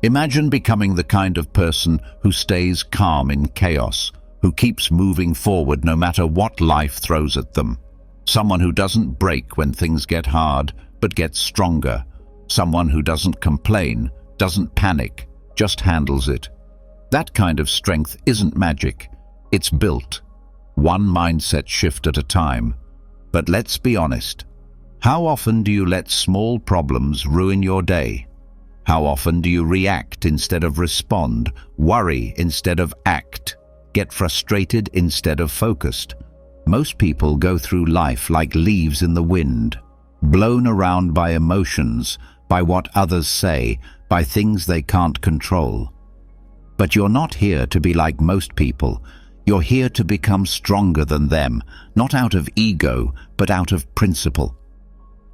Imagine becoming the kind of person who stays calm in chaos, who keeps moving forward no matter what life throws at them. Someone who doesn't break when things get hard, but gets stronger. Someone who doesn't complain, doesn't panic, just handles it. That kind of strength isn't magic. It's built, one mindset shift at a time. But let's be honest. How often do you let small problems ruin your day? How often do you react instead of respond, worry instead of act, get frustrated instead of focused? Most people go through life like leaves in the wind, blown around by emotions, by what others say, by things they can't control. But you're not here to be like most people. You're here to become stronger than them, not out of ego, but out of principle.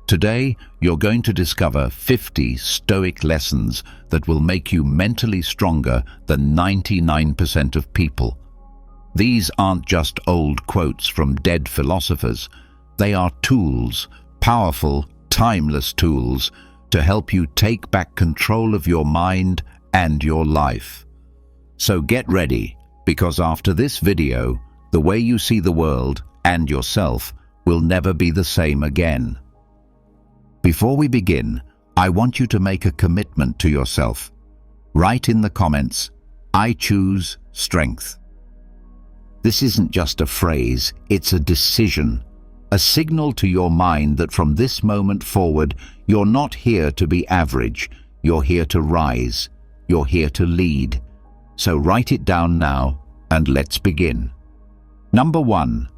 Today, you're going to discover 50 Stoic lessons that will make you mentally stronger than 99% of people. These aren't just old quotes from dead philosophers. They are tools, powerful, timeless tools, to help you take back control of your mind and your life. So get ready, because after this video, the way you see the world and yourself will never be the same again. Before we begin, I want you to make a commitment to yourself. Write in the comments, "I choose strength." This isn't just a phrase, it's a decision, a signal to your mind that from this moment forward, you're not here to be average, you're here to rise, you're here to lead. So write it down now, and let's begin. Number 1,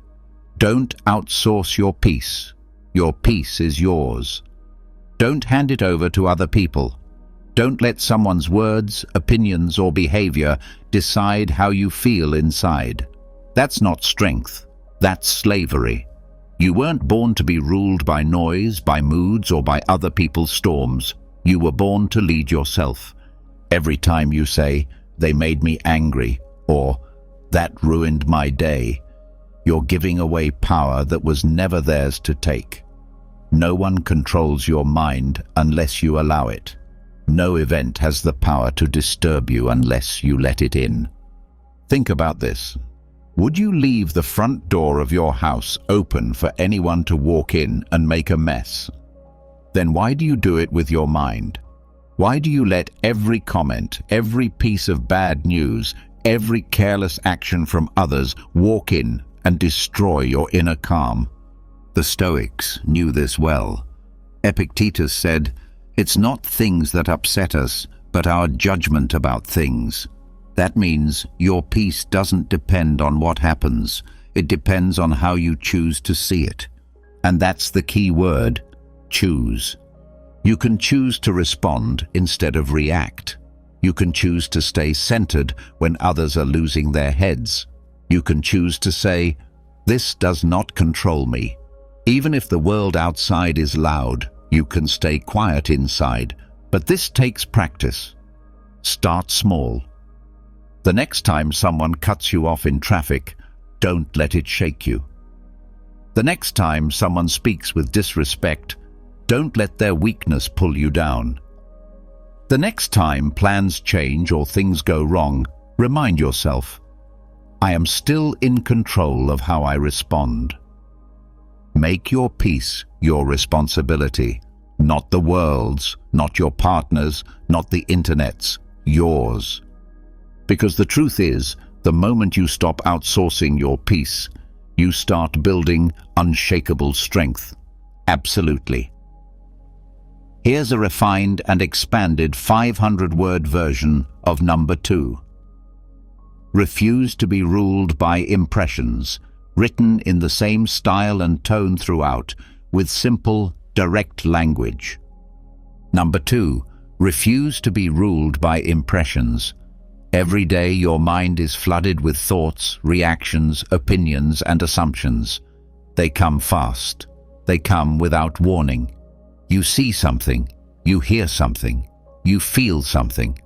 don't outsource your peace. Your peace is yours. Don't hand it over to other people. Don't let someone's words, opinions, or behavior decide how you feel inside. That's not strength. That's slavery. You weren't born to be ruled by noise, by moods, or by other people's storms. You were born to lead yourself. Every time you say, "They made me angry," or "That ruined my day," you're giving away power that was never theirs to take. No one controls your mind unless you allow it. No event has the power to disturb you unless you let it in. Think about this. Would you leave the front door of your house open for anyone to walk in and make a mess? Then why do you do it with your mind? Why do you let every comment, every piece of bad news, every careless action from others walk in and destroy your inner calm? The Stoics knew this well. Epictetus said, "It's not things that upset us, but our judgment about things." That means your peace doesn't depend on what happens. It depends on how you choose to see it. And that's the key word, choose. You can choose to respond instead of react. You can choose to stay centered when others are losing their heads. You can choose to say, "This does not control me." Even if the world outside is loud, you can stay quiet inside. But this takes practice. Start small. The next time someone cuts you off in traffic, don't let it shake you. The next time someone speaks with disrespect, don't let their weakness pull you down. The next time plans change or things go wrong, remind yourself, "I am still in control of how I respond." Make your peace your responsibility, not the world's, not your partner's, not the internet's, yours. Because the truth is, the moment you stop outsourcing your peace, you start building unshakable strength. Absolutely. Here's a refined and expanded 500-word version of number 2. Refuse to be ruled by impressions, written in the same style and tone throughout, with simple, direct language. Number 2, refuse to be ruled by impressions. Every day your mind is flooded with thoughts, reactions, opinions, and assumptions. They come fast. They come without warning. You see something, you hear something, you feel something,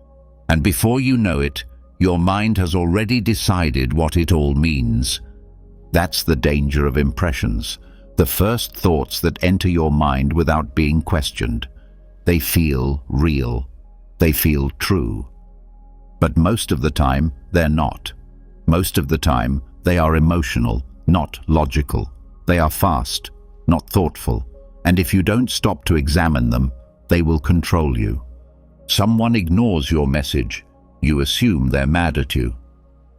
and before you know it, your mind has already decided what it all means. That's the danger of impressions, the first thoughts that enter your mind without being questioned. They feel real. They feel true. But most of the time, they're not. Most of the time, they are emotional, not logical. They are fast, not thoughtful. And if you don't stop to examine them, they will control you. Someone ignores your message. You assume they're mad at you.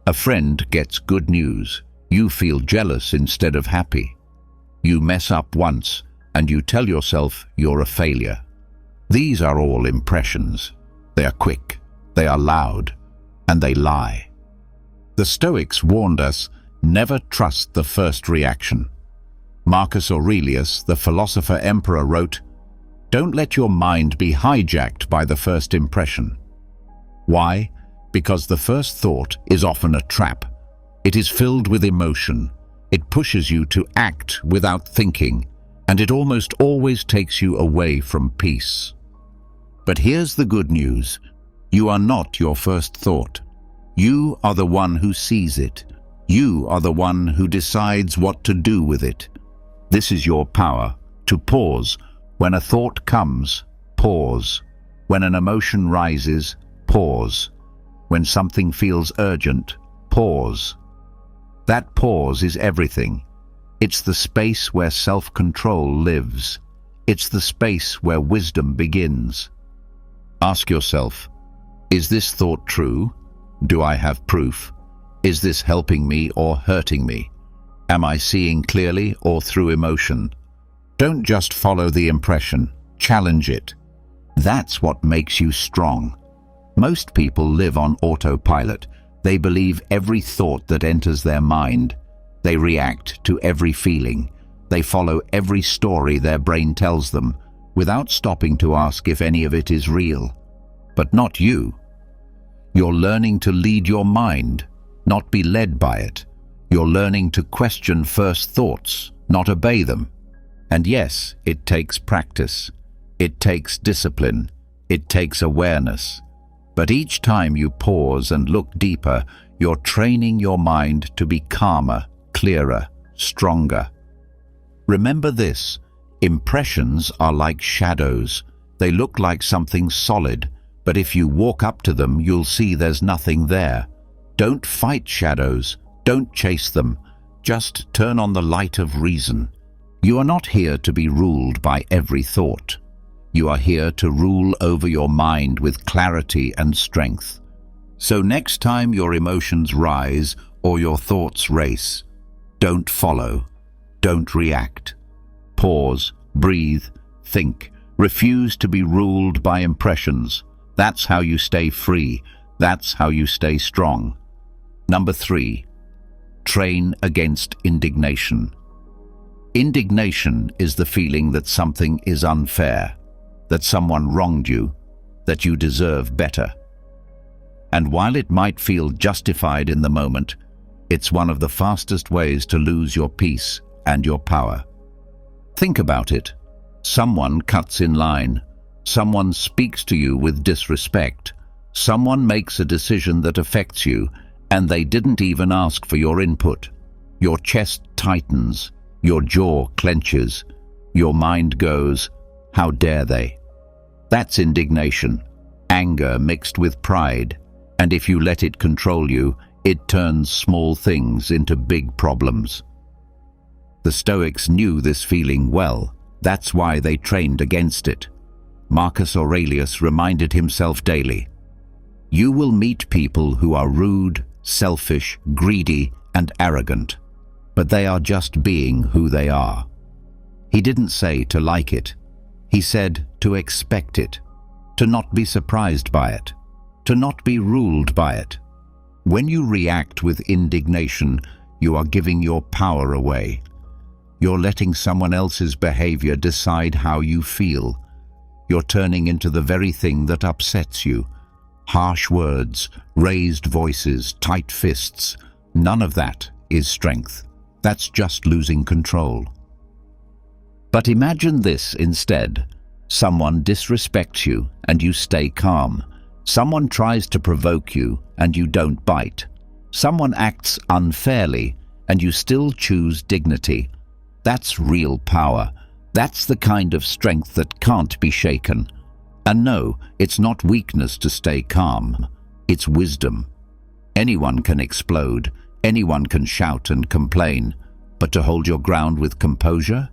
A friend gets good news. You feel jealous instead of happy. You mess up once, and you tell yourself you're a failure. These are all impressions. They are quick, they are loud, and they lie. The Stoics warned us, never trust the first reaction. Marcus Aurelius, the philosopher-emperor, wrote, "Don't let your mind be hijacked by the first impression." Why? Because the first thought is often a trap. It is filled with emotion. It pushes you to act without thinking, and it almost always takes you away from peace. But here's the good news. You are not your first thought. You are the one who sees it. You are the one who decides what to do with it. This is your power, to pause. When a thought comes, pause. When an emotion rises, pause. When something feels urgent, pause. That pause is everything. It's the space where self-control lives. It's the space where wisdom begins. Ask yourself, is this thought true? Do I have proof? Is this helping me or hurting me? Am I seeing clearly or through emotion? Don't just follow the impression, challenge it. That's what makes you strong. Most people live on autopilot. They believe every thought that enters their mind. They react to every feeling. They follow every story their brain tells them, without stopping to ask if any of it is real. But not you. You're learning to lead your mind, not be led by it. You're learning to question first thoughts, not obey them. And yes, it takes practice. It takes discipline. It takes awareness. But each time you pause and look deeper, you're training your mind to be calmer, clearer, stronger. Remember this, impressions are like shadows. They look like something solid, but if you walk up to them, you'll see there's nothing there. Don't fight shadows. Don't chase them. Just turn on the light of reason. You are not here to be ruled by every thought. You are here to rule over your mind with clarity and strength. So next time your emotions rise or your thoughts race, don't follow. Don't react. Pause, breathe, think. Refuse to be ruled by impressions. That's how you stay free. That's how you stay strong. Number 3, train against indignation. Indignation is the feeling that something is unfair, that someone wronged you, that you deserve better. And while it might feel justified in the moment, it's one of the fastest ways to lose your peace and your power. Think about it. Someone cuts in line. Someone speaks to you with disrespect. Someone makes a decision that affects you, and they didn't even ask for your input. Your chest tightens. Your jaw clenches. Your mind goes, how dare they? That's indignation, anger mixed with pride. And if you let it control you, it turns small things into big problems. The Stoics knew this feeling well. That's why they trained against it. Marcus Aurelius reminded himself daily, you will meet people who are rude, selfish, greedy, and arrogant, but they are just being who they are. He didn't say to like it. He said to expect it, to not be surprised by it, to not be ruled by it. When you react with indignation, you are giving your power away. You're letting someone else's behavior decide how you feel. You're turning into the very thing that upsets you. Harsh words, raised voices, tight fists. None of that is strength. That's just losing control. But imagine this instead. Someone disrespects you and you stay calm. Someone tries to provoke you and you don't bite. Someone acts unfairly and you still choose dignity. That's real power. That's the kind of strength that can't be shaken. And no, it's not weakness to stay calm. It's wisdom. Anyone can explode, anyone can shout and complain, but to hold your ground with composure?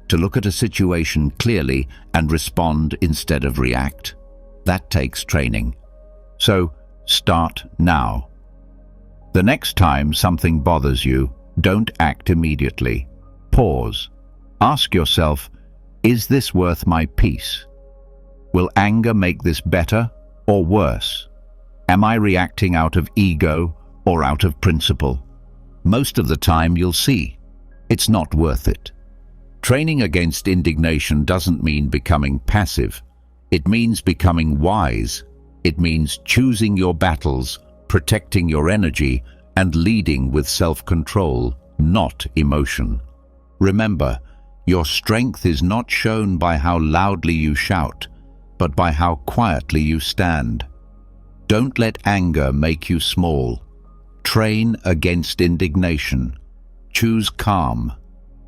To look at a situation clearly and respond instead of react? That takes training. So, start now. The next time something bothers you, don't act immediately. Pause. Ask yourself, is this worth my peace? Will anger make this better or worse? Am I reacting out of ego or out of principle? Most of the time you'll see, it's not worth it. Training against indignation doesn't mean becoming passive. It means becoming wise. It means choosing your battles, protecting your energy, and leading with self-control, not emotion. Remember, your strength is not shown by how loudly you shout, but by how quietly you stand. Don't let anger make you small. Train against indignation. Choose calm.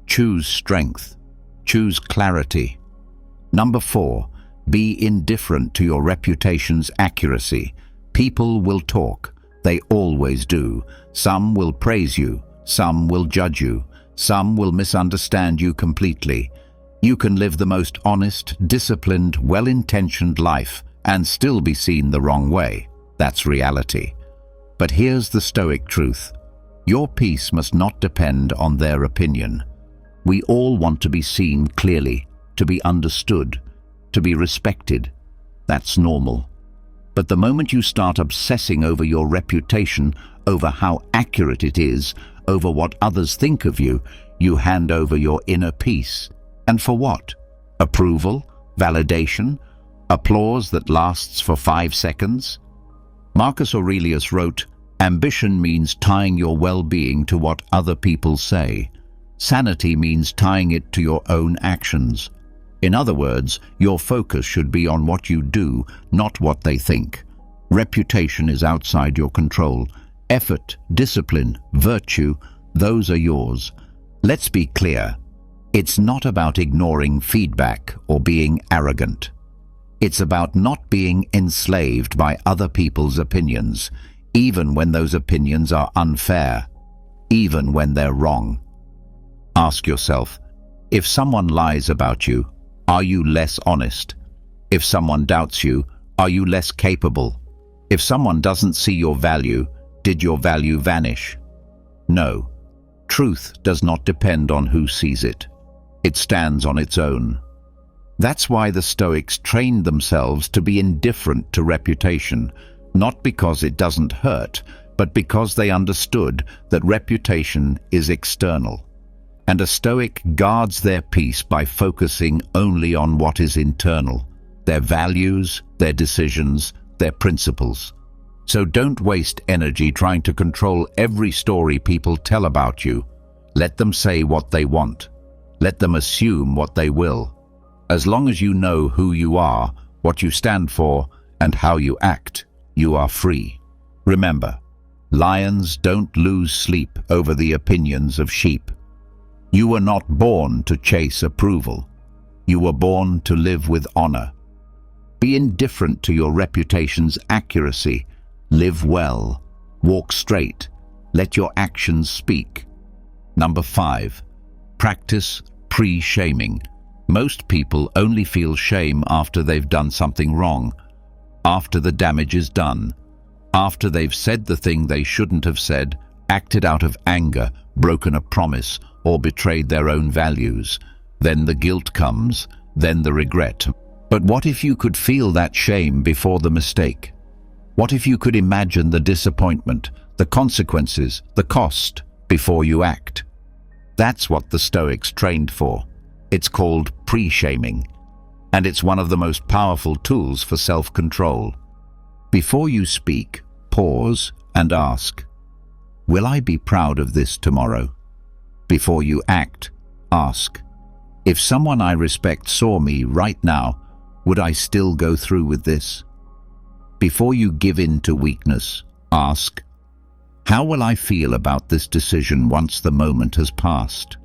Choose strength. Choose clarity. Number 4, be indifferent to your reputation's accuracy. People will talk. They always do. Some will praise you. Some will judge you. Some will misunderstand you completely. You can live the most honest, disciplined, well-intentioned life and still be seen the wrong way. That's reality. But here's the Stoic truth. Your peace must not depend on their opinion. We all want to be seen clearly, to be understood, to be respected. That's normal. But the moment you start obsessing over your reputation, over how accurate it is, over what others think of you, you hand over your inner peace. And for what? Approval? Validation? Applause that lasts for 5 seconds? Marcus Aurelius wrote, "Ambition means tying your well-being to what other people say. Sanity means tying it to your own actions." In other words, your focus should be on what you do, not what they think. Reputation is outside your control. Effort, discipline, virtue, those are yours. Let's be clear. It's not about ignoring feedback or being arrogant. It's about not being enslaved by other people's opinions, even when those opinions are unfair, even when they're wrong. Ask yourself, if someone lies about you, are you less honest? If someone doubts you, are you less capable? If someone doesn't see your value, did your value vanish? No. Truth does not depend on who sees it. It stands on its own. That's why the Stoics trained themselves to be indifferent to reputation, not because it doesn't hurt, but because they understood that reputation is external. And a Stoic guards their peace by focusing only on what is internal, their values, their decisions, their principles. So don't waste energy trying to control every story people tell about you. Let them say what they want. Let them assume what they will. As long as you know who you are, what you stand for, and how you act, you are free. Remember, lions don't lose sleep over the opinions of sheep. You were not born to chase approval. You were born to live with honor. Be indifferent to your reputation's accuracy. Live well. Walk straight. Let your actions speak. Number 5. Practice pre-shaming. Most people only feel shame after they've done something wrong, after the damage is done, after they've said the thing they shouldn't have said, acted out of anger, broken a promise, or betrayed their own values. Then the guilt comes, then the regret. But what if you could feel that shame before the mistake? What if you could imagine the disappointment, the consequences, the cost, before you act? That's what the Stoics trained for. It's called pre-shaming, and it's one of the most powerful tools for self-control. Before you speak, pause and ask, will I be proud of this tomorrow? Before you act, ask, if someone I respect saw me right now, would I still go through with this? Before you give in to weakness, ask, how will I feel about this decision once the moment has passed?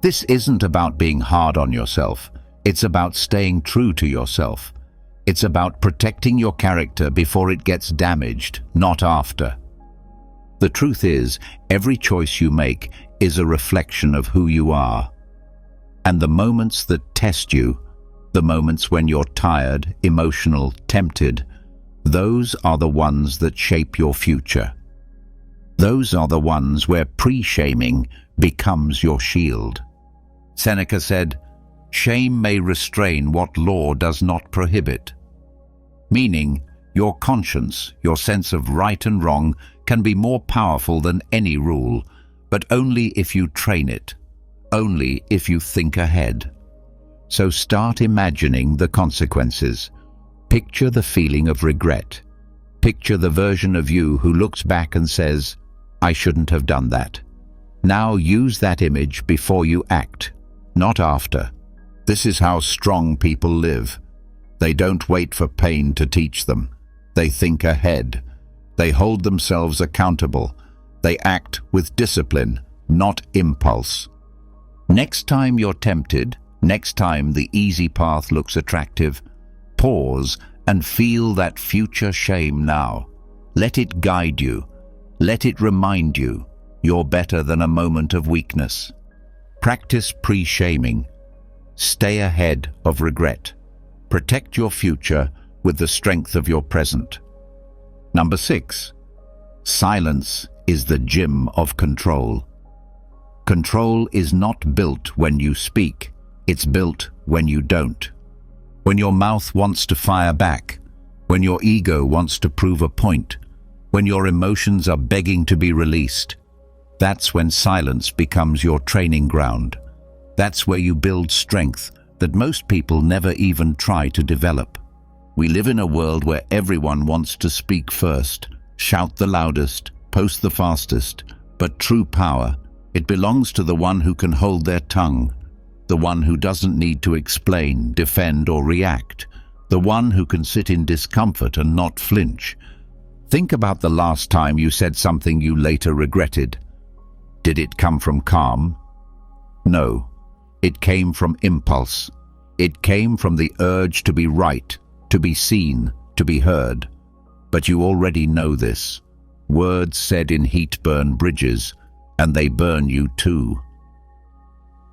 This isn't about being hard on yourself. It's about staying true to yourself. It's about protecting your character before it gets damaged, not after. The truth is, every choice you make is a reflection of who you are. And the moments that test you, the moments when you're tired, emotional, tempted, those are the ones that shape your future. Those are the ones where pre-shaming becomes your shield. Seneca said, "Shame may restrain what law does not prohibit." Meaning, your conscience, your sense of right and wrong, can be more powerful than any rule, but only if you train it, only if you think ahead. So start imagining the consequences. Picture the feeling of regret. Picture the version of you who looks back and says, "I shouldn't have done that." Now use that image before you act, not after. This is how strong people live. They don't wait for pain to teach them. They think ahead. They hold themselves accountable. They act with discipline, not impulse. Next time you're tempted, next time the easy path looks attractive, pause and feel that future shame now. Let it guide you. Let it remind you you're better than a moment of weakness. Practice pre-shaming. Stay ahead of regret. Protect your future with the strength of your present. Number 6. Silence is the gym of control. Control is not built when you speak. It's built when you don't. When your mouth wants to fire back, when your ego wants to prove a point, when your emotions are begging to be released, that's when silence becomes your training ground. That's where you build strength that most people never even try to develop. We live in a world where everyone wants to speak first, shout the loudest, post the fastest, but true power, it belongs to the one who can hold their tongue, the one who doesn't need to explain, defend, or react, the one who can sit in discomfort and not flinch. Think about the last time you said something you later regretted. Did it come from calm? No. It came from impulse. It came from the urge to be right, to be seen, to be heard. But you already know this. Words said in heat burn bridges, and they burn you too.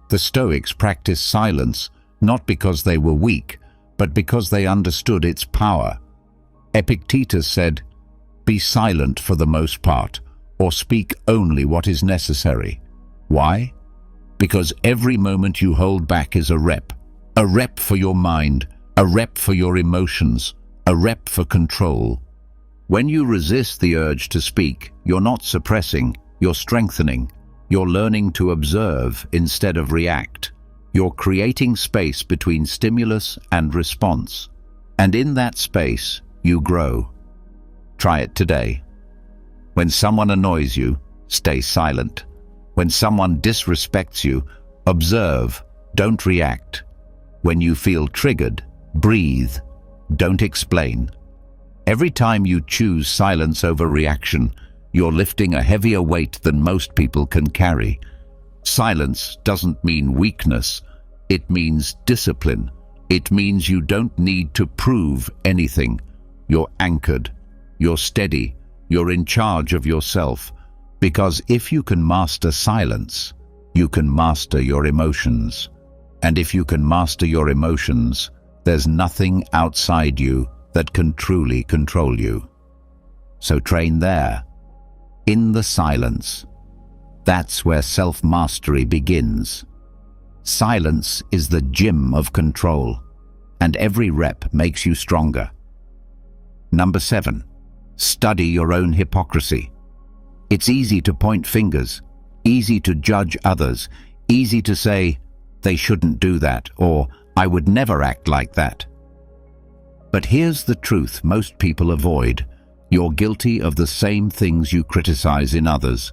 The Stoics practiced silence not because they were weak, but because they understood its power. Epictetus said, "Be silent for the most part, or speak only what is necessary." Why? Because every moment you hold back is a rep for your mind, a rep for your emotions, a rep for control. When you resist the urge to speak, you're not suppressing, you're strengthening. You're learning to observe instead of react. You're creating space between stimulus and response. And in that space, you grow. Try it today. When someone annoys you, stay silent. When someone disrespects you, observe, don't react. When you feel triggered, breathe, don't explain. Every time you choose silence over reaction, you're lifting a heavier weight than most people can carry. Silence doesn't mean weakness. It means discipline. It means you don't need to prove anything. You're anchored. You're steady. You're in charge of yourself. Because if you can master silence, you can master your emotions. And if you can master your emotions, there's nothing outside you that can truly control you. So train there. In the silence. That's where self-mastery begins. Silence is the gym of control, and every rep makes you stronger. Number 7. Study your own hypocrisy. It's easy to point fingers, easy to judge others, easy to say, "They shouldn't do that," or "I would never act like that." But here's the truth most people avoid. You're guilty of the same things you criticize in others,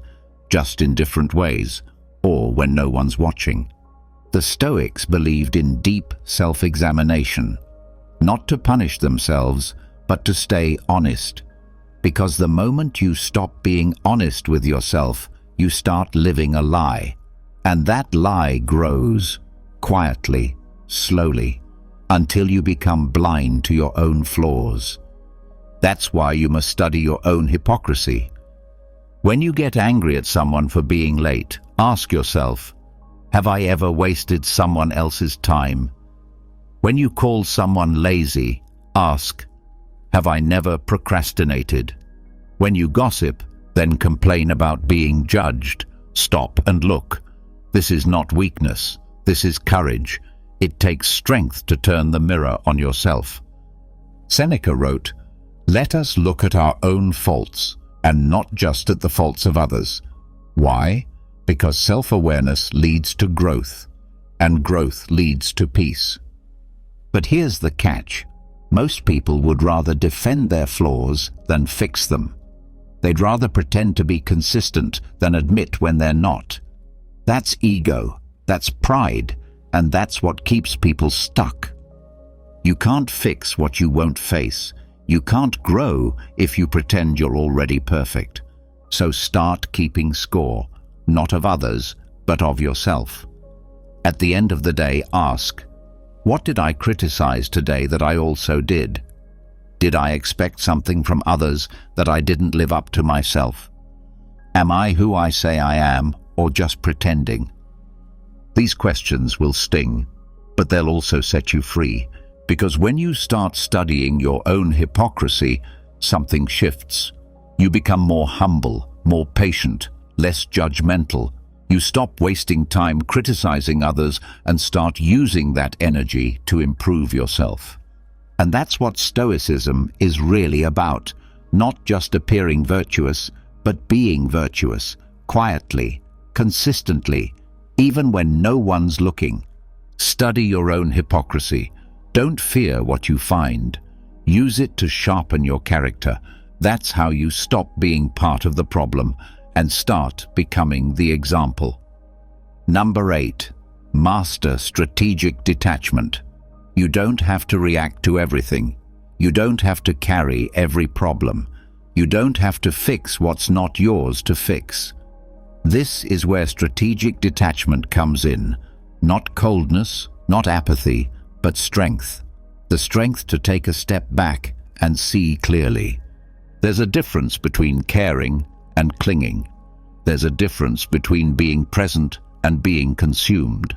just in different ways, or when no one's watching. The Stoics believed in deep self-examination, not to punish themselves, but to stay honest. Because the moment you stop being honest with yourself, you start living a lie. And that lie grows, quietly, slowly, until you become blind to your own flaws. That's why you must study your own hypocrisy. When you get angry at someone for being late, ask yourself, have I ever wasted someone else's time? When you call someone lazy, ask, have I never procrastinated? When you gossip, then complain about being judged, stop and look. This is not weakness, this is courage. It takes strength to turn the mirror on yourself. Seneca wrote, "Let us look at our own faults, and not just at the faults of others." Why? Because self-awareness leads to growth, and growth leads to peace. But here's the catch. Most people would rather defend their flaws than fix them. They'd rather pretend to be consistent than admit when they're not. That's ego, that's pride, and that's what keeps people stuck. You can't fix what you won't face. You can't grow if you pretend you're already perfect. So start keeping score, not of others, but of yourself. At the end of the day, ask, what did I criticize today that I also did? Did I expect something from others that I didn't live up to myself? Am I who I say I am, or just pretending? These questions will sting, but they'll also set you free, because when you start studying your own hypocrisy, something shifts. You become more humble, more patient, less judgmental. You stop wasting time criticizing others and start using that energy to improve yourself. And that's what Stoicism is really about, not just appearing virtuous, but being virtuous, quietly, consistently, even when no one's looking. Study your own hypocrisy. Don't fear what you find. Use it to sharpen your character. That's how you stop being part of the problem and start becoming the example. Number 8. Master strategic detachment. You don't have to react to everything. You don't have to carry every problem. You don't have to fix what's not yours to fix. This is where strategic detachment comes in. Not coldness, not apathy, but strength. The strength to take a step back and see clearly. There's a difference between caring and clinging. There's a difference between being present and being consumed.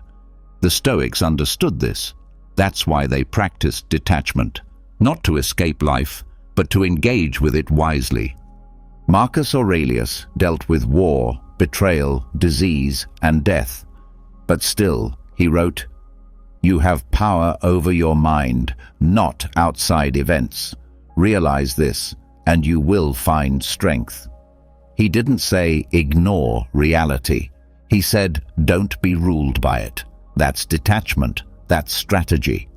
The Stoics understood this. That's why they practiced detachment, not to escape life, but to engage with it wisely. Marcus Aurelius dealt with war, betrayal, disease, and death. But still, he wrote, "You have power over your mind, not outside events. Realize this, and you will find strength." He didn't say, ignore reality. He said, don't be ruled by it. That's detachment. That's strategy.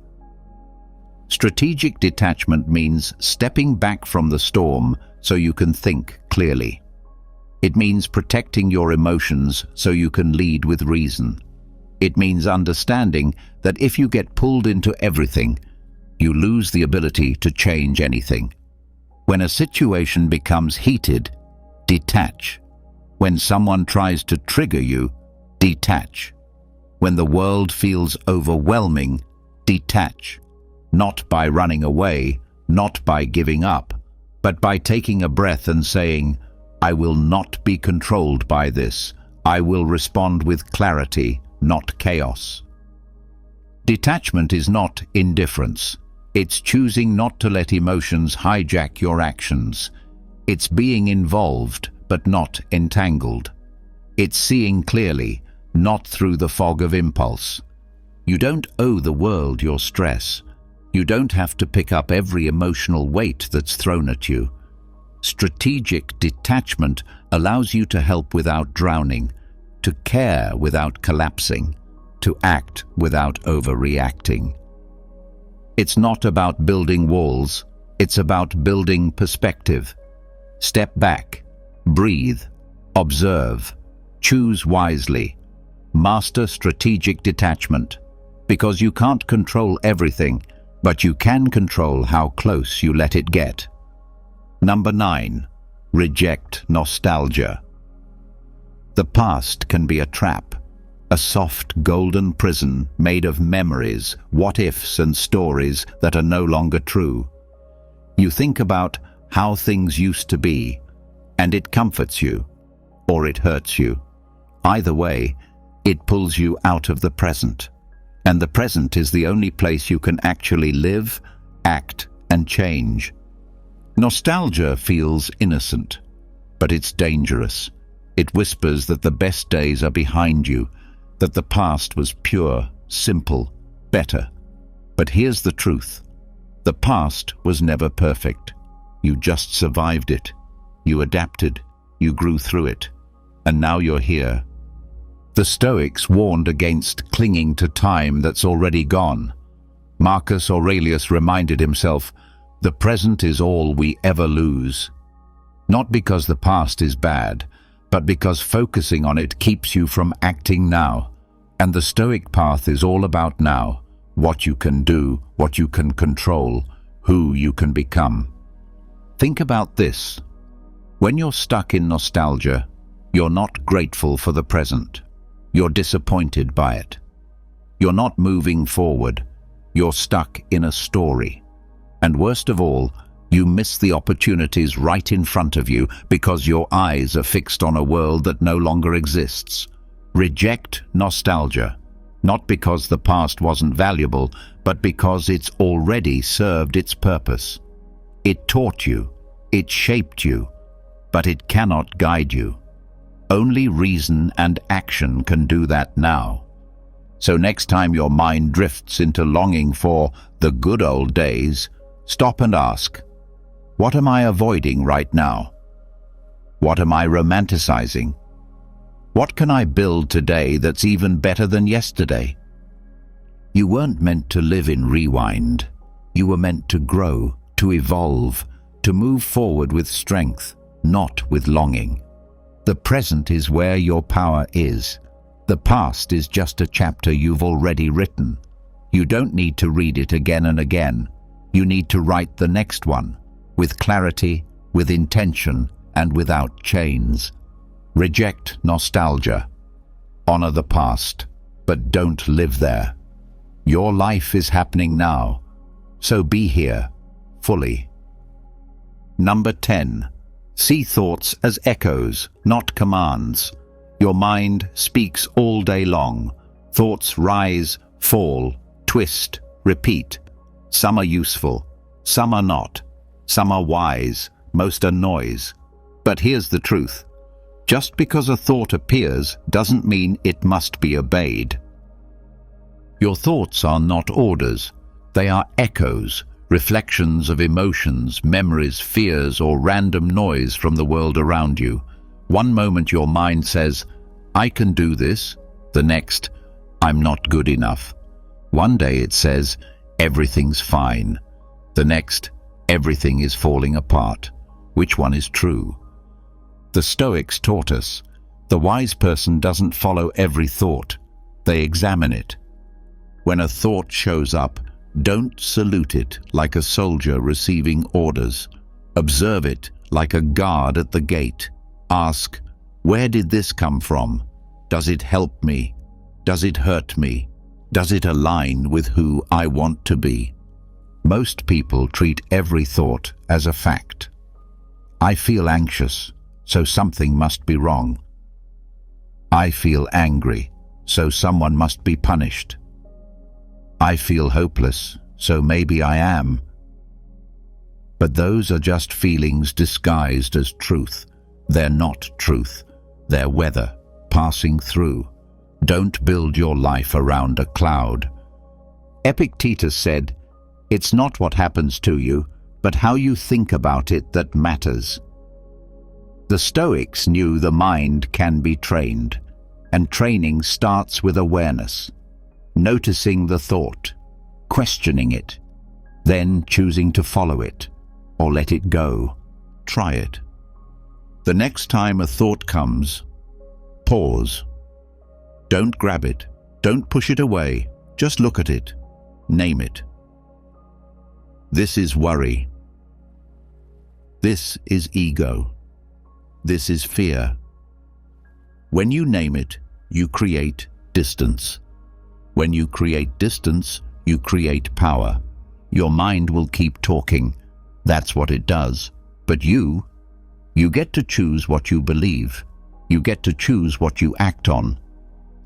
Strategic detachment means stepping back from the storm so you can think clearly. It means protecting your emotions so you can lead with reason. It means understanding that if you get pulled into everything, you lose the ability to change anything. When a situation becomes heated, detach. When someone tries to trigger you, detach. When the world feels overwhelming, detach. Not by running away, not by giving up, but by taking a breath and saying, I will not be controlled by this. I will respond with clarity, not chaos. Detachment is not indifference. It's choosing not to let emotions hijack your actions. It's being involved, but not entangled. It's seeing clearly, not through the fog of impulse. You don't owe the world your stress. You don't have to pick up every emotional weight that's thrown at you. Strategic detachment allows you to help without drowning, to care without collapsing, to act without overreacting. It's not about building walls, it's about building perspective. Step back, breathe, observe, choose wisely. Master strategic detachment, because you can't control everything, but you can control how close you let it get. Number 9. Reject nostalgia. The past can be a a soft golden prison made of memories, what-ifs and stories that are no longer true. You think about how things used to be, and it comforts you, or it hurts you. Either way, it pulls you out of the present. And the present is the only place you can actually live, act, and change. Nostalgia feels innocent, but it's dangerous. It whispers that the best days are behind you, that the past was pure, simple, better. But here's the truth. The past was never perfect. You just survived it. You adapted. You grew through it. And now you're here. The Stoics warned against clinging to time that's already gone. Marcus Aurelius reminded himself, the present is all we ever lose. Not because the past is bad, but because focusing on it keeps you from acting now. And the Stoic path is all about now, what you can do, what you can control, who you can become. Think about this. When you're stuck in nostalgia, you're not grateful for the present. You're disappointed by it. You're not moving forward. You're stuck in a story. And worst of all, you miss the opportunities right in front of you because your eyes are fixed on a world that no longer exists. Reject nostalgia, not because the past wasn't valuable, but because it's already served its purpose. It taught you, it shaped you, but it cannot guide you. Only reason and action can do that now. So next time your mind drifts into longing for the good old days, stop and ask, what am I avoiding right now? What am I romanticizing? What can I build today that's even better than yesterday? You weren't meant to live in rewind. You were meant to grow, to evolve, to move forward with strength, not with longing. The present is where your power is. The past is just a chapter you've already written. You don't need to read it again and again. You need to write the next one, with clarity, with intention, and without chains. Reject nostalgia. Honor the past, but don't live there. Your life is happening now, so be here, fully. Number 10. See thoughts as echoes, not commands. Your mind speaks all day long. Thoughts rise, fall, twist, repeat. Some are useful, some are not. Some are wise, most are noise. But here's the truth. Just because a thought appears doesn't mean it must be obeyed. Your thoughts are not orders. They are echoes, reflections of emotions, memories, fears, or random noise from the world around you. One moment your mind says, I can do this. The next, I'm not good enough. One day it says, everything's fine. The next, everything is falling apart. Which one is true? The Stoics taught us, the wise person doesn't follow every thought. They examine it. When a thought shows up, don't salute it like a soldier receiving orders. Observe it like a guard at the gate. Ask, where did this come from? Does it help me? Does it hurt me? Does it align with who I want to be? Most people treat every thought as a fact. I feel anxious, so something must be wrong. I feel angry, so someone must be punished. I feel hopeless, so maybe I am. But those are just feelings disguised as truth. They're not truth. They're weather, passing through. Don't build your life around a cloud. Epictetus said, it's not what happens to you, but how you think about it that matters. The Stoics knew the mind can be trained, and training starts with awareness. Noticing the thought, questioning it, then choosing to follow it, or let it go. Try it. The next time a thought comes, pause. Don't grab it. Don't push it away. Just look at it. Name it. This is worry. This is ego. This is fear. When you name it, you create distance. When you create distance, you create power. Your mind will keep talking. That's what it does. But you get to choose what you believe. You get to choose what you act on.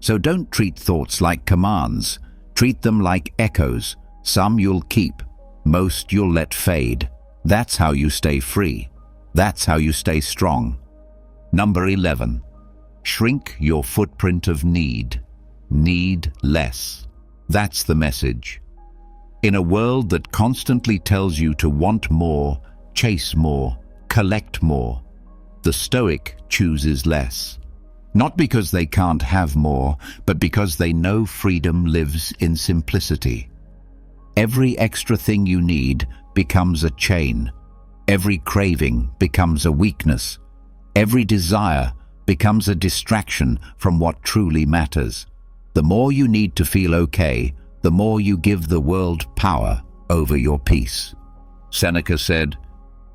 So don't treat thoughts like commands. Treat them like echoes. Some you'll keep, most you'll let fade. That's how you stay free. That's how you stay strong. Number 11. Shrink your footprint of need. Need less. That's the message. In a world that constantly tells you to want more, chase more, collect more, the Stoic chooses less. Not because they can't have more, but because they know freedom lives in simplicity. Every extra thing you need becomes a chain. Every craving becomes a weakness. Every desire becomes a distraction from what truly matters. The more you need to feel okay, the more you give the world power over your peace. Seneca said,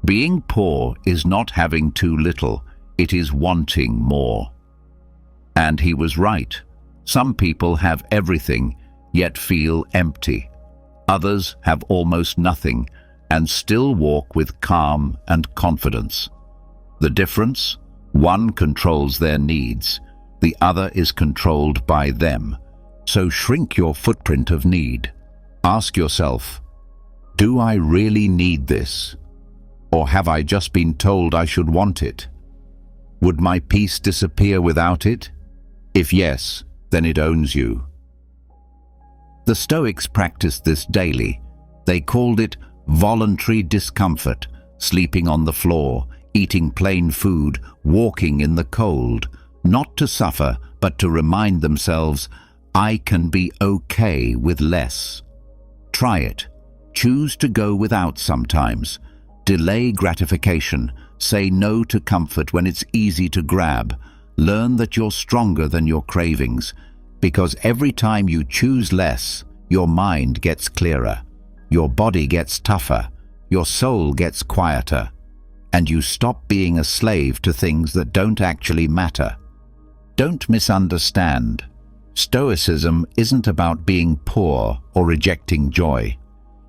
"Being poor is not having too little, it is wanting more." And he was right. Some people have everything, yet feel empty. Others have almost nothing, and still walk with calm and confidence. The difference? One controls their needs, the other is controlled by them. So shrink your footprint of need. Ask yourself, do I really need this? Or have I just been told I should want it? Would my peace disappear without it? If yes, then it owns you. The Stoics practiced this daily. They called it voluntary discomfort, sleeping on the floor, eating plain food, walking in the cold, not to suffer, but to remind themselves, I can be okay with less. Try it. Choose to go without sometimes. Delay gratification. Say no to comfort when it's easy to grab. Learn that you're stronger than your cravings, because every time you choose less, your mind gets clearer, your body gets tougher, your soul gets quieter, and you stop being a slave to things that don't actually matter. Don't misunderstand. Stoicism isn't about being poor or rejecting joy.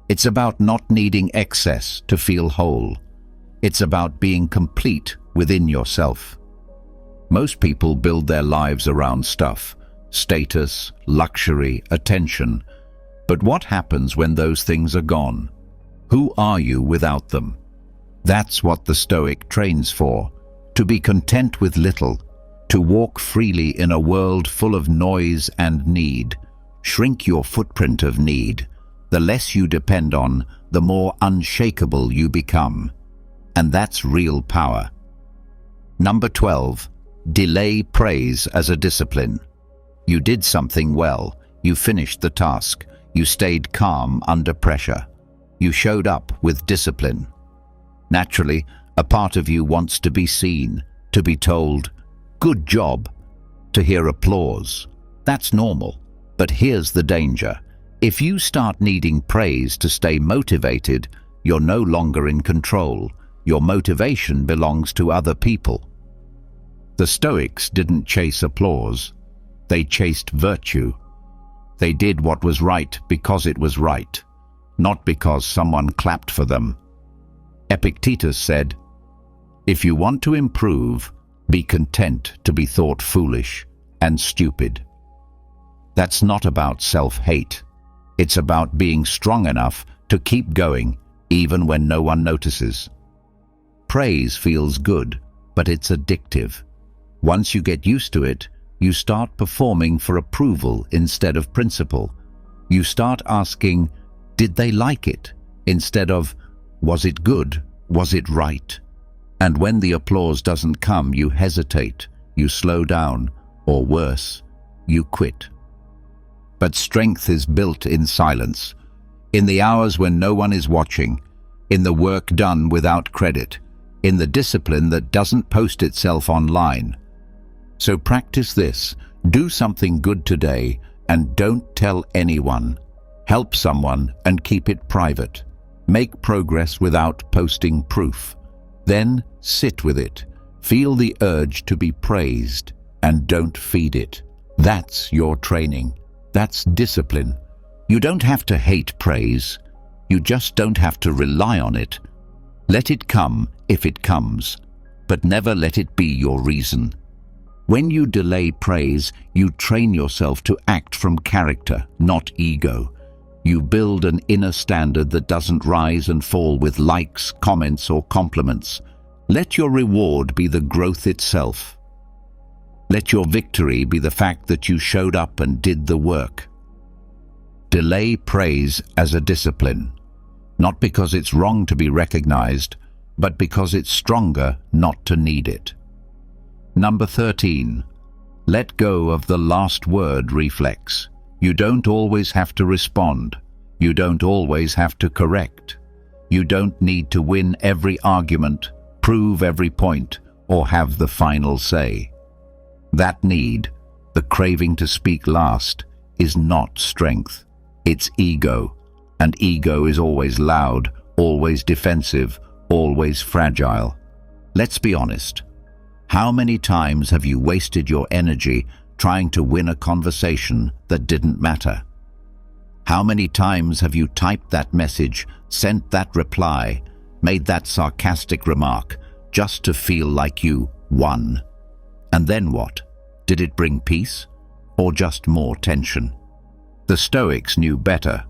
It's about not needing excess to feel whole. It's about being complete within yourself. Most people build their lives around stuff, status, luxury, attention. But what happens when those things are gone? Who are you without them? That's what the Stoic trains for, to be content with little, to walk freely in a world full of noise and need. Shrink your footprint of need. The less you depend on, the more unshakable you become. And that's real power. Number 12. Delay praise as a discipline. You did something well. You finished the task. You stayed calm under pressure. You showed up with discipline. Naturally, a part of you wants to be seen, to be told, "Good job," to hear applause. That's normal. But here's the danger. If you start needing praise to stay motivated, you're no longer in control. Your motivation belongs to other people. The Stoics didn't chase applause. They chased virtue. They did what was right because it was right, not because someone clapped for them. Epictetus said, "If you want to improve, be content to be thought foolish and stupid." That's not about self-hate. It's about being strong enough to keep going even when no one notices. Praise feels good, but it's addictive. Once you get used to it, you start performing for approval instead of principle. You start asking, did they like it? Instead of, was it good? Was it right? And when the applause doesn't come, you hesitate, you slow down, or worse, you quit. But strength is built in silence, in the hours when no one is watching, in the work done without credit, in the discipline that doesn't post itself online. So practice this. Do something good today and don't tell anyone. Help someone and keep it private. Make progress without posting proof. Then sit with it. Feel the urge to be praised and don't feed it. That's your training. That's discipline. You don't have to hate praise. You just don't have to rely on it. Let it come if it comes, but never let it be your reason. When you delay praise, you train yourself to act from character, not ego. You build an inner standard that doesn't rise and fall with likes, comments, or compliments. Let your reward be the growth itself. Let your victory be the fact that you showed up and did the work. Delay praise as a discipline, not because it's wrong to be recognized, but because it's stronger not to need it. Number 13. Let go of the last word reflex. You don't always have to respond. You don't always have to correct. You don't need to win every argument, prove every point, or have the final say. That need, the craving to speak last, is not strength. It's ego, and ego is always loud, always defensive, always fragile. Let's be honest. How many times have you wasted your energy trying to win a conversation that didn't matter? How many times have you typed that message, sent that reply, made that sarcastic remark just to feel like you won? And then what? Did it bring peace or just more tension? The Stoics knew better.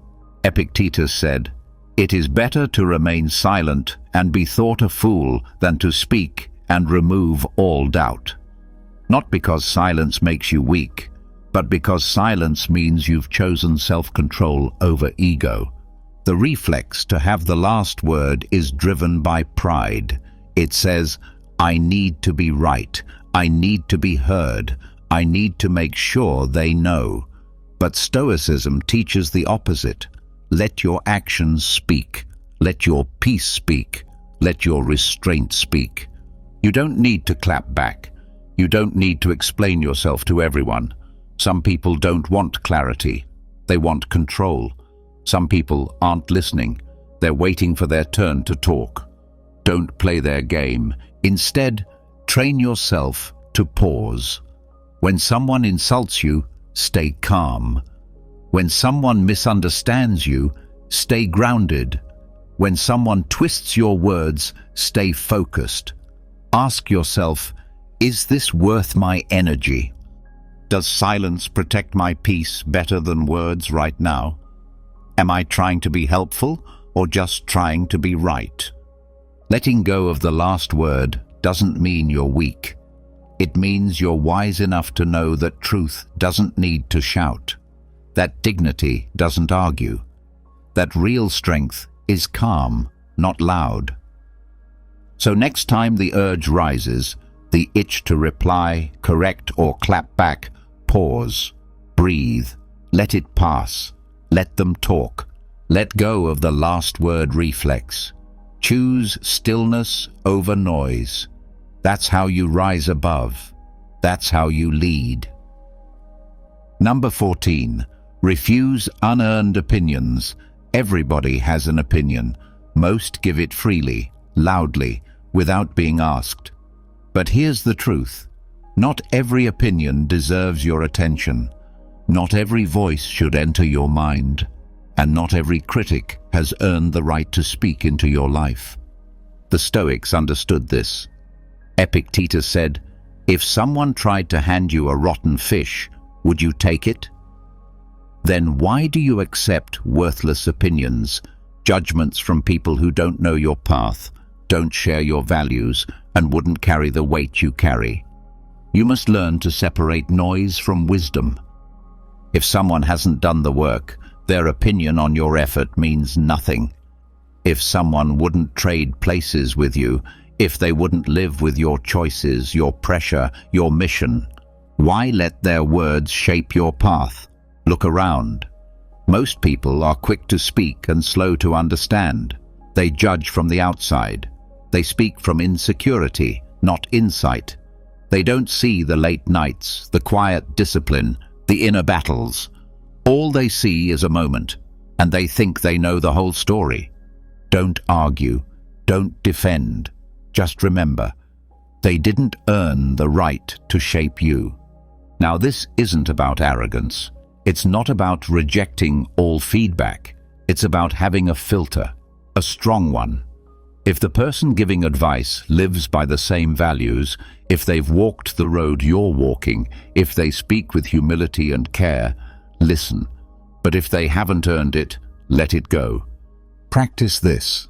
Epictetus said, "It is better to remain silent and be thought a fool than to speak and remove all doubt." Not because silence makes you weak, but because silence means you've chosen self-control over ego. The reflex to have the last word is driven by pride. It says, I need to be right, I need to be heard, I need to make sure they know. But Stoicism teaches the opposite. Let your actions speak. Let your peace speak. Let your restraint speak. You don't need to clap back. You don't need to explain yourself to everyone. Some people don't want clarity. They want control. Some people aren't listening. They're waiting for their turn to talk. Don't play their game. Instead, train yourself to pause. When someone insults you, stay calm. When someone misunderstands you, stay grounded. When someone twists your words, stay focused. Ask yourself, is this worth my energy? Does silence protect my peace better than words right now? Am I trying to be helpful or just trying to be right? Letting go of the last word doesn't mean you're weak. It means you're wise enough to know that truth doesn't need to shout, that dignity doesn't argue, that real strength is calm, not loud. So next time the urge rises, the itch to reply, correct, or clap back, pause, breathe, let it pass, let them talk, let go of the last word reflex. Choose stillness over noise. That's how you rise above. That's how you lead. Number 14. Refuse unearned opinions. Everybody has an opinion. Most give it freely, loudly, without being asked. But here's the truth. Not every opinion deserves your attention. Not every voice should enter your mind. And not every critic has earned the right to speak into your life. The Stoics understood this. Epictetus said, if someone tried to hand you a rotten fish, would you take it? Then why do you accept worthless opinions, judgments from people who don't know your path, don't share your values, and wouldn't carry the weight you carry? You must learn to separate noise from wisdom. If someone hasn't done the work, their opinion on your effort means nothing. If someone wouldn't trade places with you, if they wouldn't live with your choices, your pressure, your mission, why let their words shape your path? Look around. Most people are quick to speak and slow to understand. They judge from the outside. They speak from insecurity, not insight. They don't see the late nights, the quiet discipline, the inner battles. All they see is a moment, and they think they know the whole story. Don't argue. Don't defend. Just remember, they didn't earn the right to shape you. Now, this isn't about arrogance. It's not about rejecting all feedback. It's about having a filter, a strong one. If the person giving advice lives by the same values, if they've walked the road you're walking, if they speak with humility and care, listen. But if they haven't earned it, let it go. Practice this.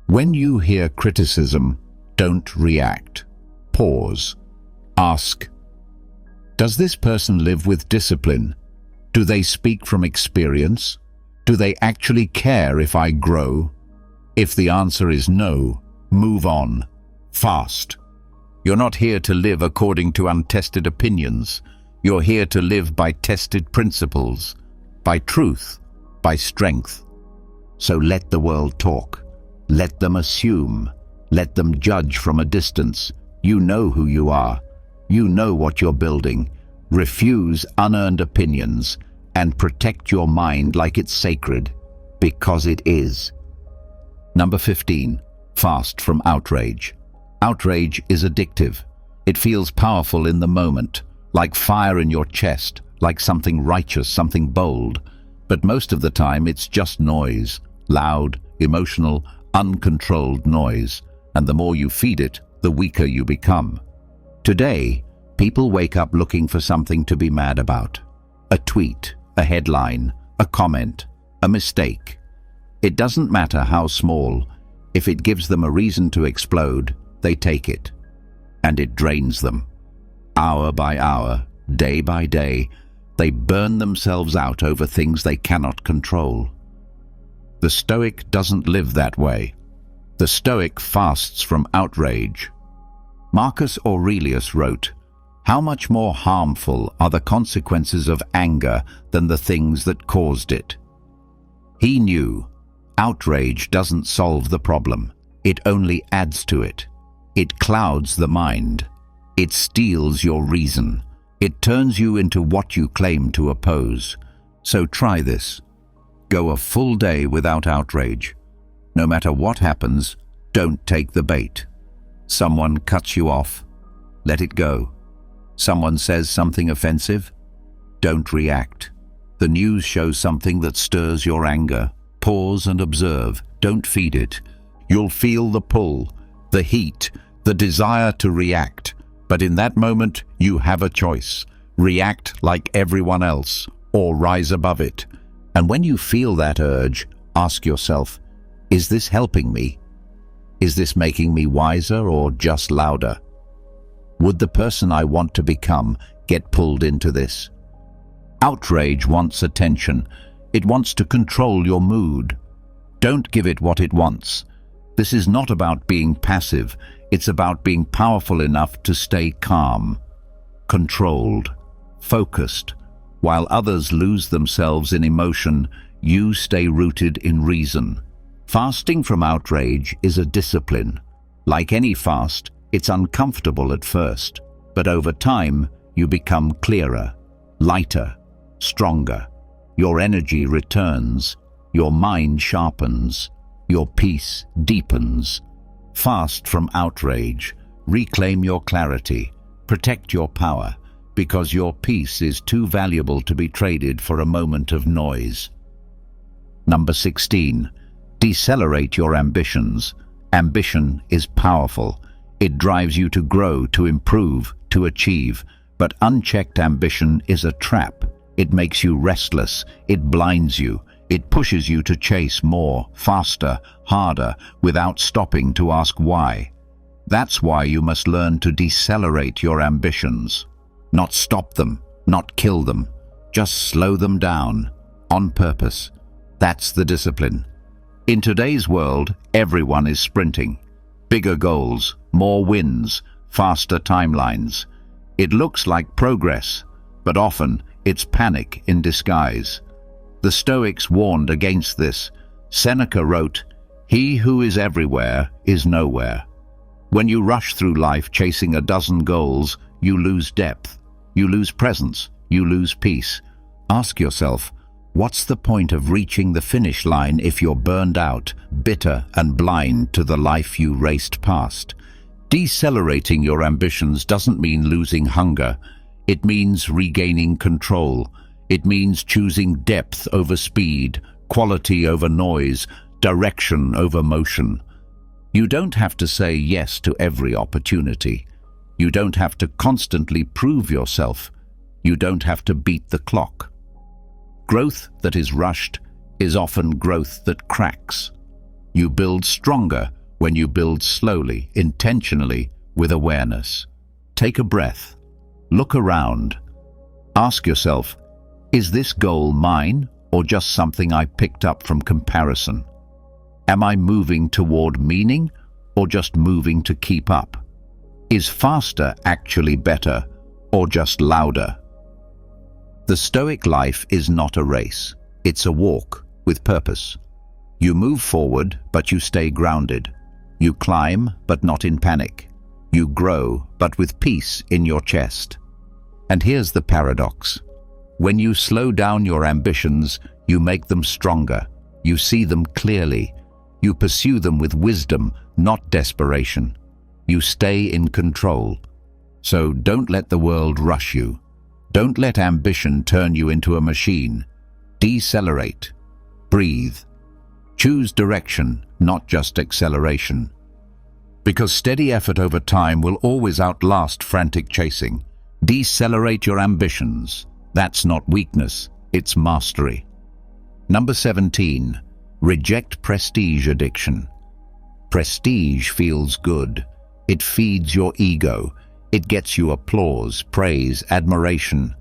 When you hear criticism, don't react. Pause. Ask, does this person live with discipline? Do they speak from experience? Do they actually care if I grow? If the answer is no, move on. Fast. You're not here to live according to untested opinions. You're here to live by tested principles, by truth, by strength. So let the world talk. Let them assume. Let them judge from a distance. You know who you are. You know what you're building. Refuse unearned opinions and protect your mind like it's sacred, because it is. Number 15. Fast from outrage. Outrage is addictive. It feels powerful in the moment, like fire in your chest, like something righteous, something bold. But most of the time it's just noise, loud, emotional, uncontrolled noise. And the more you feed it, the weaker you become. Today, people wake up looking for something to be mad about. A tweet, a headline, a comment, a mistake. It doesn't matter how small. If it gives them a reason to explode, they take it. And it drains them. Hour by hour, day by day, they burn themselves out over things they cannot control. The Stoic doesn't live that way. The Stoic fasts from outrage. Marcus Aurelius wrote, "How much more harmful are the consequences of anger than the things that caused it?" He knew outrage doesn't solve the problem. It only adds to it. It clouds the mind. It steals your reason. It turns you into what you claim to oppose. So try this. Go a full day without outrage. No matter what happens, don't take the bait. Someone cuts you off, let it go. Someone says something offensive, don't react. The news shows something that stirs your anger. Pause and observe. Don't feed it. You'll feel the pull, the heat, the desire to react. But in that moment, you have a choice. React like everyone else, or rise above it. And when you feel that urge, ask yourself, is this helping me? Is this making me wiser or just louder? Would the person I want to become get pulled into this? Outrage wants attention. It wants to control your mood. Don't give it what it wants. This is not about being passive. It's about being powerful enough to stay calm, controlled, focused. While others lose themselves in emotion, you stay rooted in reason. Fasting from outrage is a discipline. Like any fast, it's uncomfortable at first, but over time, you become clearer, lighter, stronger. Your energy returns, your mind sharpens, your peace deepens. Fast from outrage, reclaim your clarity, protect your power, because your peace is too valuable to be traded for a moment of noise. Number 16. Decelerate your ambitions. Ambition is powerful. It drives you to grow, to improve, to achieve. But unchecked ambition is a trap. It makes you restless. It blinds you. It pushes you to chase more, faster, harder, without stopping to ask why. That's why you must learn to decelerate your ambitions. Not stop them, not kill them. Just slow them down, on purpose. That's the discipline. In today's world, everyone is sprinting. Bigger goals, more wins, faster timelines. It looks like progress, but often it's panic in disguise. The Stoics warned against this. Seneca wrote, "He who is everywhere is nowhere." When you rush through life chasing a dozen goals, you lose depth, you lose presence, you lose peace. Ask yourself, what's the point of reaching the finish line if you're burned out, bitter and blind to the life you raced past? Decelerating your ambitions doesn't mean losing hunger. It means regaining control. It means choosing depth over speed, quality over noise, direction over motion. You don't have to say yes to every opportunity. You don't have to constantly prove yourself. You don't have to beat the clock. Growth that is rushed is often growth that cracks. You build stronger when you build slowly, intentionally, with awareness. Take a breath. Look around. Ask yourself, is this goal mine or just something I picked up from comparison? Am I moving toward meaning or just moving to keep up? Is faster actually better or just louder? The Stoic life is not a race. It's a walk with purpose. You move forward, but you stay grounded. You climb, but not in panic. You grow, but with peace in your chest. And here's the paradox. When you slow down your ambitions, you make them stronger. You see them clearly. You pursue them with wisdom, not desperation. You stay in control. So don't let the world rush you. Don't let ambition turn you into a machine. Decelerate. Breathe. Choose direction, not just acceleration. Because steady effort over time will always outlast frantic chasing. Decelerate your ambitions. That's not weakness, it's mastery. Number 17. Reject prestige addiction. Prestige feels good. It feeds your ego. It gets you applause, praise, admiration.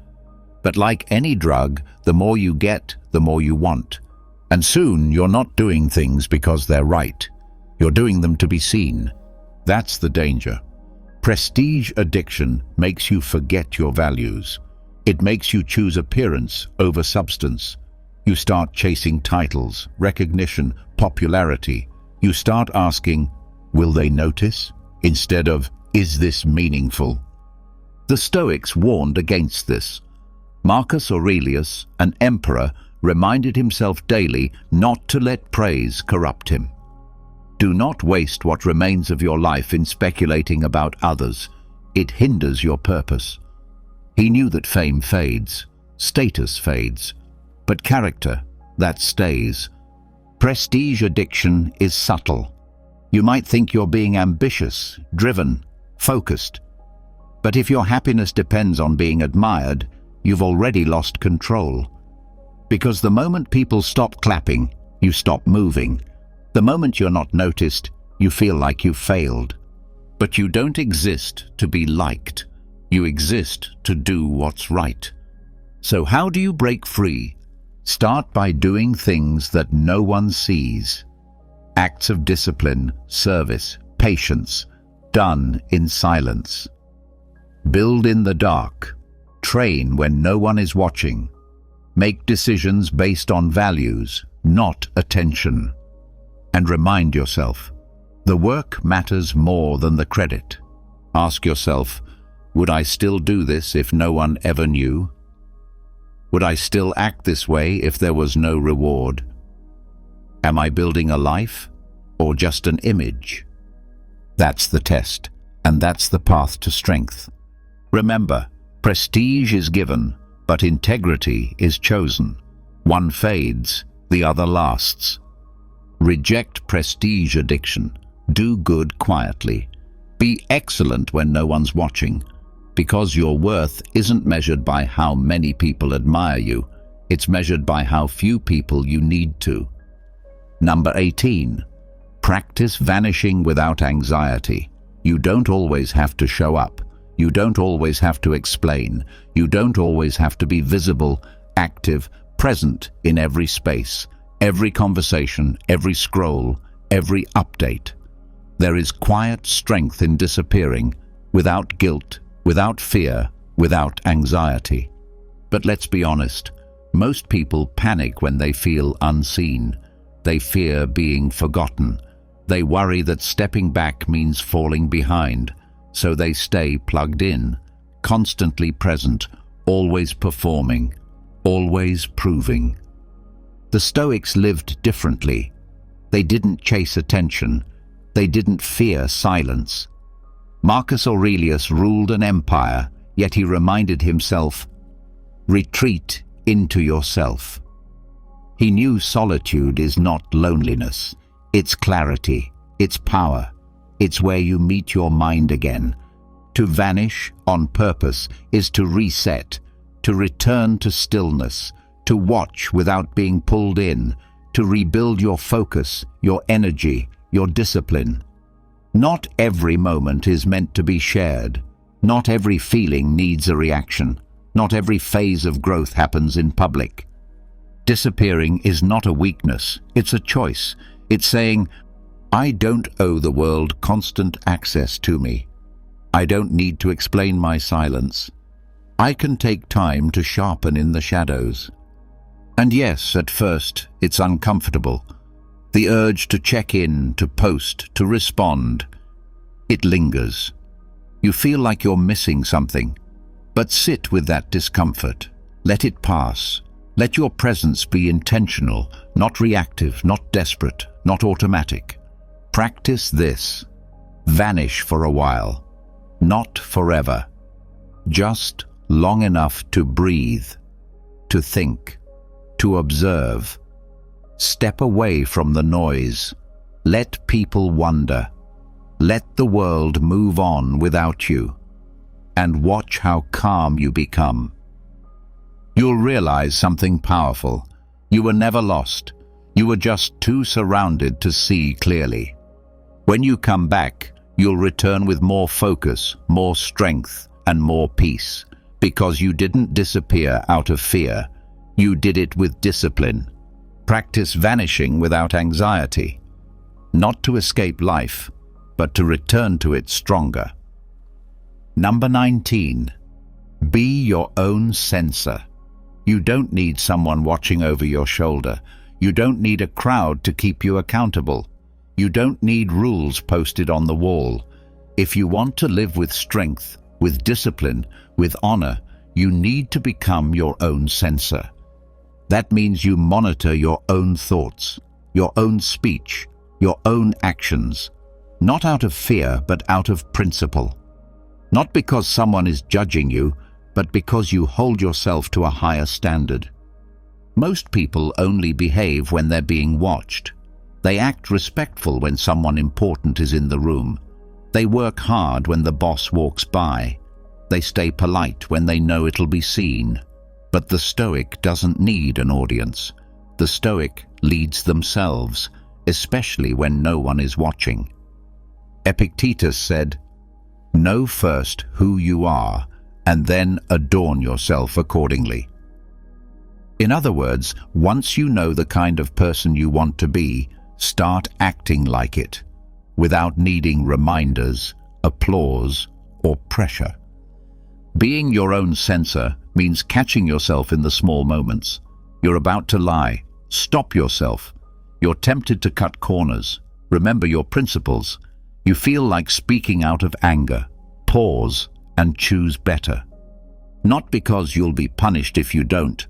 But like any drug, the more you get, the more you want. And soon you're not doing things because they're right. You're doing them to be seen. That's the danger. Prestige addiction makes you forget your values. It makes you choose appearance over substance. You start chasing titles, recognition, popularity. You start asking, will they notice? Instead of, is this meaningful? The Stoics warned against this. Marcus Aurelius, an emperor, reminded himself daily not to let praise corrupt him. Do not waste what remains of your life in speculating about others. It hinders your purpose. He knew that fame fades, status fades, but character, that stays. Prestige addiction is subtle. You might think you're being ambitious, driven, focused. But if your happiness depends on being admired, you've already lost control. Because the moment people stop clapping, you stop moving. The moment you're not noticed, you feel like you've failed. But you don't exist to be liked. You exist to do what's right. So how do you break free? Start by doing things that no one sees. Acts of discipline, service, patience, done in silence. Build in the dark. Train when no one is watching. Make decisions based on values, not attention. And remind yourself, the work matters more than the credit. Ask yourself, would I still do this if no one ever knew? Would I still act this way if there was no reward? Am I building a life or just an image? That's the test, and that's the path to strength. Remember, prestige is given, but integrity is chosen. One fades, the other lasts. Reject prestige addiction. Do good quietly. Be excellent when no one's watching. Because your worth isn't measured by how many people admire you. It's measured by how few people you need to. Number 18. Practice vanishing without anxiety. You don't always have to show up. You don't always have to explain. You don't always have to be visible, active, present in every space, every conversation, every scroll, every update. There is quiet strength in disappearing, without guilt, without fear, without anxiety. But let's be honest, most people panic when they feel unseen. They fear being forgotten. They worry that stepping back means falling behind, so they stay plugged in, constantly present, always performing, always proving. The Stoics lived differently. They didn't chase attention. They didn't fear silence. Marcus Aurelius ruled an empire, yet he reminded himself, retreat into yourself. He knew solitude is not loneliness. It's clarity, it's power, it's where you meet your mind again. To vanish on purpose is to reset, to return to stillness, to watch without being pulled in, to rebuild your focus, your energy, your discipline. Not every moment is meant to be shared. Not every feeling needs a reaction. Not every phase of growth happens in public. Disappearing is not a weakness, it's a choice. It's saying, I don't owe the world constant access to me. I don't need to explain my silence. I can take time to sharpen in the shadows. And yes, at first, it's uncomfortable. The urge to check in, to post, to respond. It lingers. You feel like you're missing something. But sit with that discomfort. Let it pass. Let your presence be intentional, not reactive, not desperate, not automatic. Practice this. Vanish for a while. Not forever. Just long enough to breathe, to think, to observe. Step away from the noise. Let people wonder. Let the world move on without you. And watch how calm you become. You'll realize something powerful. You were never lost. You were just too surrounded to see clearly. When you come back, you'll return with more focus, more strength, and more peace. Because you didn't disappear out of fear. You did it with discipline. Practice vanishing without anxiety. Not to escape life, but to return to it stronger. Number 19. Be your own censor. You don't need someone watching over your shoulder. You don't need a crowd to keep you accountable. You don't need rules posted on the wall. If you want to live with strength, with discipline, with honor, you need to become your own censor. That means you monitor your own thoughts, your own speech, your own actions, not out of fear, but out of principle. Not because someone is judging you, but because you hold yourself to a higher standard. Most people only behave when they're being watched. They act respectful when someone important is in the room. They work hard when the boss walks by. They stay polite when they know it'll be seen. But the Stoic doesn't need an audience. The Stoic leads themselves, especially when no one is watching. Epictetus said, "Know first who you are, and then adorn yourself accordingly." In other words, once you know the kind of person you want to be, start acting like it, without needing reminders, applause, or pressure. Being your own censor means catching yourself in the small moments. You're about to lie. Stop yourself. You're tempted to cut corners. Remember your principles. You feel like speaking out of anger. Pause and choose better. Not because you'll be punished if you don't,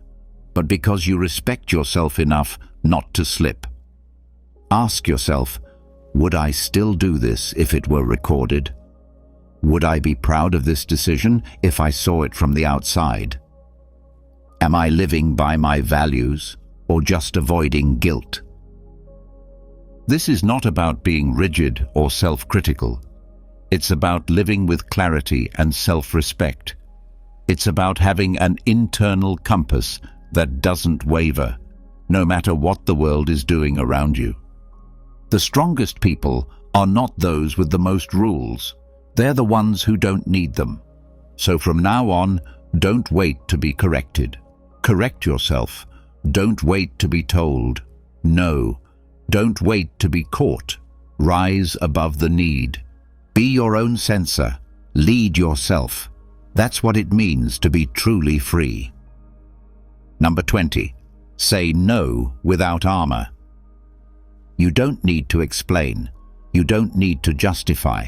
but because you respect yourself enough not to slip. Ask yourself, would I still do this if it were recorded? Would I be proud of this decision if I saw it from the outside? Am I living by my values or just avoiding guilt? This is not about being rigid or self-critical. It's about living with clarity and self-respect. It's about having an internal compass that doesn't waver, no matter what the world is doing around you. The strongest people are not those with the most rules. They're the ones who don't need them. So from now on, don't wait to be corrected. Correct yourself. Don't wait to be told. No. Don't wait to be caught. Rise above the need. Be your own censor. Lead yourself. That's what it means to be truly free. Number 20. Say no without armor. You don't need to explain. You don't need to justify.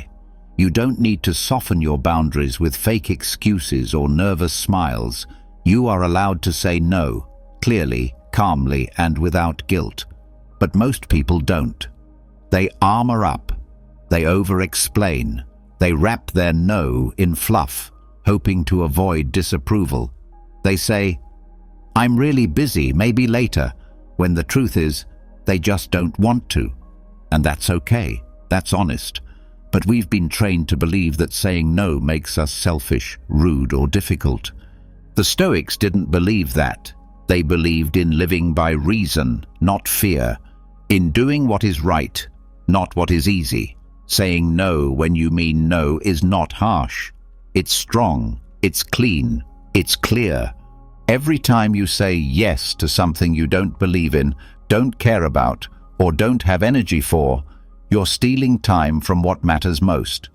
You don't need to soften your boundaries with fake excuses or nervous smiles. You are allowed to say no, clearly, calmly, and without guilt. But most people don't. They armor up. They over-explain. They wrap their no in fluff. hoping to avoid disapproval. They say, "I'm really busy, maybe later," when the truth is, they just don't want to. And that's okay, that's honest. But we've been trained to believe that saying no makes us selfish, rude, or difficult. The Stoics didn't believe that. They believed in living by reason, not fear, in doing what is right, not what is easy. Saying no when you mean no is not harsh. It's strong, it's clean, it's clear. Every time you say yes to something you don't believe in, don't care about, or don't have energy for, you're stealing time from what matters most.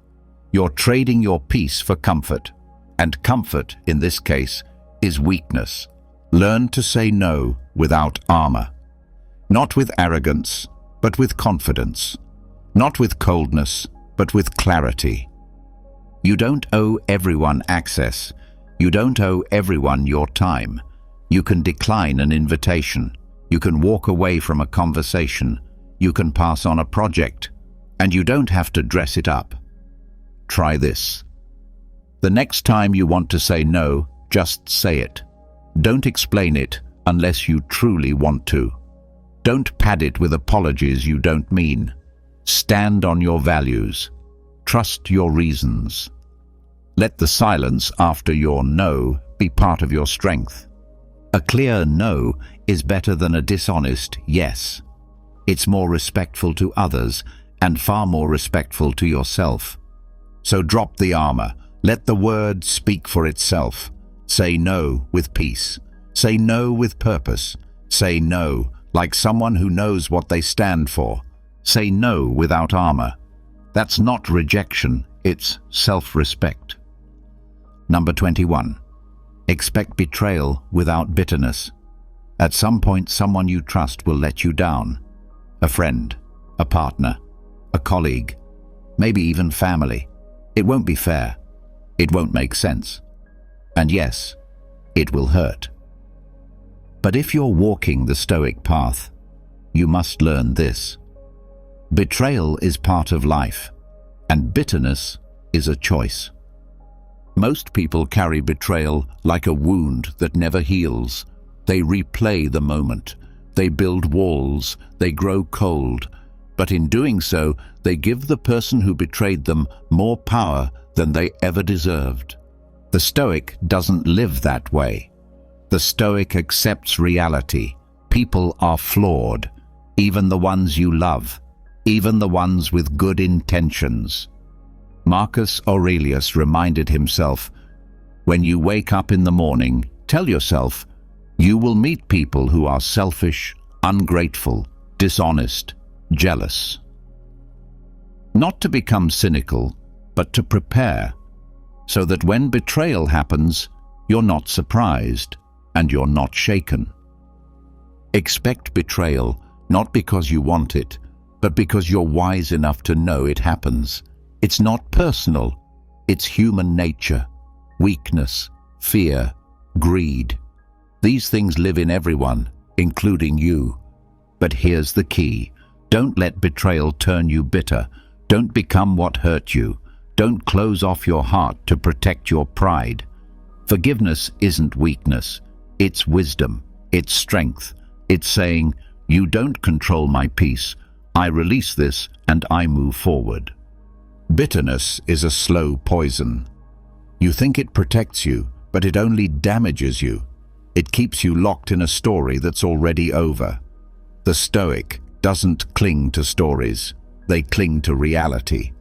You're trading your peace for comfort. And comfort, in this case, is weakness. Learn to say no without armor. Not with arrogance, but with confidence. Not with coldness, but with clarity. You don't owe everyone access. You don't owe everyone your time. You can decline an invitation. You can walk away from a conversation. You can pass on a project. And you don't have to dress it up. Try this. The next time you want to say no, just say it. Don't explain it unless you truly want to. Don't pad it with apologies you don't mean. Stand on your values. Trust your reasons. Let the silence after your no be part of your strength. A clear no is better than a dishonest yes. It's more respectful to others and far more respectful to yourself. So drop the armor. Let the word speak for itself. Say no with peace. Say no with purpose. Say no like someone who knows what they stand for. Say no without armor. That's not rejection, it's self-respect. Number 21. Expect betrayal without bitterness. At some point, someone you trust will let you down. A friend, a partner, a colleague, maybe even family. It won't be fair. It won't make sense. And yes, it will hurt. But if you're walking the Stoic path, you must learn this. Betrayal is part of life, and bitterness is a choice. Most people carry betrayal like a wound that never heals. They replay the moment. They build walls. They grow cold. But in doing so, they give the person who betrayed them more power than they ever deserved. The Stoic doesn't live that way. The Stoic accepts reality. People are flawed, even the ones you love, even the ones with good intentions. Marcus Aurelius reminded himself, when you wake up in the morning, tell yourself, you will meet people who are selfish, ungrateful, dishonest, jealous. Not to become cynical, but to prepare, so that when betrayal happens, you're not surprised and you're not shaken. Expect betrayal, not because you want it, but because you're wise enough to know it happens. It's not personal, it's human nature, weakness, fear, greed. These things live in everyone, including you. But here's the key. Don't let betrayal turn you bitter. Don't become what hurt you. Don't close off your heart to protect your pride. Forgiveness isn't weakness. It's wisdom. It's strength. It's saying, you don't control my peace. I release this and I move forward. Bitterness is a slow poison. You think it protects you, but it only damages you. It keeps you locked in a story that's already over. The Stoic doesn't cling to stories. They cling to reality.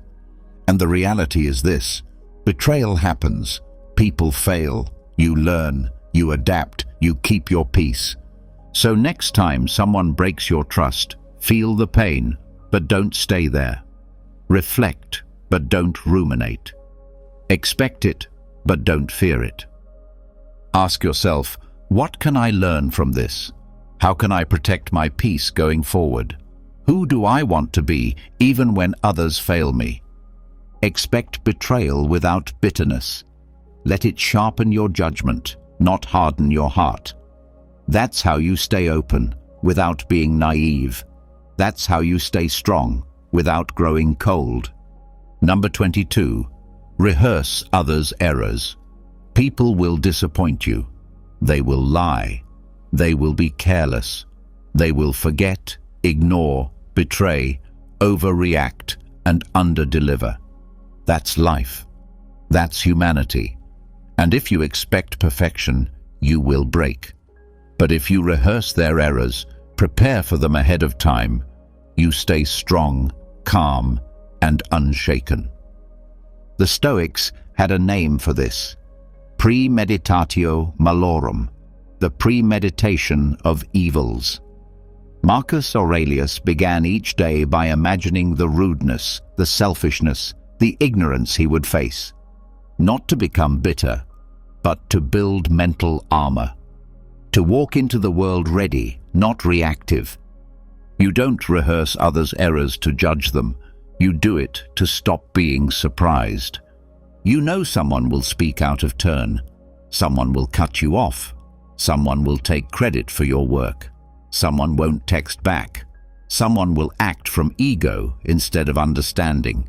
And the reality is this: betrayal happens. People fail. You learn. You adapt. You keep your peace. So next time someone breaks your trust, feel the pain, but don't stay there. Reflect, but don't ruminate. Expect it, but don't fear it. Ask yourself, what can I learn from this? How can I protect my peace going forward? Who do I want to be, even when others fail me? Expect betrayal without bitterness. Let it sharpen your judgment, not harden your heart. That's how you stay open, without being naive. That's how you stay strong, without growing cold. Number 22. Rehearse others' errors. People will disappoint you. They will lie. They will be careless. They will forget, ignore, betray, overreact, and underdeliver. That's life. That's humanity. And if you expect perfection, you will break. But if you rehearse their errors, prepare for them ahead of time, you stay strong, calm, and unshaken. The Stoics had a name for this: Premeditatio malorum, the premeditation of evils. Marcus Aurelius began each day by imagining the rudeness, the selfishness, the ignorance he would face, not to become bitter, but to build mental armor, to walk into the world ready, not reactive. You don't rehearse others' errors to judge them. You do it to stop being surprised. You know someone will speak out of turn. Someone will cut you off. Someone will take credit for your work. Someone won't text back. Someone will act from ego instead of understanding.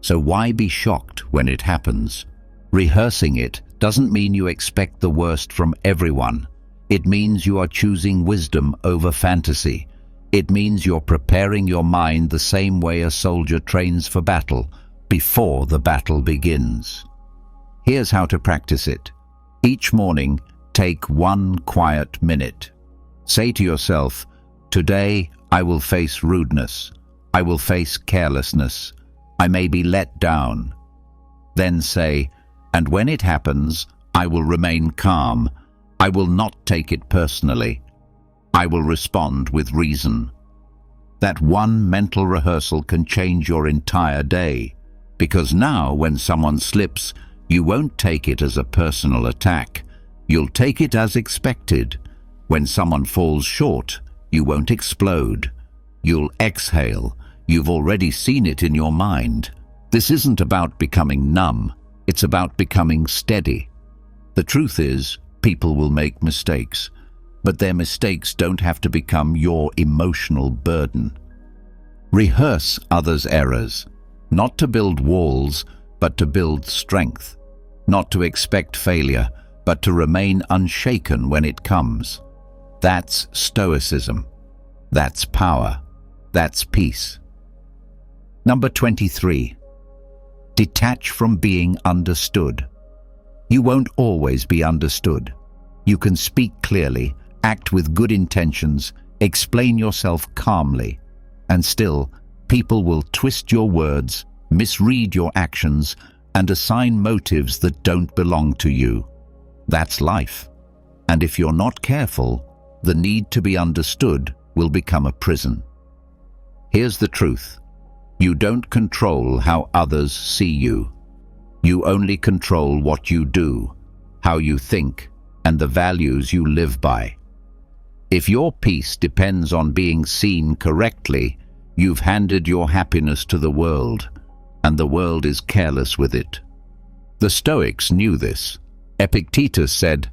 So why be shocked when it happens? Rehearsing it doesn't mean you expect the worst from everyone. It means you are choosing wisdom over fantasy. It means you're preparing your mind the same way a soldier trains for battle, before the battle begins. Here's how to practice it. Each morning, take 1 quiet minute. Say to yourself, today I will face rudeness. I will face carelessness. I may be let down. Then say, and when it happens, I will remain calm. I will not take it personally. I will respond with reason. That one mental rehearsal can change your entire day, because now when someone slips, you won't take it as a personal attack. You'll take it as expected. When someone falls short, you won't explode. You'll exhale. You've already seen it in your mind. This isn't about becoming numb. It's about becoming steady. The truth is, people will make mistakes, but their mistakes don't have to become your emotional burden. Rehearse others' errors, not to build walls, but to build strength, not to expect failure, but to remain unshaken when it comes. That's Stoicism. That's power. That's peace. Number 23. Detach from being understood. You won't always be understood. You can speak clearly, act with good intentions, explain yourself calmly, and still, people will twist your words, misread your actions, and assign motives that don't belong to you. That's life. And if you're not careful, the need to be understood will become a prison. Here's the truth. You don't control how others see you. You only control what you do, how you think, and the values you live by. If your peace depends on being seen correctly, you've handed your happiness to the world, and the world is careless with it. The Stoics knew this. Epictetus said,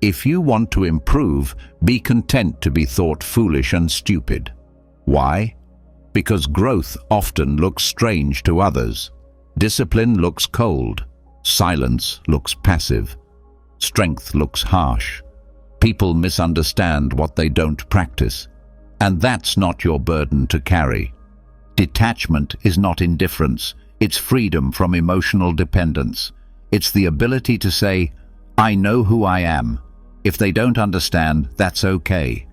"If you want to improve, be content to be thought foolish and stupid." Why? Because growth often looks strange to others. Discipline looks cold. Silence looks passive. Strength looks harsh. People misunderstand what they don't practice. And that's not your burden to carry. Detachment is not indifference. It's freedom from emotional dependence. It's the ability to say, I know who I am. If they don't understand, that's okay.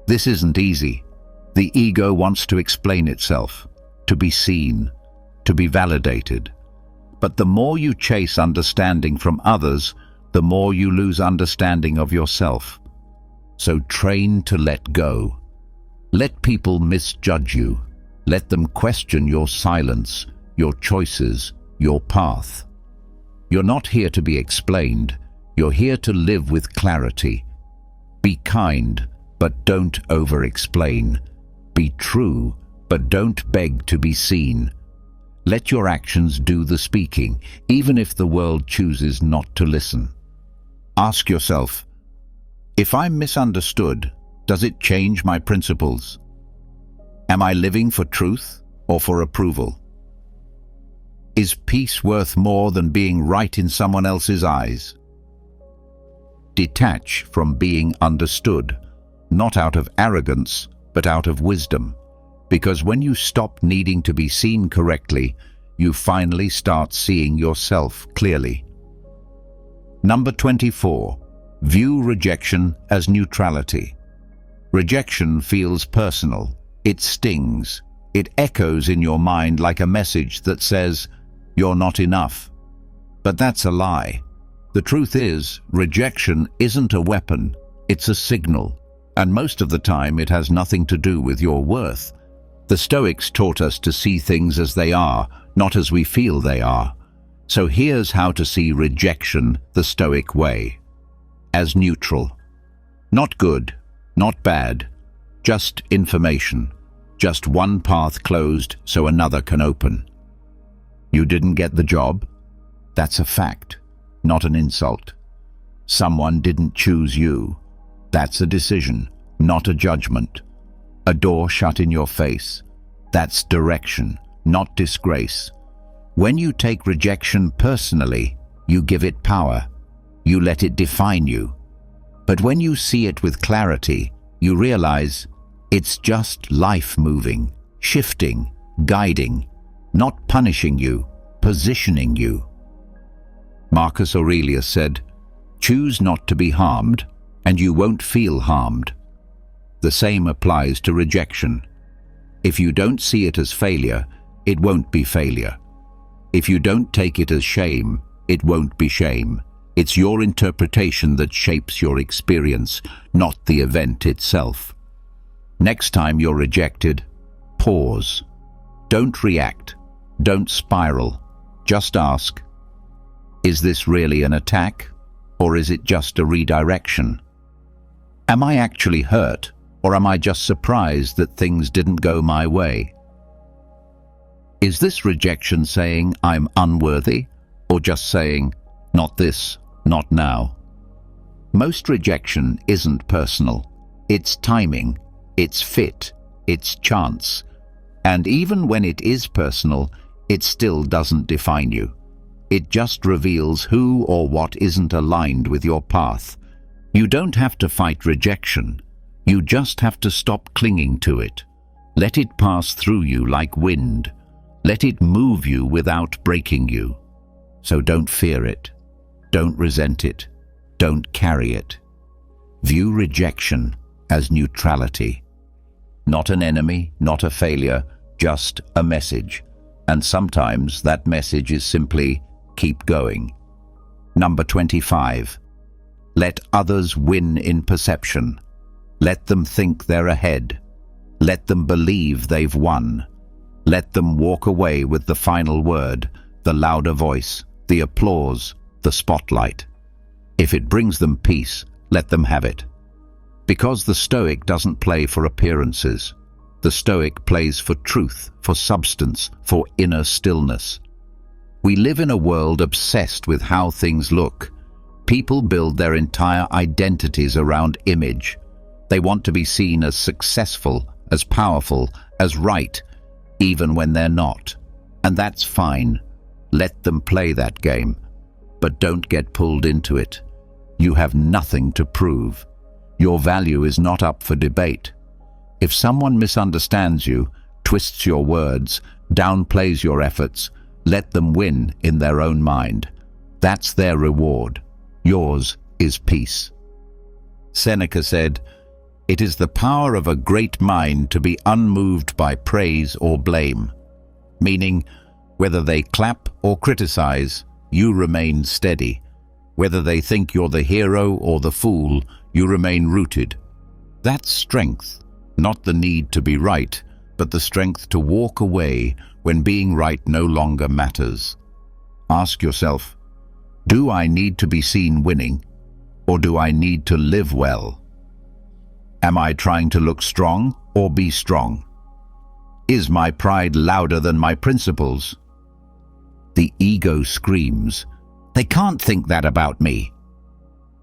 This isn't easy. The ego wants to explain itself, to be seen, to be validated. But the more you chase understanding from others, the more you lose understanding of yourself. So train to let go. Let people misjudge you. Let them question your silence, your choices, your path. You're not here to be explained. You're here to live with clarity. Be kind, but don't over-explain. Be true, but don't beg to be seen. Let your actions do the speaking, even if the world chooses not to listen. Ask yourself, if I'm misunderstood, does it change my principles? Am I living for truth or for approval? Is peace worth more than being right in someone else's eyes? detach from being understood, not out of arrogance, but out of wisdom. Because when you stop needing to be seen correctly, you finally start seeing yourself clearly. Number 24. View rejection as neutrality. Rejection feels personal. It stings. It echoes in your mind like a message that says, "You're not enough." But that's a lie. The truth is, rejection isn't a weapon, it's a signal. And most of the time it has nothing to do with your worth. The Stoics taught us to see things as they are, not as we feel they are. So here's how to see rejection the Stoic way. As neutral. Not good, not bad, just information. Just one path closed so another can open. You didn't get the job? That's a fact, not an insult. Someone didn't choose you. That's a decision, not a judgment. A door shut in your face. That's direction, not disgrace. When you take rejection personally, you give it power. You let it define you. But when you see it with clarity, you realize it's just life moving, shifting, guiding, not punishing you, positioning you. Marcus Aurelius said, "Choose not to be harmed, and you won't feel harmed." The same applies to rejection. If you don't see it as failure, it won't be failure. If you don't take it as shame, it won't be shame. It's your interpretation that shapes your experience, not the event itself. Next time you're rejected, pause. Don't react. Don't spiral. Just ask, is this really an attack, or is it just a redirection? Am I actually hurt, or am I just surprised that things didn't go my way? Is this rejection saying I'm unworthy, or just saying, not this, not now? Most rejection isn't personal. It's timing, it's fit, it's chance. And even when it is personal, it still doesn't define you. It just reveals who or what isn't aligned with your path. You don't have to fight rejection. You just have to stop clinging to it. Let it pass through you like wind. Let it move you without breaking you. So don't fear it. Don't resent it. Don't carry it. View rejection as neutrality. Not an enemy, not a failure, just a message. And sometimes that message is simply, keep going. Number 25. Let others win in perception. Let them think they're ahead. Let them believe they've won. Let them walk away with the final word, the louder voice, the applause, the spotlight. If it brings them peace, let them have it. Because the Stoic doesn't play for appearances. The Stoic plays for truth, for substance, for inner stillness. We live in a world obsessed with how things look. People build their entire identities around image. They want to be seen as successful, as powerful, as right, even when they're not. And that's fine. Let them play that game. But don't get pulled into it. You have nothing to prove. Your value is not up for debate. If someone misunderstands you, twists your words, downplays your efforts, let them win in their own mind. That's their reward. Yours is peace. Seneca said, "It is the power of a great mind to be unmoved by praise or blame," meaning, whether they clap or criticize, you remain steady. Whether they think you're the hero or the fool, you remain rooted. That's strength, not the need to be right, but the strength to walk away when being right no longer matters. Ask yourself, do I need to be seen winning, or do I need to live well? Am I trying to look strong or be strong? Is my pride louder than my principles? The ego screams, "They can't think that about me."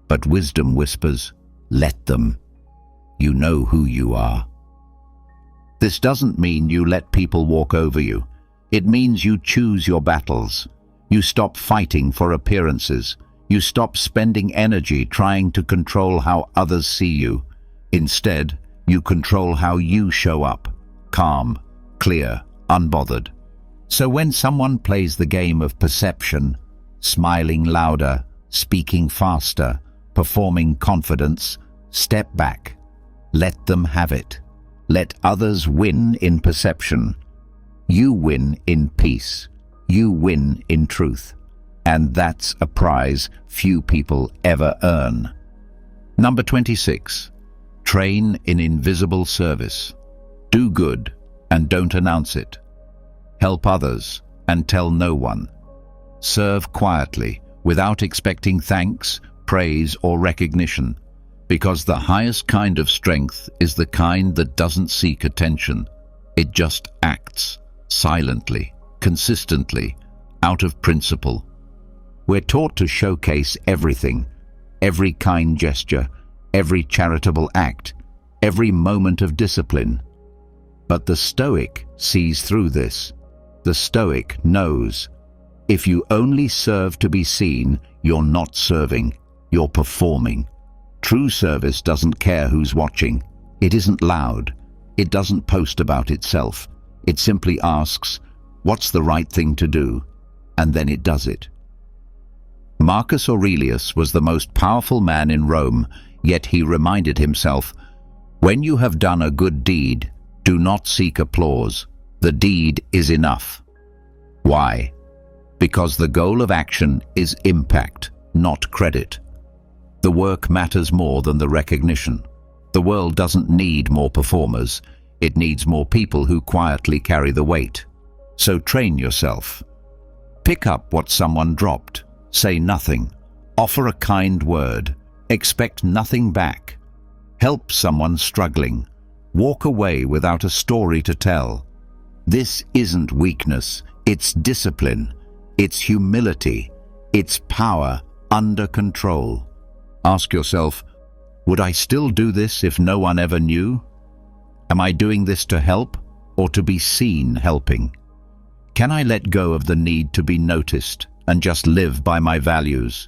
But wisdom whispers, "Let them. You know who you are." This doesn't mean you let people walk over you. It means you choose your battles. You stop fighting for appearances. You stop spending energy trying to control how others see you. Instead, you control how you show up, calm, clear, unbothered. So when someone plays the game of perception, smiling louder, speaking faster, performing confidence, step back. Let them have it. Let others win in perception. You win in peace. You win in truth. And that's a prize few people ever earn. Number 26. Train in invisible service. Do good and don't announce it. Help others and tell no one. Serve quietly without expecting thanks, praise, or recognition, because the highest kind of strength is the kind that doesn't seek attention. It just acts, silently, consistently, out of principle. We're taught to showcase everything, every kind gesture, every charitable act, every moment of discipline. But the Stoic sees through this. The Stoic knows, if you only serve to be seen, you're not serving, you're performing. True service doesn't care who's watching. It isn't loud. It doesn't post about itself. It simply asks, what's the right thing to do? And then it does it. Marcus Aurelius was the most powerful man in Rome, yet he reminded himself, when you have done a good deed, do not seek applause. The deed is enough. Why? Because the goal of action is impact, not credit. The work matters more than the recognition. The world doesn't need more performers. It needs more people who quietly carry the weight. So train yourself. Pick up what someone dropped. Say nothing. Offer a kind word. Expect nothing back. Help someone struggling. Walk away without a story to tell. This isn't weakness. It's discipline. It's humility. It's power under control. Ask yourself, would I still do this if no one ever knew? Am I doing this to help or to be seen helping? Can I let go of the need to be noticed and just live by my values?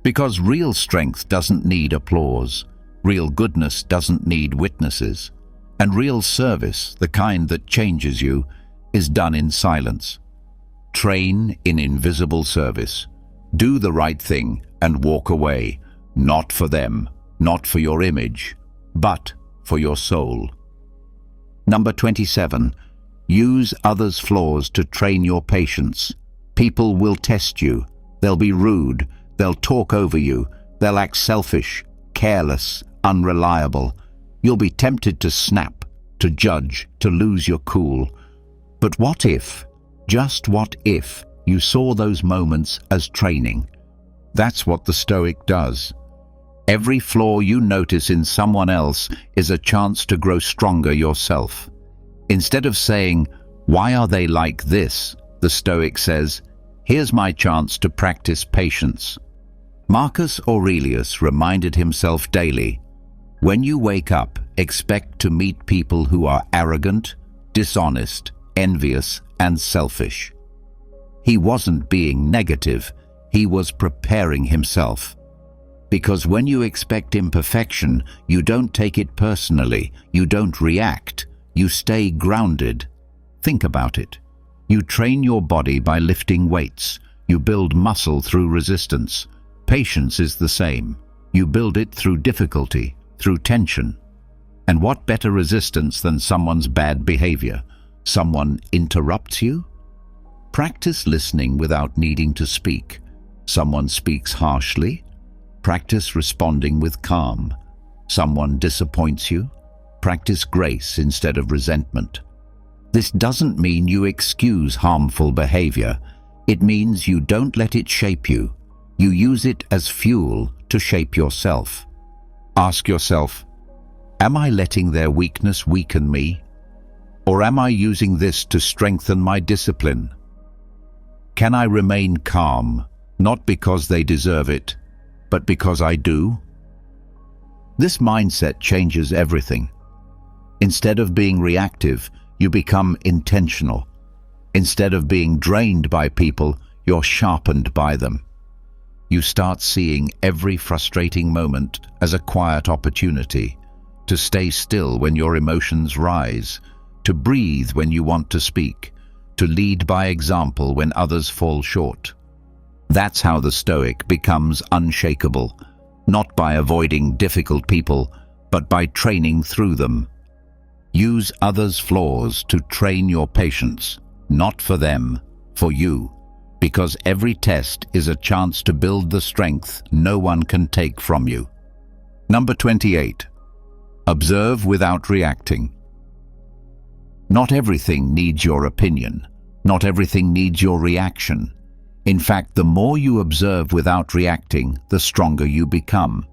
Because real strength doesn't need applause. Real goodness doesn't need witnesses. And real service, the kind that changes you, is done in silence. Train in invisible service. Do the right thing and walk away, not for them, not for your image, but for your soul. Number 27. Use others' flaws to train your patience. People will test you. They'll be rude. They'll talk over you. They'll act selfish, careless, unreliable. You'll be tempted to snap, to judge, to lose your cool. But what if, just what if, you saw those moments as training? That's what the Stoic does. Every flaw you notice in someone else is a chance to grow stronger yourself. Instead of saying, why are they like this? The Stoic says, here's my chance to practice patience. Marcus Aurelius reminded himself daily, when you wake up, expect to meet people who are arrogant, dishonest, envious, and selfish. He wasn't being negative, he was preparing himself. Because when you expect imperfection, you don't take it personally, you don't react, you stay grounded. Think about it. You train your body by lifting weights, you build muscle through resistance. Patience is the same. You build it through difficulty, through tension. And what better resistance than someone's bad behavior? Someone interrupts you? Practice listening without needing to speak. Someone speaks harshly? Practice responding with calm. Someone disappoints you? Practice grace instead of resentment. This doesn't mean you excuse harmful behavior. It means you don't let it shape you. You use it as fuel to shape yourself. Ask yourself, am I letting their weakness weaken me? Or am I using this to strengthen my discipline? Can I remain calm, not because they deserve it, but because I do? This mindset changes everything. Instead of being reactive, you become intentional. Instead of being drained by people, you're sharpened by them. You start seeing every frustrating moment as a quiet opportunity to stay still when your emotions rise, to breathe when you want to speak, to lead by example when others fall short. That's how the Stoic becomes unshakable, not by avoiding difficult people, but by training through them. Use others' flaws to train your patience, not for them, for you, because every test is a chance to build the strength no one can take from you. Number 28. Observe without reacting. Not everything needs your opinion. Not everything needs your reaction. In fact, the more you observe without reacting, the stronger you become.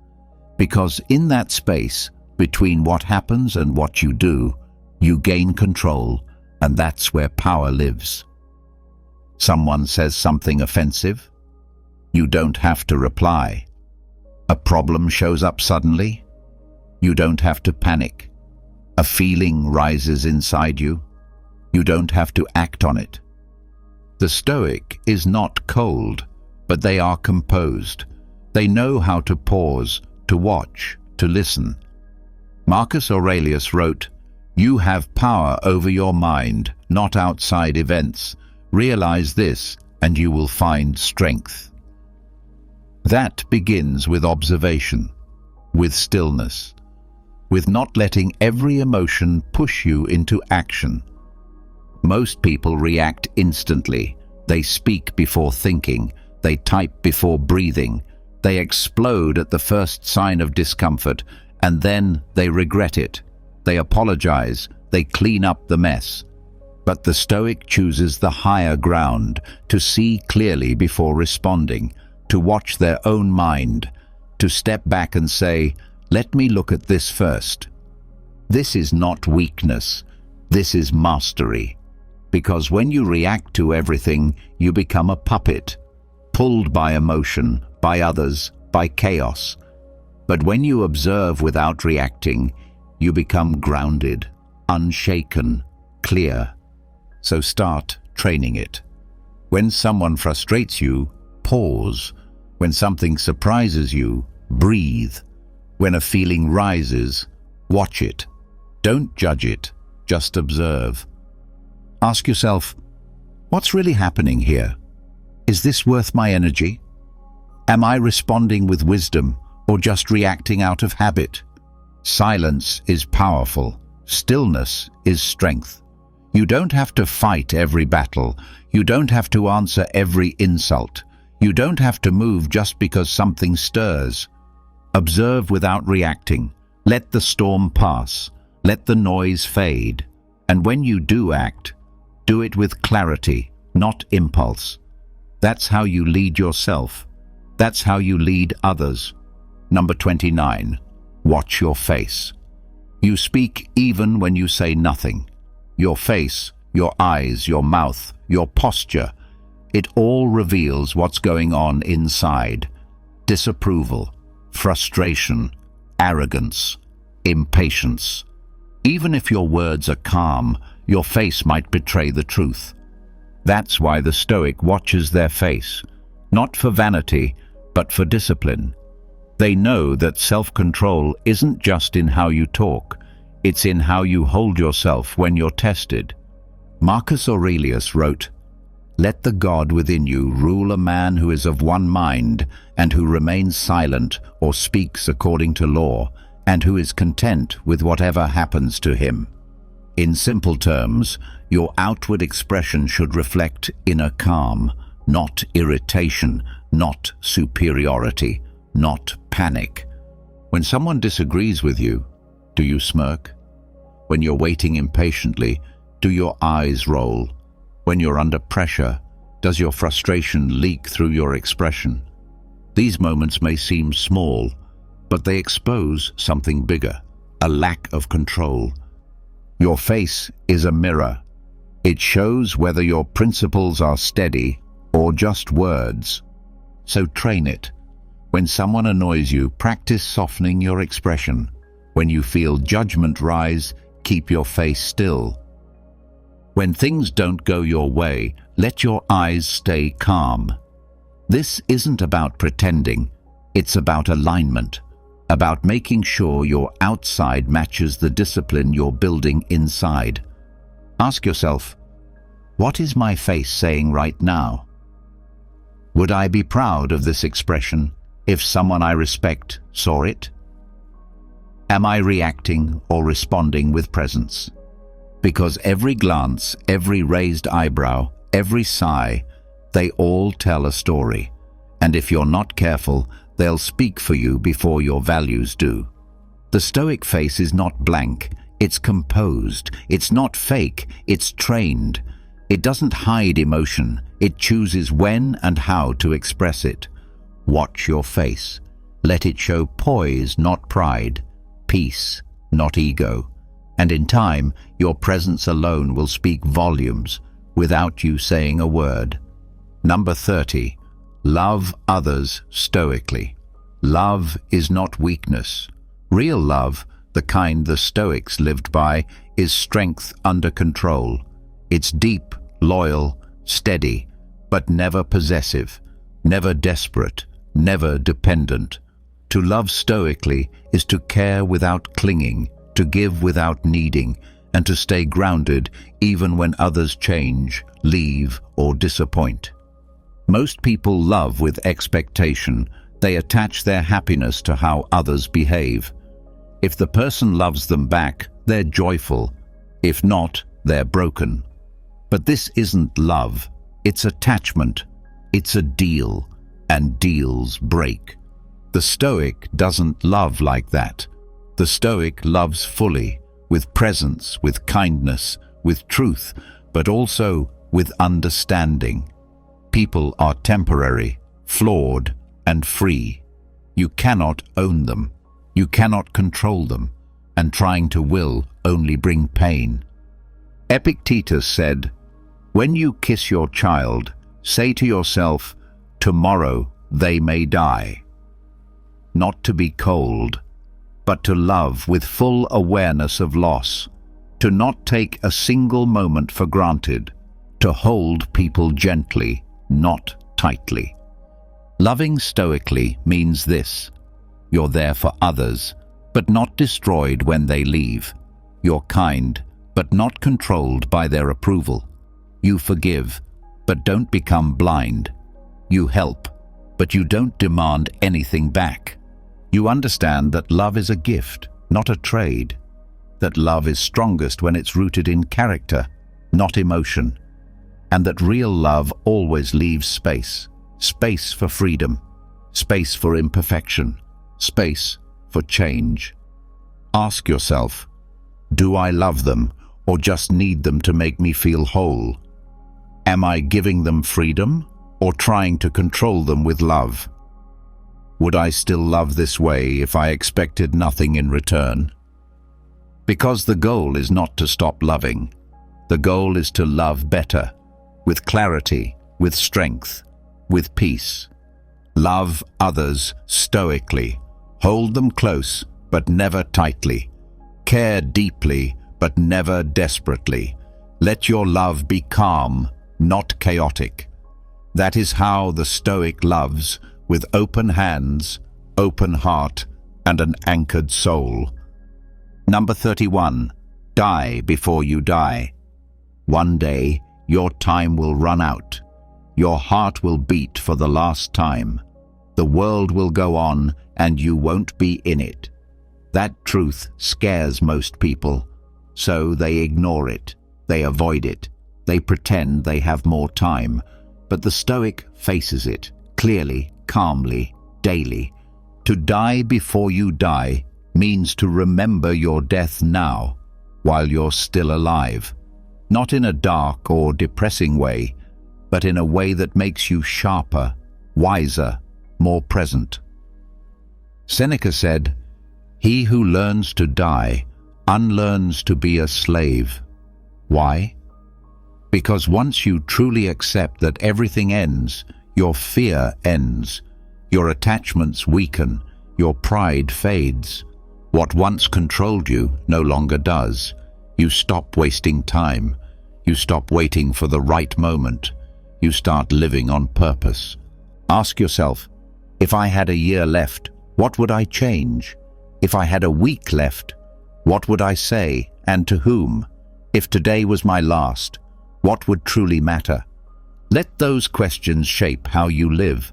Because in that space, between what happens and what you do, you gain control, and that's where power lives. Someone says something offensive? You don't have to reply. A problem shows up suddenly? You don't have to panic. A feeling rises inside you? You don't have to act on it. The Stoic is not cold, but they are composed. They know how to pause, to watch, to listen. Marcus Aurelius wrote, "You have power over your mind, not outside events. Realize this, and you will find strength." That begins with observation, with stillness, with not letting every emotion push you into action. Most people react instantly. They speak before thinking. They type before breathing. They explode at the first sign of discomfort, and then they regret it. They apologize. They clean up the mess. But the Stoic chooses the higher ground, to see clearly before responding, to watch their own mind, to step back and say, "Let me look at this first." This is not weakness. This is mastery. Because when you react to everything, you become a puppet, pulled by emotion, by others, by chaos. But when you observe without reacting, you become grounded, unshaken, clear. So start training it. When someone frustrates you, pause. When something surprises you, breathe. When a feeling rises, watch it. Don't judge it, just observe. Ask yourself, what's really happening here? Is this worth my energy? Am I responding with wisdom or just reacting out of habit? Silence is powerful. Stillness is strength. You don't have to fight every battle. You don't have to answer every insult. You don't have to move just because something stirs. Observe without reacting. Let the storm pass. Let the noise fade. And when you do act, do it with clarity, not impulse. That's how you lead yourself. That's how you lead others. Number 29. Watch your face. You speak even when you say nothing. Your face, your eyes, your mouth, your posture, it all reveals what's going on inside. Disapproval, frustration, arrogance, impatience. Even if your words are calm, your face might betray the truth. That's why the Stoic watches their face, not for vanity, but for discipline. They know that self-control isn't just in how you talk, it's in how you hold yourself when you're tested. Marcus Aurelius wrote, "Let the God within you rule a man who is of one mind, and who remains silent or speaks according to law, and who is content with whatever happens to him." In simple terms, your outward expression should reflect inner calm, not irritation, not superiority, not panic. When someone disagrees with you, do you smirk? When you're waiting impatiently, do your eyes roll? When you're under pressure, does your frustration leak through your expression? These moments may seem small, but they expose something bigger, a lack of control. Your face is a mirror. It shows whether your principles are steady or just words. So train it. When someone annoys you, practice softening your expression. When you feel judgment rise, keep your face still. When things don't go your way, let your eyes stay calm. This isn't about pretending, it's about alignment, about making sure your outside matches the discipline you're building inside. Ask yourself, what is my face saying right now? Would I be proud of this expression if someone I respect saw it? Am I reacting or responding with presence? Because every glance, every raised eyebrow, every sigh, they all tell a story. And if you're not careful, they'll speak for you before your values do. The Stoic face is not blank, it's composed. It's not fake, it's trained. It doesn't hide emotion, it chooses when and how to express it. Watch your face. Let it show poise, not pride, peace, not ego. And in time, your presence alone will speak volumes without you saying a word. Number 30. Love others stoically. Love is not weakness. Real love, the kind the Stoics lived by, is strength under control. It's deep, loyal, steady, but never possessive, never desperate, never dependent. To love stoically is to care without clinging, to give without needing, and to stay grounded even when others change, leave, or disappoint. Most people love with expectation. They attach their happiness to how others behave. If the person loves them back, they're joyful. If not, they're broken. But this isn't love. It's attachment. It's a deal, and deals break. The Stoic doesn't love like that. The Stoic loves fully, with presence, with kindness, with truth, but also with understanding. People are temporary, flawed, and free. You cannot own them. You cannot control them, and trying to will only bring pain. Epictetus said, "When you kiss your child, say to yourself, 'Tomorrow they may die.' Not to be cold, but to love with full awareness of loss, to not take a single moment for granted, to hold people gently, not tightly." Loving stoically means this: you're there for others, but not destroyed when they leave. You're kind, but not controlled by their approval. You forgive, but don't become blind. You help, but you don't demand anything back. You understand that love is a gift, not a trade. That love is strongest when it's rooted in character, not emotion. And that real love always leaves space. Space for freedom, space for imperfection, space for change. Ask yourself, do I love them or just need them to make me feel whole? Am I giving them freedom or trying to control them with love? Would I still love this way if I expected nothing in return? Because the goal is not to stop loving. The goal is to love better, with clarity, with strength, with peace. Love others stoically. Hold them close, but never tightly. Care deeply, but never desperately. Let your love be calm, not chaotic. That is how the Stoic loves, with open hands, open heart, and an anchored soul. Number 31. Die before you die. One day, your time will run out. Your heart will beat for the last time. The world will go on, and you won't be in it. That truth scares most people, so they ignore it, they avoid it, they pretend they have more time. But the Stoic faces it, clearly, calmly, daily. To die before you die means to remember your death now, while you're still alive. Not in a dark or depressing way, but in a way that makes you sharper, wiser, more present. Seneca said, "He who learns to die unlearns to be a slave." Why? Because once you truly accept that everything ends, your fear ends, your attachments weaken, your pride fades. What once controlled you no longer does. You stop wasting time. You stop waiting for the right moment. You start living on purpose. Ask yourself, if I had a year left, what would I change? If I had a week left, what would I say and to whom? If today was my last, what would truly matter? Let those questions shape how you live.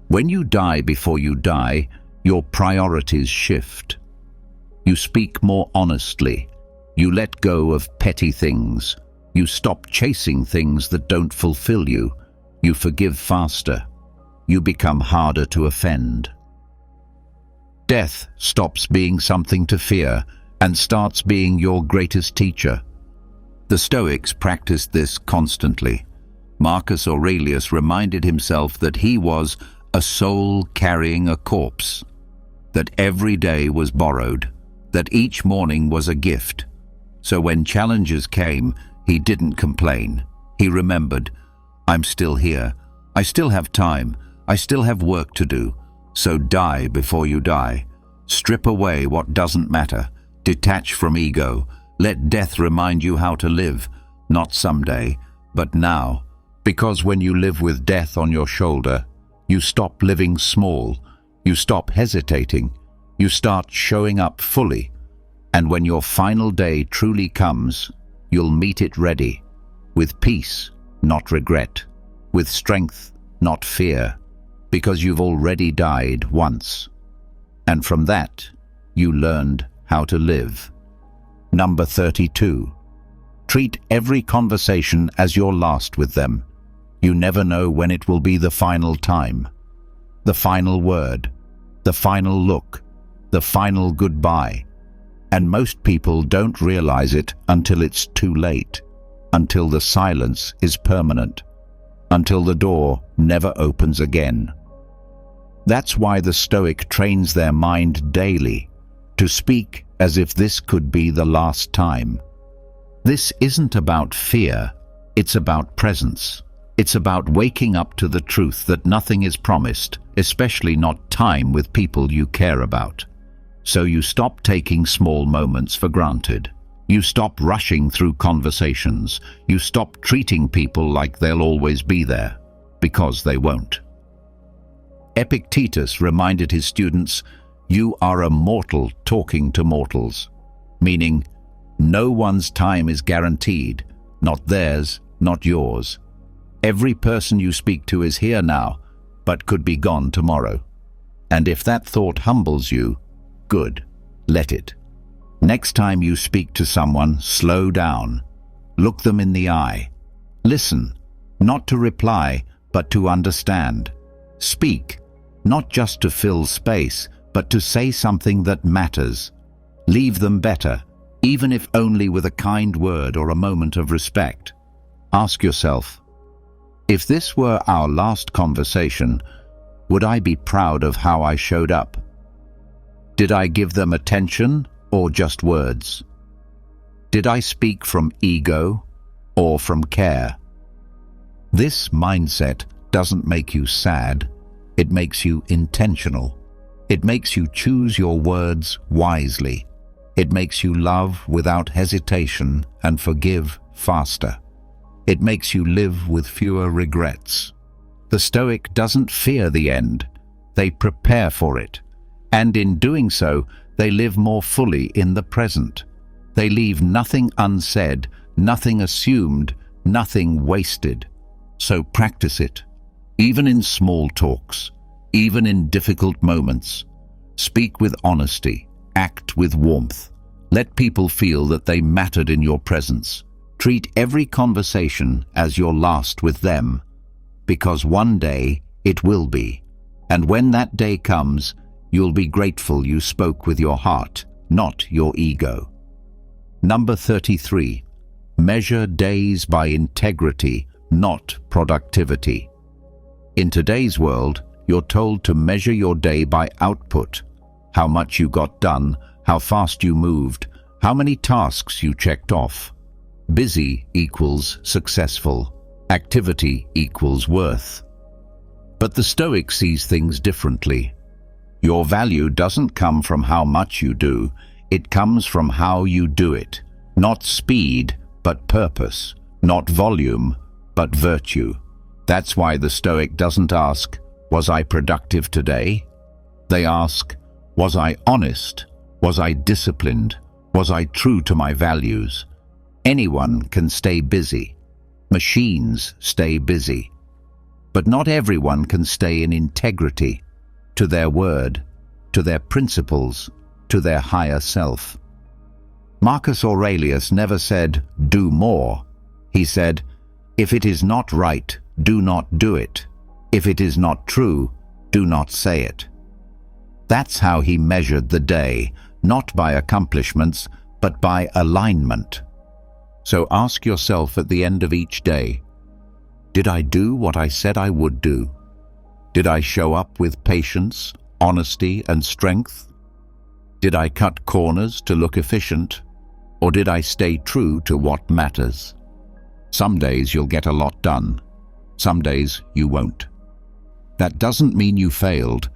When you die before you die, your priorities shift. You speak more honestly. You let go of petty things. You stop chasing things that don't fulfill you. You forgive faster. You become harder to offend. Death stops being something to fear and starts being your greatest teacher. The Stoics practiced this constantly. Marcus Aurelius reminded himself that he was a soul carrying a corpse, that every day was borrowed, that each morning was a gift. So when challenges came, he didn't complain. He remembered, I'm still here. I still have time. I still have work to do. So die before you die. Strip away what doesn't matter. Detach from ego. Let death remind you how to live, not someday, but now. Because when you live with death on your shoulder, you stop living small. You stop hesitating. You start showing up fully. And when your final day truly comes, you'll meet it ready, with peace, not regret, with strength, not fear, because you've already died once. And from that, you learned how to live. Number 32. Treat every conversation as your last with them. You never know when it will be the final time. The final word, the final look, the final goodbye. And most people don't realize it until it's too late, until the silence is permanent, until the door never opens again. That's why the Stoic trains their mind daily to speak as if this could be the last time. This isn't about fear, it's about presence. It's about waking up to the truth that nothing is promised, especially not time with people you care about. So you stop taking small moments for granted. You stop rushing through conversations. You stop treating people like they'll always be there, because they won't. Epictetus reminded his students, you are a mortal talking to mortals, meaning no one's time is guaranteed, not theirs, not yours. Every person you speak to is here now, but could be gone tomorrow. And if that thought humbles you, good, let it. Next time you speak to someone, slow down. Look them in the eye. Listen, not to reply, but to understand. Speak, not just to fill space, but to say something that matters. Leave them better, even if only with a kind word or a moment of respect. Ask yourself, if this were our last conversation, would I be proud of how I showed up? Did I give them attention or just words? Did I speak from ego or from care? This mindset doesn't make you sad, it makes you intentional. It makes you choose your words wisely. It makes you love without hesitation and forgive faster. It makes you live with fewer regrets. The Stoic doesn't fear the end, they prepare for it. And in doing so, they live more fully in the present. They leave nothing unsaid, nothing assumed, nothing wasted. So practice it, even in small talks, even in difficult moments. Speak with honesty, act with warmth. Let people feel that they mattered in your presence. Treat every conversation as your last with them, because one day it will be. And when that day comes, you'll be grateful you spoke with your heart, not your ego. Number 33. Measure days by integrity, not productivity. In today's world, you're told to measure your day by output. How much you got done, how fast you moved, how many tasks you checked off. Busy equals successful. Activity equals worth. But the Stoic sees things differently. Your value doesn't come from how much you do, it comes from how you do it. Not speed, but purpose. Not volume, but virtue. That's why the Stoic doesn't ask, Was I productive today? They ask, was I honest? Was I disciplined? Was I true to my values? Anyone can stay busy. Machines stay busy. But not everyone can stay in integrity to their word, to their principles, to their higher self. Marcus Aurelius never said, do more. He said, if it is not right, do not do it. If it is not true, do not say it. That's how he measured the day, not by accomplishments, but by alignment. So ask yourself at the end of each day, did I do what I said I would do? Did I show up with patience, honesty, and strength? Did I cut corners to look efficient? Or did I stay true to what matters? Some days you'll get a lot done. Some days you won't. That doesn't mean you failed,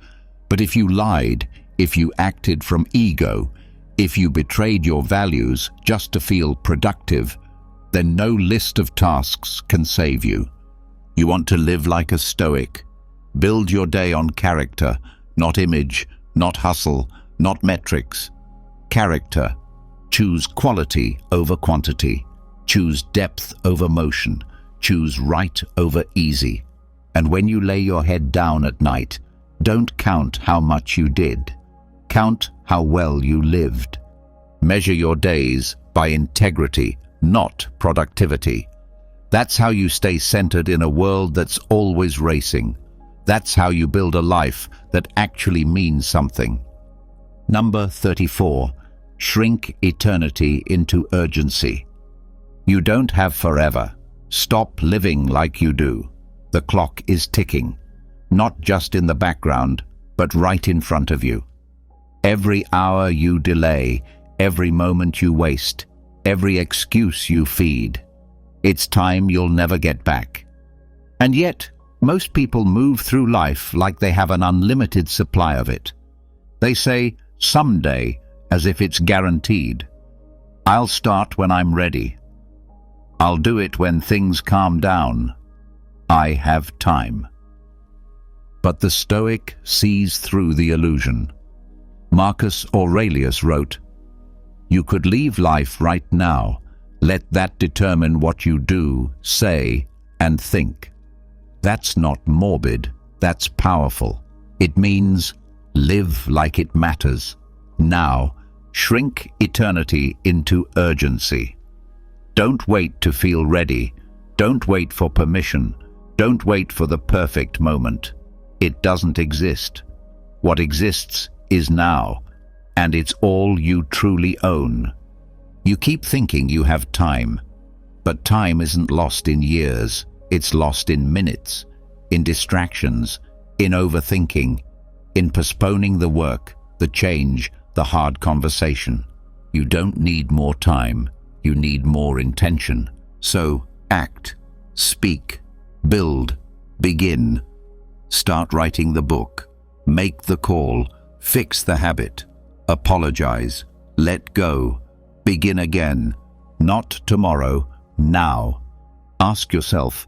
but if you lied, if you acted from ego, if you betrayed your values just to feel productive, then no list of tasks can save you. You want to live like a Stoic. Build your day on character, not image, not hustle, not metrics. Character. Choose quality over quantity. Choose depth over motion. Choose right over easy. And when you lay your head down at night, don't count how much you did. Count how well you lived. Measure your days by integrity, not productivity. That's how you stay centered in a world that's always racing. That's how you build a life that actually means something. Number 34. Shrink eternity into urgency. You don't have forever. Stop living like you do. The clock is ticking, not just in the background, but right in front of you. Every hour you delay, every moment you waste, every excuse you feed, it's time you'll never get back. And yet, most people move through life like they have an unlimited supply of it. They say, someday, as if it's guaranteed. I'll start when I'm ready. I'll do it when things calm down. I have time. But the Stoic sees through the illusion. Marcus Aurelius wrote, "You could leave life right now. Let that determine what you do, say, and think." That's not morbid, that's powerful. It means live like it matters. Now, shrink eternity into urgency. Don't wait to feel ready. Don't wait for permission. Don't wait for the perfect moment. It doesn't exist. What exists is now, and it's all you truly own. You keep thinking you have time, but time isn't lost in years. It's lost in minutes, in distractions, in overthinking, in postponing the work, the change, the hard conversation. You don't need more time. You need more intention. So act, speak, build, begin. Start writing the book. Make the call. Fix the habit. Apologize. Let go. Begin again. Not tomorrow, now. Ask yourself,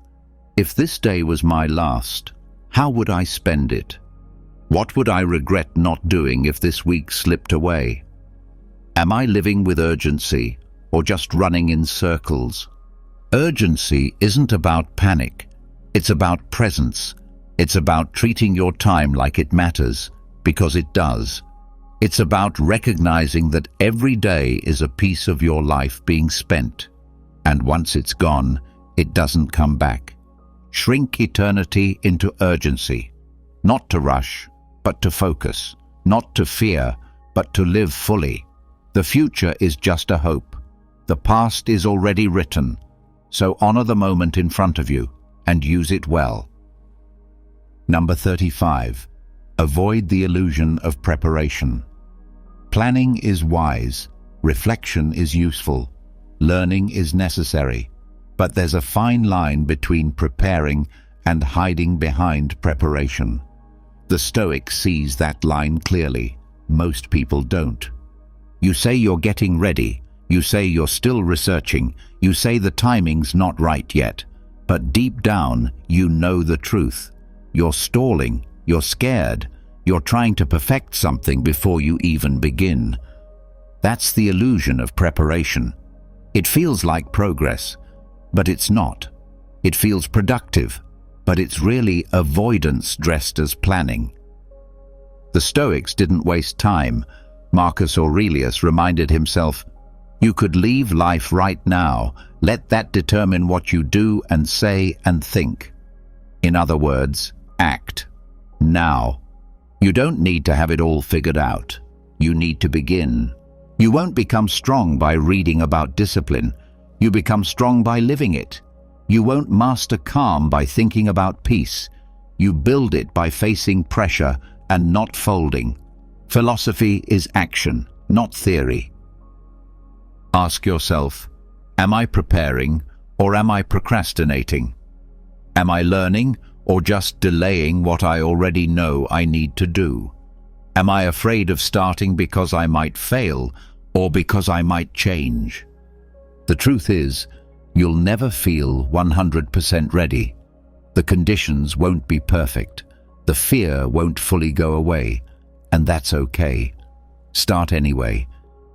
if this day was my last, how would I spend it? What would I regret not doing if this week slipped away? Am I living with urgency or just running in circles? Urgency isn't about panic. It's about presence. It's about treating your time like it matters, because it does. It's about recognizing that every day is a piece of your life being spent, and once it's gone, it doesn't come back. Shrink eternity into urgency, not to rush, but to focus, not to fear, but to live fully. The future is just a hope. The past is already written, so honor the moment in front of you and use it well. Number 35. Avoid the illusion of preparation. Planning is wise, reflection is useful, learning is necessary, but there's a fine line between preparing and hiding behind preparation. The Stoic sees that line clearly. Most people don't. You say you're getting ready. You say you're still researching. You say the timing's not right yet. But deep down, you know the truth. You're stalling. you're scared, you're trying to perfect something before you even begin. That's the illusion of preparation. It feels like progress, but it's not. It feels productive, but it's really avoidance dressed as planning. The Stoics didn't waste time. Marcus Aurelius reminded himself, "You could leave life right now. Let that determine what you do and say and think." In other words, act. Now. You don't need to have it all figured out. You need to begin. You won't become strong by reading about discipline. You become strong by living it. You won't master calm by thinking about peace. You build it by facing pressure and not folding. Philosophy is action, not theory. Ask yourself, am I preparing or am I procrastinating? Am I learning or just delaying what I already know I need to do? Am I afraid of starting because I might fail or because I might change? The truth is, you'll never feel 100% ready. The conditions won't be perfect. The fear won't fully go away, and that's okay. Start anyway.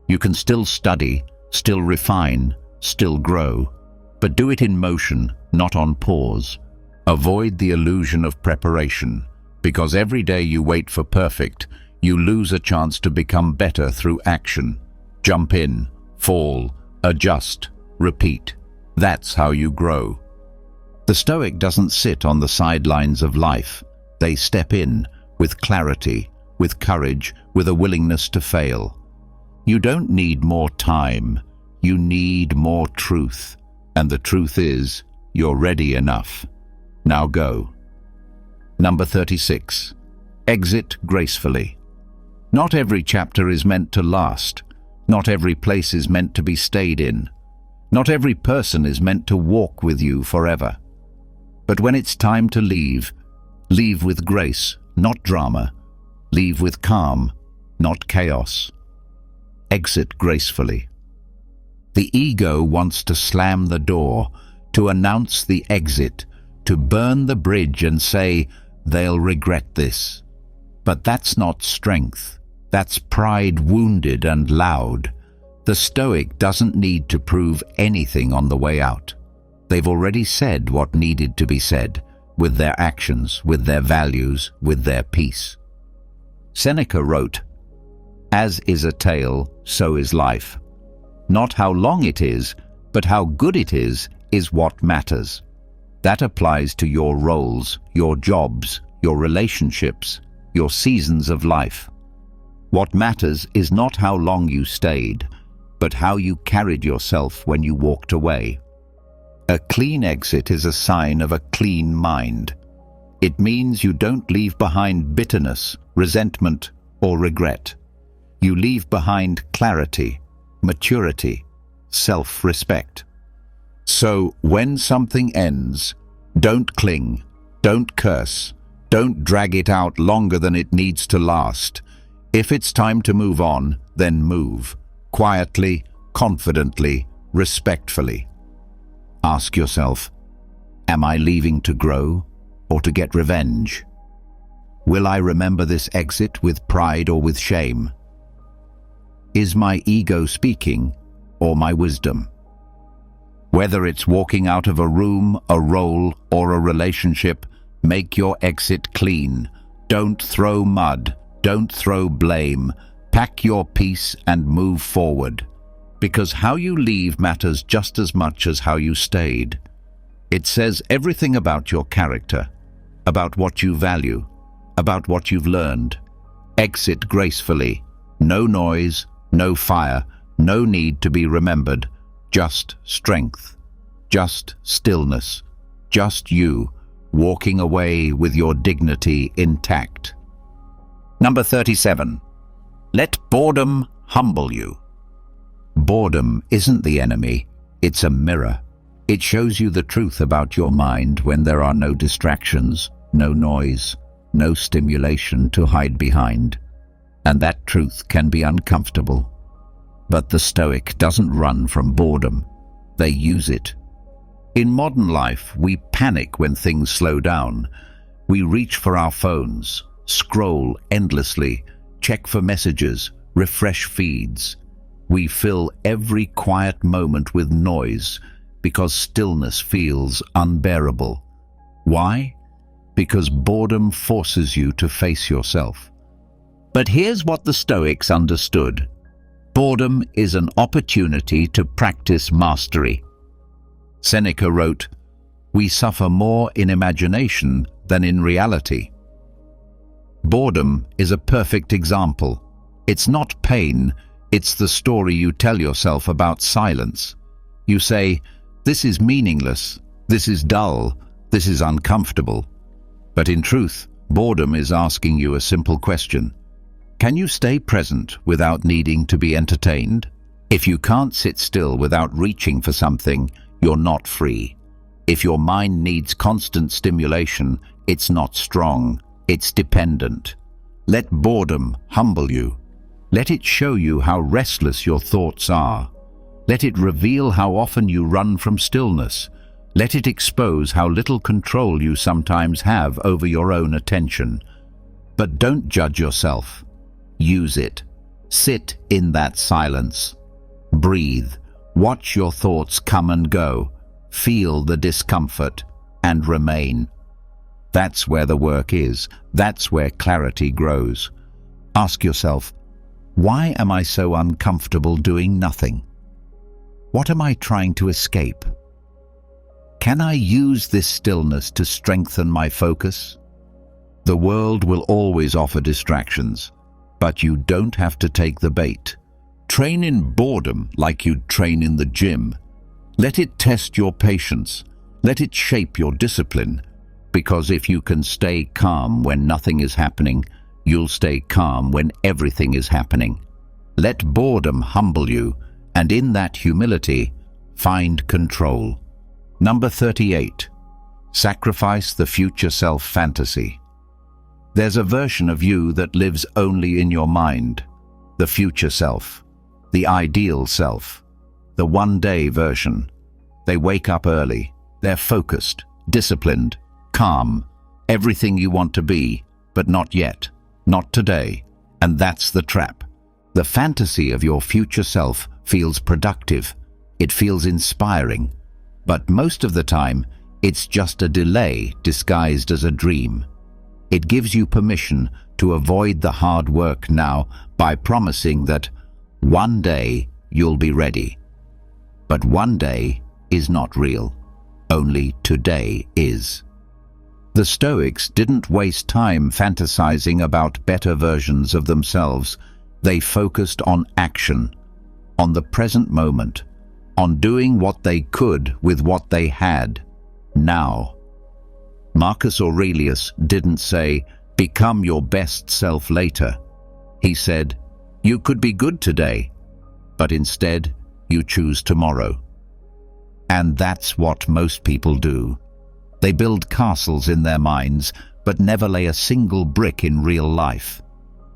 You can still study, still refine, still grow, but do it in motion, not on pause. Avoid the illusion of preparation, because every day you wait for perfect, you lose a chance to become better through action. Jump in, fall, adjust, repeat. That's how you grow. The Stoic doesn't sit on the sidelines of life. They step in with clarity, with courage, with a willingness to fail. You don't need more time. You need more truth. And the truth is, you're ready enough. Now go. Number 36. Exit gracefully. Not every chapter is meant to last. Not every place is meant to be stayed in. Not every person is meant to walk with you forever. But when it's time to leave, leave with grace, not drama. Leave with calm, not chaos. Exit gracefully. The ego wants to slam the door, to announce the exit, to burn the bridge and say, they'll regret this. But that's not strength. That's pride wounded and loud. The Stoic doesn't need to prove anything on the way out. They've already said what needed to be said, with their actions, with their values, with their peace. Seneca wrote, "As is a tale, so is life. Not how long it is, but how good it is what matters." That applies to your roles, your jobs, your relationships, your seasons of life. What matters is not how long you stayed, but how you carried yourself when you walked away. A clean exit is a sign of a clean mind. It means you don't leave behind bitterness, resentment, or regret. You leave behind clarity, maturity, self-respect. So when something ends, don't cling, don't curse, don't drag it out longer than it needs to last. If it's time to move on, then move. Quietly, confidently, respectfully. Ask yourself, am I leaving to grow or to get revenge? Will I remember this exit with pride or with shame? Is my ego speaking or my wisdom? Whether it's walking out of a room, a role, or a relationship, make your exit clean. Don't throw mud. Don't throw blame. Pack your peace and move forward. Because how you leave matters just as much as how you stayed. It says everything about your character, about what you value, about what you've learned. Exit gracefully. No noise, no fire, no need to be remembered. Just strength, just stillness, just you, walking away with your dignity intact. Number 37. Let boredom humble you. Boredom isn't the enemy, it's a mirror. It shows you the truth about your mind when there are no distractions, no noise, no stimulation to hide behind. And that truth can be uncomfortable. But the Stoic doesn't run from boredom. They use it. In modern life, we panic when things slow down. We reach for our phones, scroll endlessly, check for messages, refresh feeds. We fill every quiet moment with noise because stillness feels unbearable. Why? Because boredom forces you to face yourself. But here's what the Stoics understood. Boredom is an opportunity to practice mastery. Seneca wrote, "We suffer more in imagination than in reality." Boredom is a perfect example. It's not pain, it's the story you tell yourself about silence. You say, "This is meaningless, this is dull, this is uncomfortable." But in truth, boredom is asking you a simple question. Can you stay present without needing to be entertained? If you can't sit still without reaching for something, you're not free. If your mind needs constant stimulation, it's not strong, it's dependent. Let boredom humble you. Let it show you how restless your thoughts are. Let it reveal how often you run from stillness. Let it expose how little control you sometimes have over your own attention. But don't judge yourself. Use it. Sit in that silence. Breathe. Watch your thoughts come and go. Feel the discomfort and remain. That's where the work is. That's where clarity grows. Ask yourself, why am I so uncomfortable doing nothing? What am I trying to escape? Can I use this stillness to strengthen my focus? The world will always offer distractions, but you don't have to take the bait. Train in boredom like you'd train in the gym. Let it test your patience. Let it shape your discipline. Because if you can stay calm when nothing is happening, you'll stay calm when everything is happening. Let boredom humble you, and in that humility, find control. Number 38. Sacrifice the future self fantasy. There's a version of you that lives only in your mind. The future self. The ideal self. The one-day version. They wake up early. They're focused, disciplined, calm. Everything you want to be, but not yet. Not today. And that's the trap. The fantasy of your future self feels productive. It feels inspiring. But most of the time, it's just a delay disguised as a dream. It gives you permission to avoid the hard work now by promising that one day you'll be ready. But one day is not real. Only today is. The Stoics didn't waste time fantasizing about better versions of themselves. They focused on action, on the present moment, on doing what they could with what they had, now. Marcus Aurelius didn't say, "Become your best self later." He said, "You could be good today, but instead you choose tomorrow." And that's what most people do. They build castles in their minds, but never lay a single brick in real life.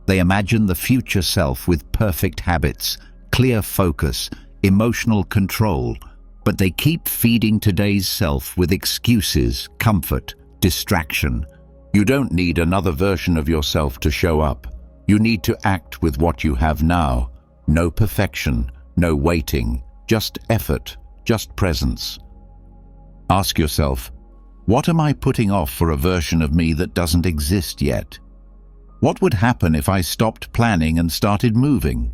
They imagine the future self with perfect habits, clear focus, emotional control, but they keep feeding today's self with excuses, comfort, distraction. You don't need another version of yourself to show up. You need to act with what you have now. No perfection, no waiting, just effort, just presence. Ask yourself, what am I putting off for a version of me that doesn't exist yet? What would happen if I stopped planning and started moving?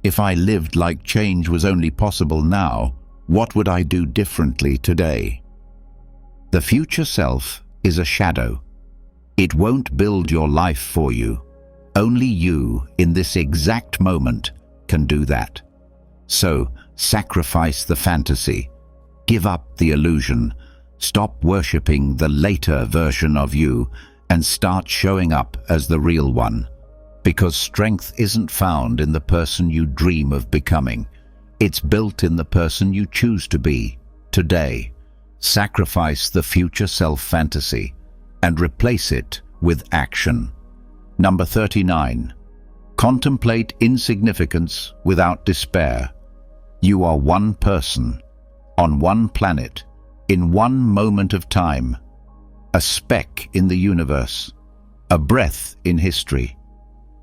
If I lived like change was only possible now, what would I do differently today? The future self is a shadow. It won't build your life for you. Only you, in this exact moment, can do that. So, sacrifice the fantasy. Give up the illusion. Stop worshipping the later version of you and start showing up as the real one. Because strength isn't found in the person you dream of becoming. It's built in the person you choose to be, today. Sacrifice the future self fantasy and replace it with action. Number 39. Contemplate insignificance without despair. You are one person, on one planet, in one moment of time. a speck in the universe, a breath in history.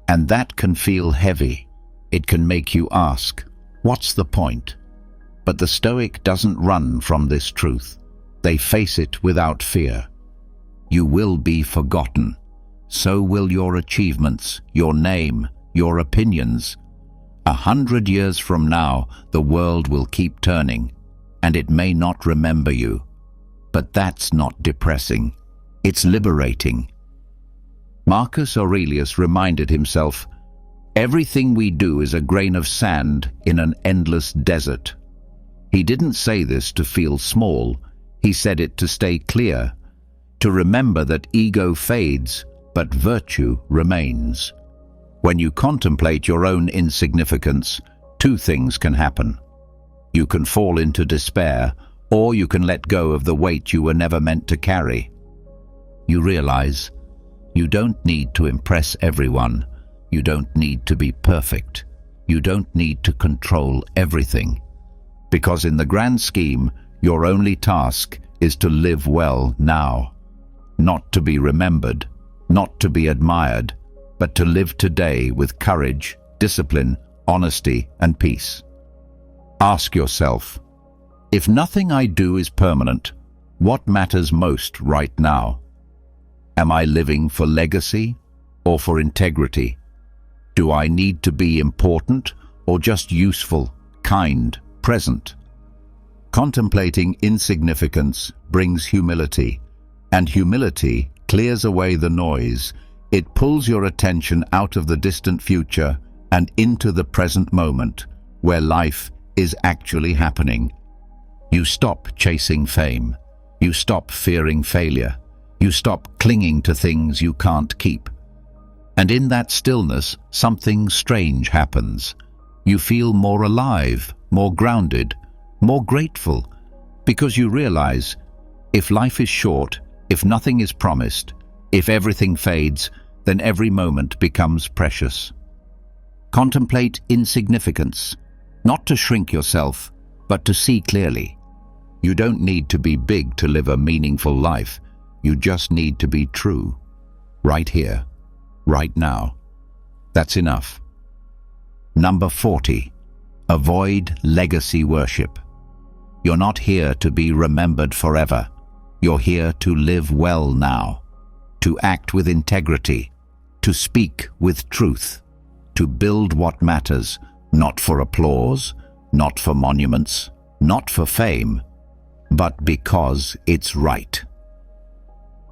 And that can feel heavy. It can make you ask, what's the point? But the Stoic doesn't run from this truth. They face it without fear. You will be forgotten. So will your achievements, your name, your opinions. 100 years from now, the world will keep turning, and it may not remember you. But that's not depressing. It's liberating. Marcus Aurelius reminded himself, everything we do is a grain of sand in an endless desert. He didn't say this to feel small. He said it to stay clear, to remember that ego fades, but virtue remains. When you contemplate your own insignificance, two things can happen. You can fall into despair, or you can let go of the weight you were never meant to carry. You realize you don't need to impress everyone. You don't need to be perfect. You don't need to control everything. Because in the grand scheme, your only task is to live well now. Not to be remembered, not to be admired, but to live today with courage, discipline, honesty, and peace. Ask yourself, if nothing I do is permanent, what matters most right now? Am I living for legacy or for integrity? Do I need to be important or just useful, kind, present? Contemplating insignificance brings humility, and humility clears away the noise. It pulls your attention out of the distant future and into the present moment, where life is actually happening. You stop chasing fame. You stop fearing failure. You stop clinging to things you can't keep. And in that stillness, something strange happens. You feel more alive, more grounded, more grateful, because you realize, if life is short, if nothing is promised, if everything fades, then every moment becomes precious. Contemplate insignificance, not to shrink yourself, but to see clearly. You don't need to be big to live a meaningful life. You just need to be true. Right here, right now. That's enough. Number 40. Avoid legacy worship. You're not here to be remembered forever. You're here to live well now, to act with integrity, to speak with truth, to build what matters, not for applause, not for monuments, not for fame, but because it's right.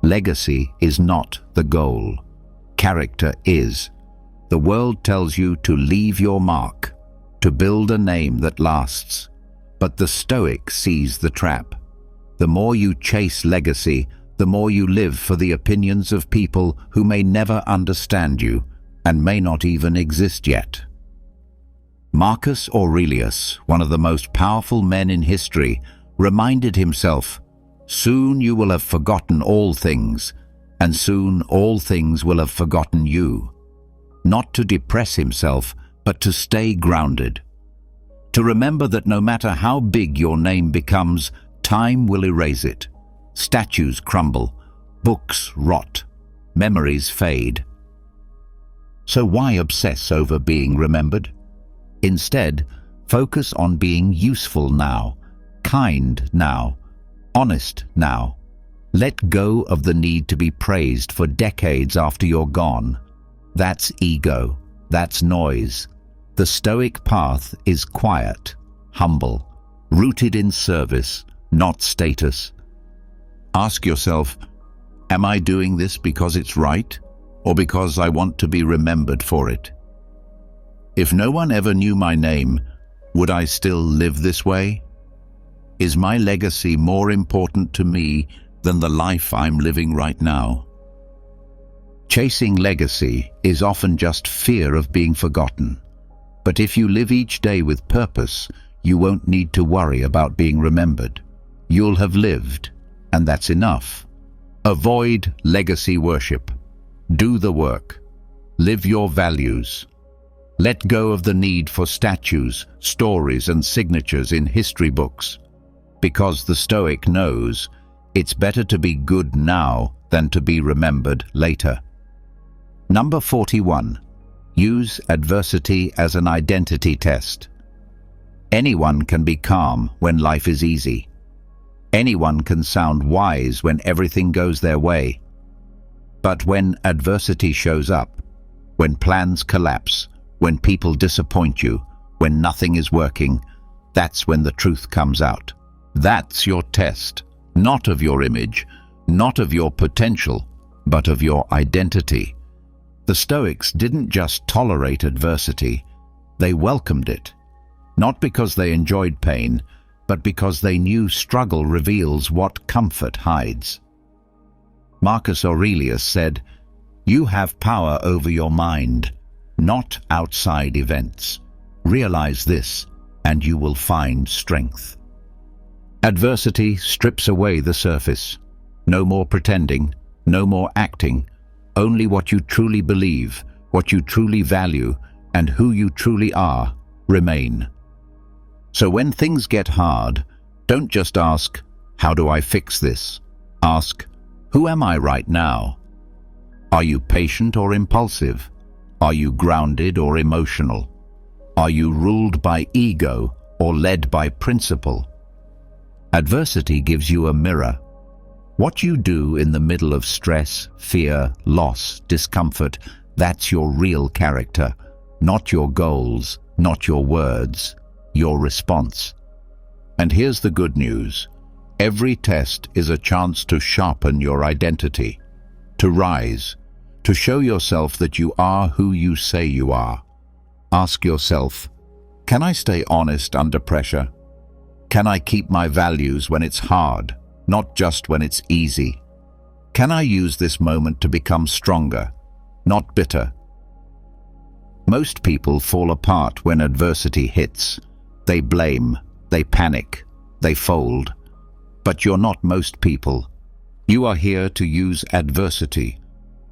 Legacy is not the goal. Character is. The world tells you to leave your mark, to build a name that lasts. But the Stoic sees the trap. The more you chase legacy, the more you live for the opinions of people who may never understand you and may not even exist yet. Marcus Aurelius, one of the most powerful men in history, reminded himself, soon you will have forgotten all things, and soon all things will have forgotten you. Not to depress himself, but to stay grounded. To remember that no matter how big your name becomes, time will erase it. Statues crumble, books rot, memories fade. So why obsess over being remembered? Instead, focus on being useful now, kind now, honest now. Let go of the need to be praised for decades after you're gone. That's ego. That's noise. The Stoic path is quiet, humble, rooted in service, not status. Ask yourself, am I doing this because it's right, or because I want to be remembered for it? If no one ever knew my name, would I still live this way? Is my legacy more important to me than the life I'm living right now? Chasing legacy is often just fear of being forgotten. But if you live each day with purpose, you won't need to worry about being remembered. You'll have lived, and that's enough. Avoid legacy worship. Do the work. Live your values. Let go of the need for statues, stories, and signatures in history books. Because the Stoic knows, It's better to be good now than to be remembered later. Number 41. Use adversity as an identity test. Anyone can be calm when life is easy. Anyone can sound wise when everything goes their way. But when adversity shows up, when plans collapse, when people disappoint you, when nothing is working, that's when the truth comes out. That's your test, not of your image, not of your potential, but of your identity. The Stoics didn't just tolerate adversity, they welcomed it. Not because they enjoyed pain, but because they knew struggle reveals what comfort hides. Marcus Aurelius said, "You have power over your mind, not outside events. Realize this, and you will find strength." Adversity strips away the surface. No more pretending, no more acting, only what you truly believe, what you truly value, and who you truly are remain. So when things get hard, don't just ask, "How do I fix this?" Ask, "Who am I right now?" Are you patient or impulsive? Are you grounded or emotional? Are you ruled by ego or led by principle? Adversity gives you a mirror. What you do in the middle of stress, fear, loss, discomfort, that's your real character, not your goals, not your words, your response. And here's the good news. Every test is a chance to sharpen your identity, to rise, to show yourself that you are who you say you are. Ask yourself, can I stay honest under pressure? Can I keep my values when it's hard, not just when it's easy? Can I use this moment to become stronger, not bitter? Most people fall apart when adversity hits. They blame, they panic, they fold. But you're not most people. You are here to use adversity,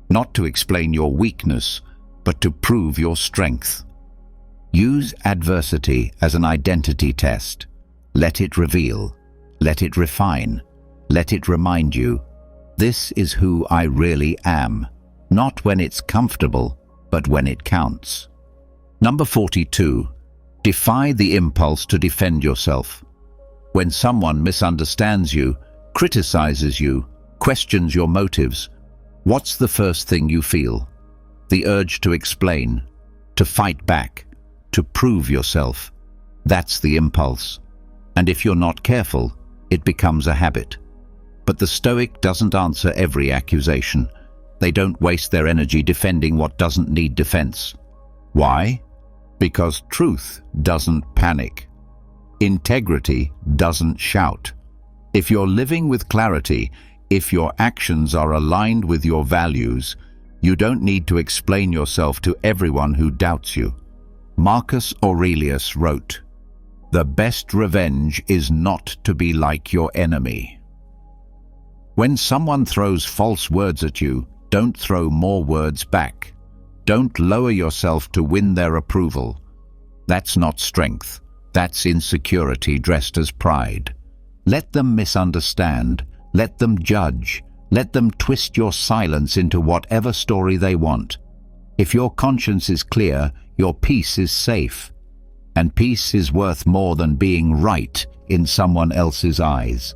not to explain your weakness, but to prove your strength. Use adversity as an identity test. Let it reveal, let it refine, let it remind you, this is who I really am, not when it's comfortable, but when it counts. Number 42. Defy the impulse to defend yourself. When someone misunderstands you, criticizes you, questions your motives, what's the first thing you feel? The urge to explain, to fight back, to prove yourself. That's the impulse. And if you're not careful, it becomes a habit. But the Stoic doesn't answer every accusation. They don't waste their energy defending what doesn't need defense. Why? Because truth doesn't panic. Integrity doesn't shout. If you're living with clarity, if your actions are aligned with your values, you don't need to explain yourself to everyone who doubts you. Marcus Aurelius wrote, "The best revenge is not to be like your enemy." When someone throws false words at you, don't throw more words back. Don't lower yourself to win their approval. That's not strength. That's insecurity dressed as pride. Let them misunderstand. Let them judge. Let them twist your silence into whatever story they want. If your conscience is clear, your peace is safe. And peace is worth more than being right in someone else's eyes.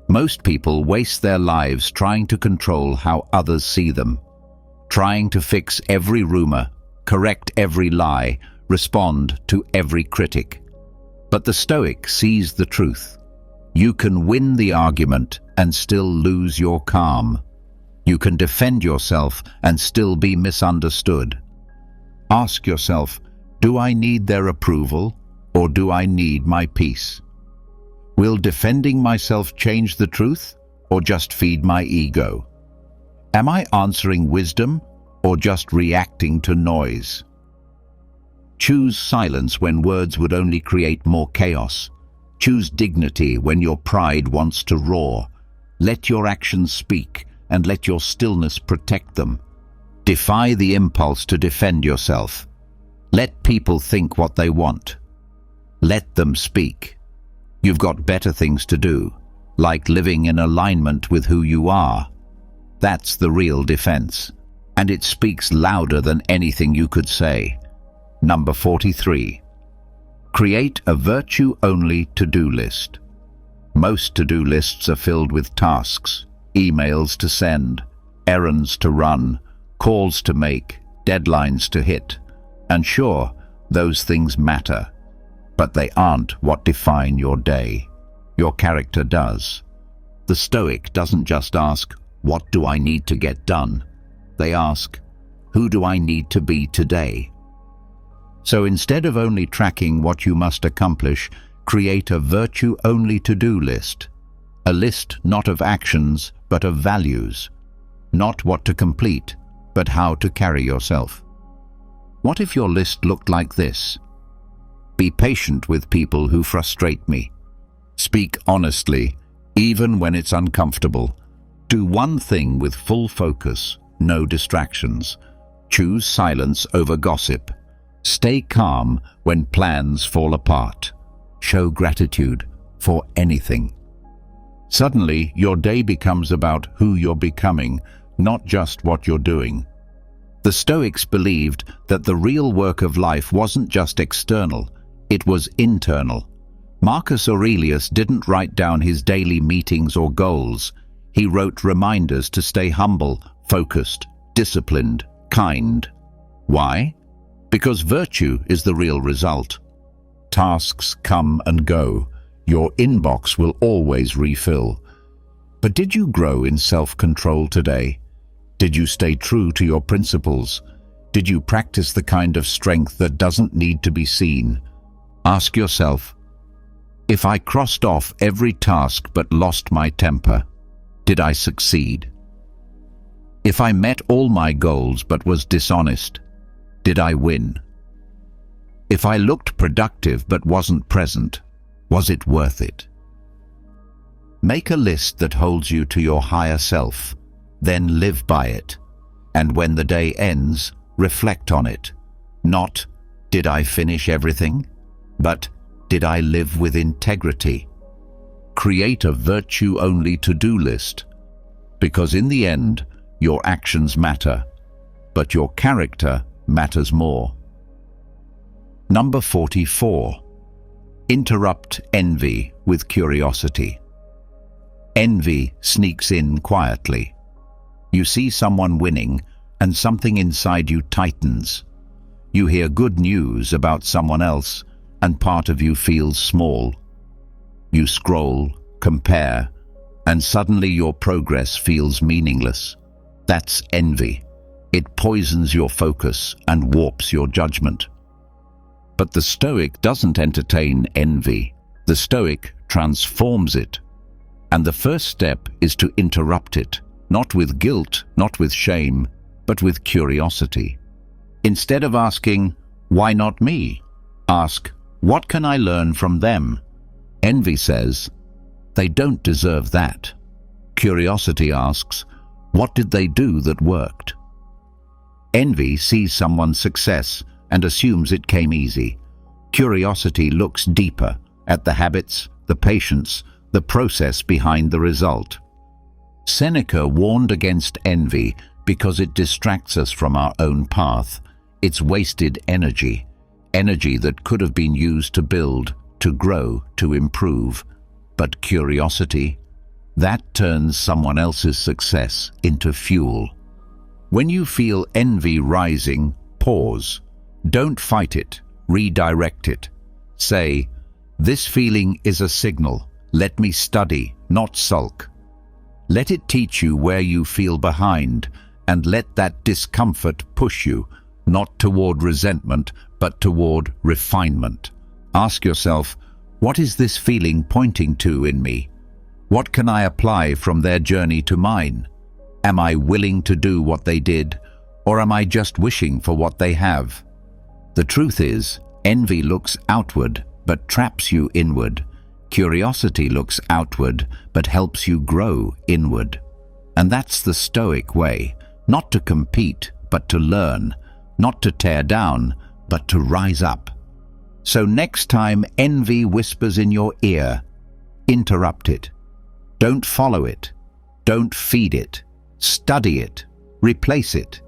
Most people waste their lives trying to control how others see them, trying to fix every rumor, correct every lie, respond to every critic. But the Stoic sees the truth. You can win the argument and still lose your calm. You can defend yourself and still be misunderstood. Ask yourself, do I need their approval or do I need my peace? Will defending myself change the truth or just feed my ego? Am I answering wisdom or just reacting to noise? Choose silence when words would only create more chaos. Choose dignity when your pride wants to roar. Let your actions speak and let your stillness protect them. Defy the impulse to defend yourself. Let people think what they want. Let them speak. You've got better things to do. like living in alignment with who you are. That's the real defense, and it speaks louder than anything you could say. Number 43. Create a virtue-only to-do list. Most to-do lists are filled with tasks, emails to send, errands to run, calls to make, deadlines to hit. And sure, those things matter, but they aren't what define your day. Your character does. The Stoic doesn't just ask, "What do I need to get done?" They ask, "Who do I need to be today?" So instead of only tracking what you must accomplish, create a virtue-only to-do list. A list not of actions, but of values. Not what to complete, but how to carry yourself. What if your list looked like this? Be patient with people who frustrate me. Speak honestly, even when it's uncomfortable. Do one thing with full focus, no distractions. Choose silence over gossip. Stay calm when plans fall apart. Show gratitude for anything. Suddenly, your day becomes about who you're becoming, not just what you're doing. The Stoics believed that the real work of life wasn't just external, it was internal. Marcus Aurelius didn't write down his daily meetings or goals. He wrote reminders to stay humble, focused, disciplined, kind. Why? Because virtue is the real result. Tasks come and go. Your inbox will always refill. But did you grow in self-control today? Did you stay true to your principles? Did you practice the kind of strength that doesn't need to be seen? Ask yourself, if I crossed off every task but lost my temper, did I succeed? If I met all my goals but was dishonest, did I win? If I looked productive but wasn't present, was it worth it? Make a list that holds you to your higher self, then live by it. And when the day ends, reflect on it. Not, did I finish everything? But, did I live with integrity? Create a virtue-only to-do list, because in the end, your actions matter, but your character matters more. Number 44. Interrupt envy with curiosity. Envy sneaks in quietly. You see someone winning, and something inside you tightens. You hear good news about someone else, and part of you feels small. You scroll, compare, and suddenly your progress feels meaningless. That's envy. It poisons your focus and warps your judgment. But the Stoic doesn't entertain envy. The Stoic transforms it. And the first step is to interrupt it, not with guilt, not with shame, but with curiosity. Instead of asking, "Why not me?" ask, "What can I learn from them?" Envy says, "They don't deserve that." Curiosity asks, "What did they do that worked?" Envy sees someone's success and assumes it came easy. Curiosity looks deeper at the habits, the patience, the process behind the result. Seneca warned against envy because it distracts us from our own path. It's wasted energy, energy that could have been used to build, to grow, to improve. But curiosity, that turns someone else's success into fuel. When you feel envy rising, pause. Don't fight it, redirect it. Say, "This feeling is a signal. Let me study, not sulk." Let it teach you where you feel behind, and let that discomfort push you, not toward resentment, but toward refinement. Ask yourself, what is this feeling pointing to in me? What can I apply from their journey to mine? Am I willing to do what they did, or am I just wishing for what they have? The truth is, envy looks outward, but traps you inward. Curiosity looks outward, but helps you grow inward. And that's the Stoic way, not to compete, but to learn, not to tear down, but to rise up. So next time envy whispers in your ear, interrupt it. Don't follow it. Don't feed it. Study it. Replace it.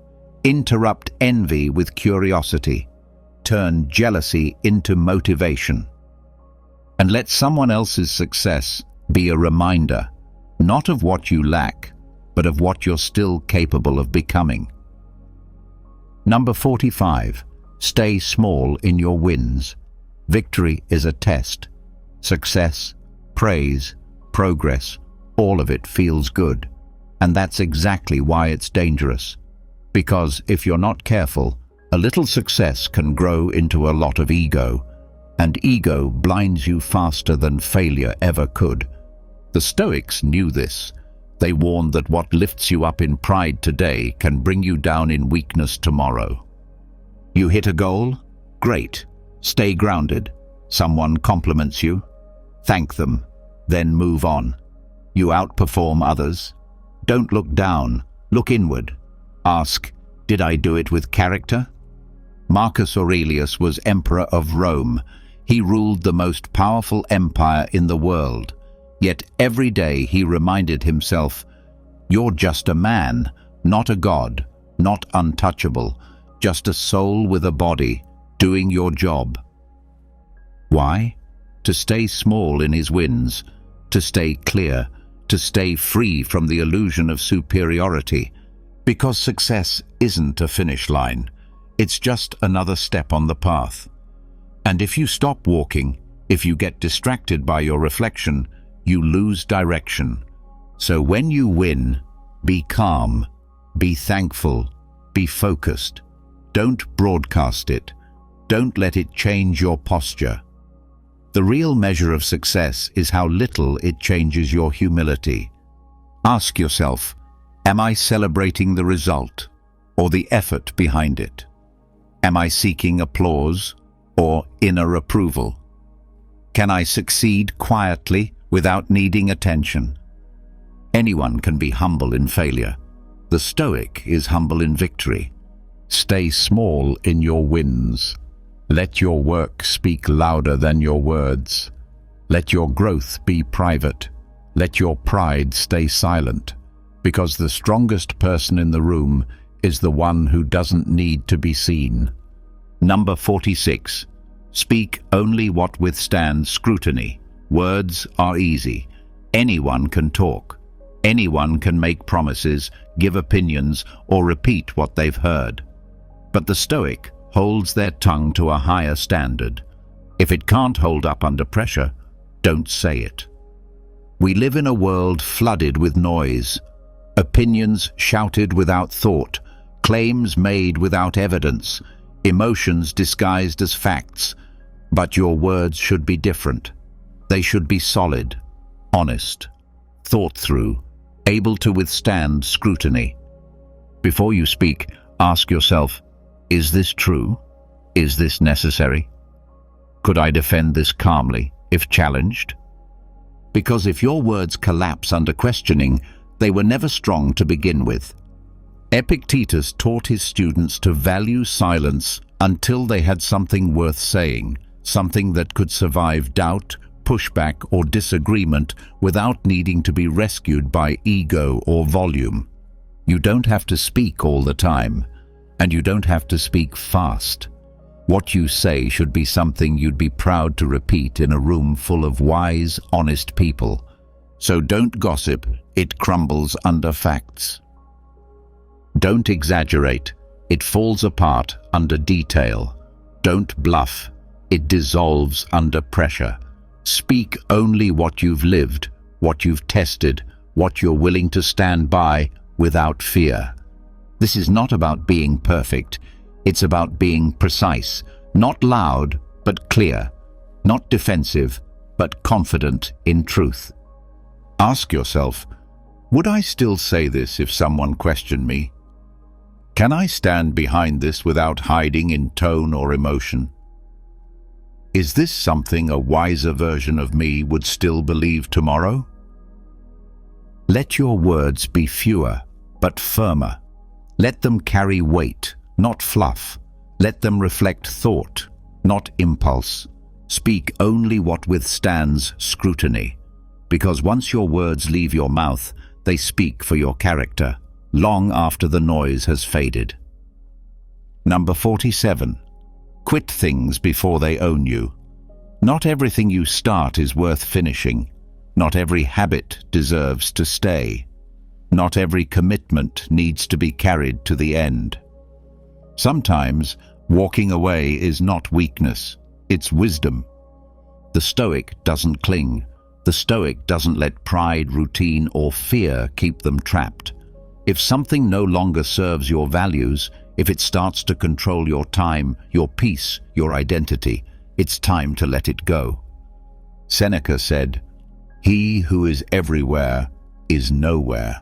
Interrupt envy with curiosity. Turn jealousy into motivation. And let someone else's success be a reminder, not of what you lack, but of what you're still capable of becoming. Number 45. Stay small in your wins. Victory is a test. Success, praise, progress, all of it feels good. And that's exactly why it's dangerous. Because if you're not careful, a little success can grow into a lot of ego, and ego blinds you faster than failure ever could. The Stoics knew this. They warned that what lifts you up in pride today can bring you down in weakness tomorrow. You hit a goal? Great. Stay grounded. Someone compliments you? Thank them. Then move on. You outperform others? Don't look down. Look inward. Ask, did I do it with character? Marcus Aurelius was emperor of Rome. He ruled the most powerful empire in the world. Yet every day he reminded himself, you're just a man, not a god, not untouchable, just a soul with a body, doing your job. Why? To stay small in his wins, to stay clear, to stay free from the illusion of superiority. Because success isn't a finish line, it's just another step on the path. And if you stop walking, if you get distracted by your reflection, you lose direction. So when you win, be calm, be thankful, be focused. Don't broadcast it. Don't let it change your posture. The real measure of success is how little it changes your humility. Ask yourself, am I celebrating the result or the effort behind it? Am I seeking applause or inner approval? Can I succeed quietly without needing attention? Anyone can be humble in failure. The Stoic is humble in victory. Stay small in your wins. Let your work speak louder than your words. Let your growth be private. Let your pride stay silent. Because the strongest person in the room is the one who doesn't need to be seen. Number 46. Speak only what withstands scrutiny. Words are easy. Anyone can talk. Anyone can make promises, give opinions, or repeat what they've heard. But the Stoic holds their tongue to a higher standard. If it can't hold up under pressure, don't say it. We live in a world flooded with noise. Opinions shouted without thought, claims made without evidence, emotions disguised as facts. But your words should be different. They should be solid, honest, thought through, able to withstand scrutiny. Before you speak, ask yourself, is this true? Is this necessary? Could I defend this calmly, if challenged? Because if your words collapse under questioning, they were never strong to begin with. Epictetus taught his students to value silence until they had something worth saying, something that could survive doubt, pushback, or disagreement without needing to be rescued by ego or volume. You don't have to speak all the time, and you don't have to speak fast. What you say should be something you'd be proud to repeat in a room full of wise, honest people. So don't gossip, it crumbles under facts. Don't exaggerate, it falls apart under detail. Don't bluff, it dissolves under pressure. Speak only what you've lived, what you've tested, what you're willing to stand by without fear. This is not about being perfect. It's about being precise, not loud, but clear, not defensive, but confident in truth. Ask yourself, would I still say this if someone questioned me? Can I stand behind this without hiding in tone or emotion? Is this something a wiser version of me would still believe tomorrow? Let your words be fewer, but firmer. Let them carry weight, not fluff. Let them reflect thought, not impulse. Speak only what withstands scrutiny. because once your words leave your mouth, they speak for your character, long after the noise has faded. Number 47. Quit things before they own you. Not everything you start is worth finishing. Not every habit deserves to stay. Not every commitment needs to be carried to the end. Sometimes, walking away is not weakness, it's wisdom. The Stoic doesn't cling. The Stoic doesn't let pride, routine, or fear keep them trapped. If something no longer serves your values, if it starts to control your time, your peace, your identity, it's time to let it go. Seneca said, "He who is everywhere is nowhere."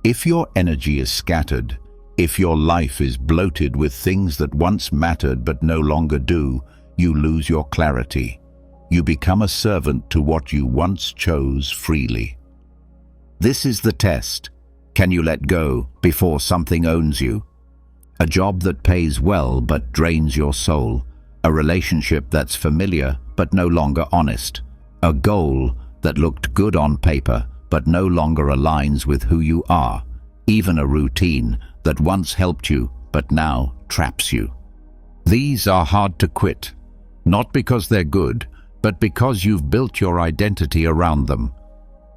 If your energy is scattered, if your life is bloated with things that once mattered but no longer do, you lose your clarity. You become a servant to what you once chose freely. This is the test. Can you let go before something owns you? A job that pays well but drains your soul. A relationship that's familiar but no longer honest. A goal that looked good on paper but no longer aligns with who you are. Even a routine that once helped you but now traps you. These are hard to quit, not because they're good, but because you've built your identity around them.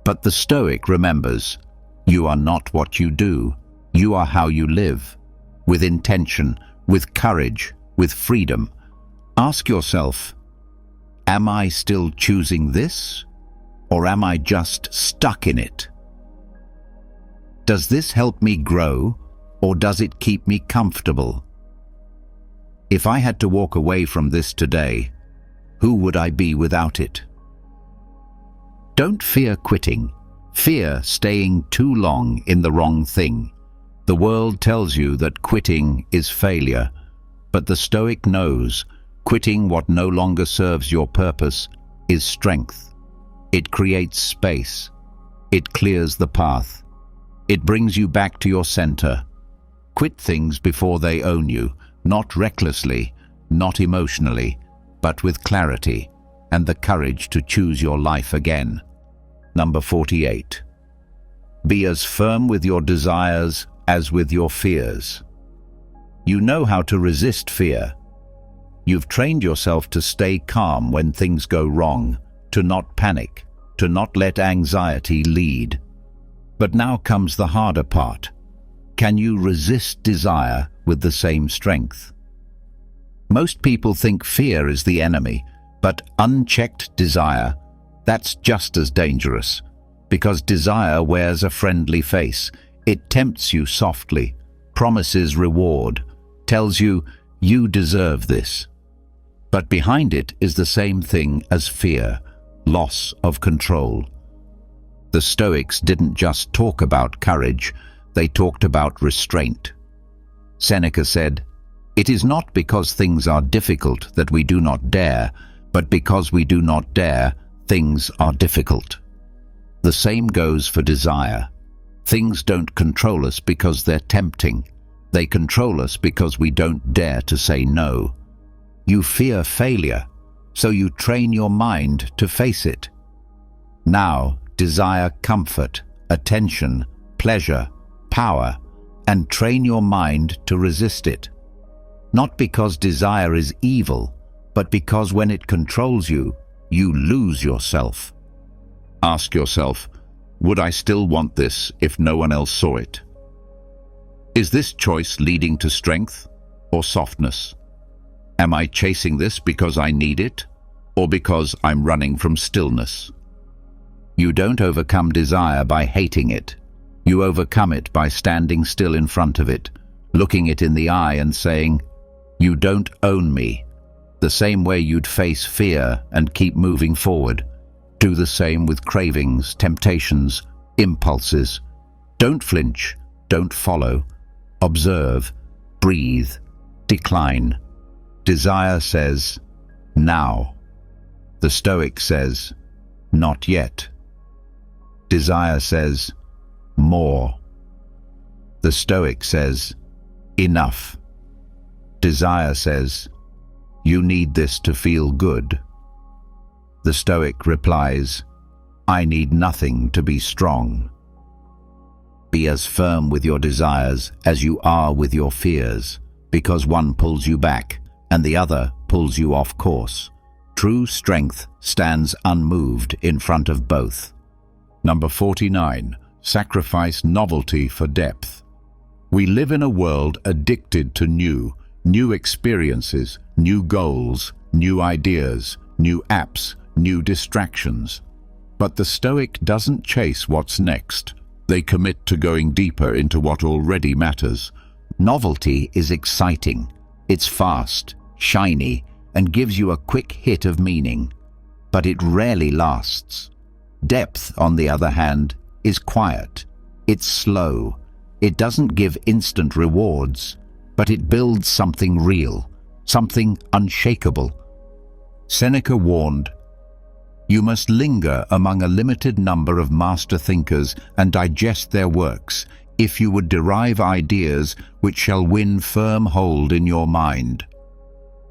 But the Stoic remembers, you are not what you do, you are how you live, with intention, with courage, with freedom. Ask yourself, am I still choosing this, or am I just stuck in it? Does this help me grow, or does it keep me comfortable? If I had to walk away from this today, who would I be without it? Don't fear quitting. Fear staying too long in the wrong thing. The world tells you that quitting is failure, but the Stoic knows quitting what no longer serves your purpose is strength. It creates space. It clears the path. It brings you back to your center. Quit things before they own you, not recklessly, not emotionally, but with clarity and the courage to choose your life again. Number 48. Be as firm with your desires as with your fears. You know how to resist fear. You've trained yourself to stay calm when things go wrong, to not panic, to not let anxiety lead. But now comes the harder part. Can you resist desire with the same strength? Most people think fear is the enemy, but unchecked desire, that's just as dangerous, because desire wears a friendly face. It tempts you softly, promises reward, tells you, you deserve this. But behind it is the same thing as fear, loss of control. The Stoics didn't just talk about courage, they talked about restraint. Seneca said, "It is not because things are difficult that we do not dare, but because we do not dare, things are difficult." The same goes for desire. Things don't control us because they're tempting. They control us because we don't dare to say no. You fear failure, so you train your mind to face it. Now, desire comfort, attention, pleasure, power, and train your mind to resist it. Not because desire is evil, but because when it controls you, you lose yourself. Ask yourself, would I still want this if no one else saw it? Is this choice leading to strength or softness? Am I chasing this because I need it, or because I'm running from stillness? You don't overcome desire by hating it. You overcome it by standing still in front of it, looking it in the eye and saying, "You don't own me." The same way you'd face fear and keep moving forward. Do the same with cravings, temptations, impulses. Don't flinch, don't follow. Observe, breathe, decline. Desire says, now. The Stoic says, not yet. Desire says, more. The Stoic says, enough. Desire says, you need this to feel good. The Stoic replies, I need nothing to be strong. Be as firm with your desires as you are with your fears, because one pulls you back and the other pulls you off course. True strength stands unmoved in front of both. Number 49. Sacrifice novelty for depth. We live in a world addicted to new experiences, new goals, new ideas, new apps, new distractions. But the Stoic doesn't chase what's next. They commit to going deeper into what already matters. Novelty is exciting. It's fast, shiny, and gives you a quick hit of meaning. But it rarely lasts. Depth, on the other hand, is quiet. It's slow. It doesn't give instant rewards, but it builds something real, something unshakable. Seneca warned, "You must linger among a limited number of master thinkers and digest their works, if you would derive ideas which shall win firm hold in your mind."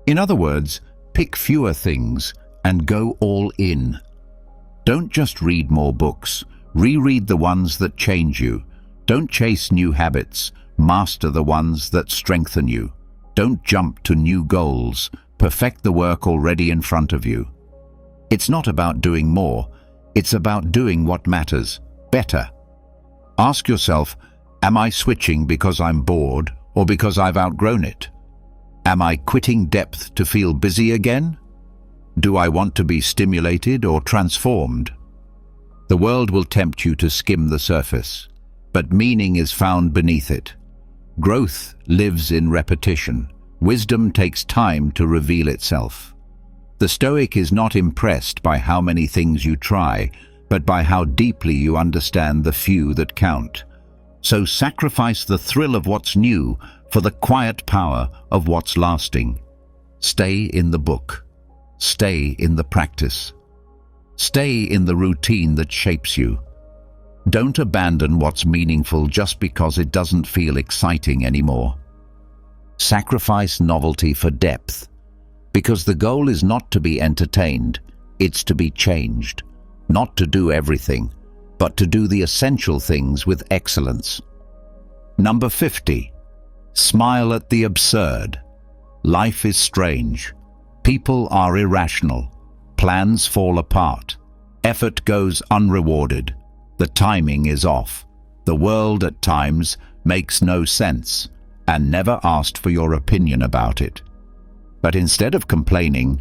In other words, pick fewer things and go all in. Don't just read more books, reread the ones that change you. Don't chase new habits, master the ones that strengthen you. Don't jump to new goals, perfect the work already in front of you. It's not about doing more, it's about doing what matters, better. Ask yourself, am I switching because I'm bored or because I've outgrown it? Am I quitting depth to feel busy again? Do I want to be stimulated or transformed? The world will tempt you to skim the surface, but meaning is found beneath it. Growth lives in repetition. Wisdom takes time to reveal itself. The Stoic is not impressed by how many things you try, but by how deeply you understand the few that count. So sacrifice the thrill of what's new for the quiet power of what's lasting. Stay in the book. Stay in the practice. Stay in the routine that shapes you. Don't abandon what's meaningful just because it doesn't feel exciting anymore. Sacrifice novelty for depth, because the goal is not to be entertained, it's to be changed. Not to do everything, but to do the essential things with excellence. Number 50. Smile at the absurd. Life is strange. People are irrational. Plans fall apart. Effort goes unrewarded. The timing is off. The world at times makes no sense and never asked for your opinion about it. But instead of complaining,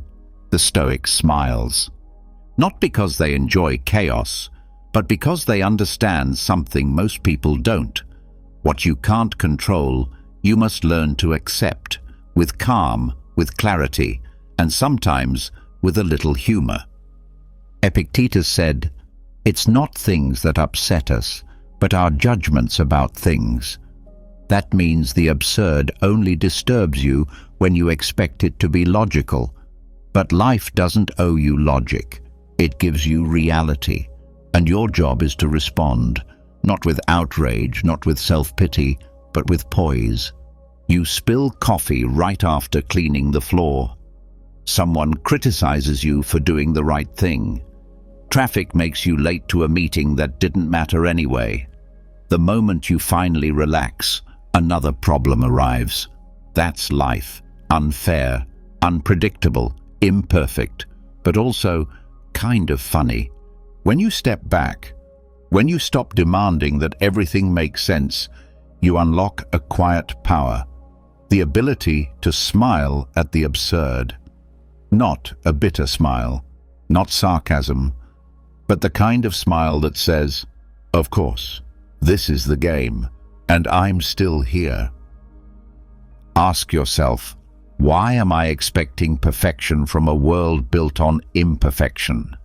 the Stoic smiles. Not because they enjoy chaos, but because they understand something most people don't. What you can't control, you must learn to accept, with calm, with clarity, and sometimes with a little humor. Epictetus said, "It's not things that upset us, but our judgments about things." That means the absurd only disturbs you when you expect it to be logical. But life doesn't owe you logic. It gives you reality. And your job is to respond, not with outrage, not with self-pity, but with poise. You spill coffee right after cleaning the floor. Someone criticizes you for doing the right thing. Traffic makes you late to a meeting that didn't matter anyway. The moment you finally relax, another problem arrives. That's life. Unfair, unpredictable, imperfect, but also kind of funny. When you step back, when you stop demanding that everything makes sense, you unlock a quiet power, the ability to smile at the absurd. Not a bitter smile, not sarcasm, but the kind of smile that says, "Of course, this is the game, and I'm still here." Ask yourself, why am I expecting perfection from a world built on imperfection?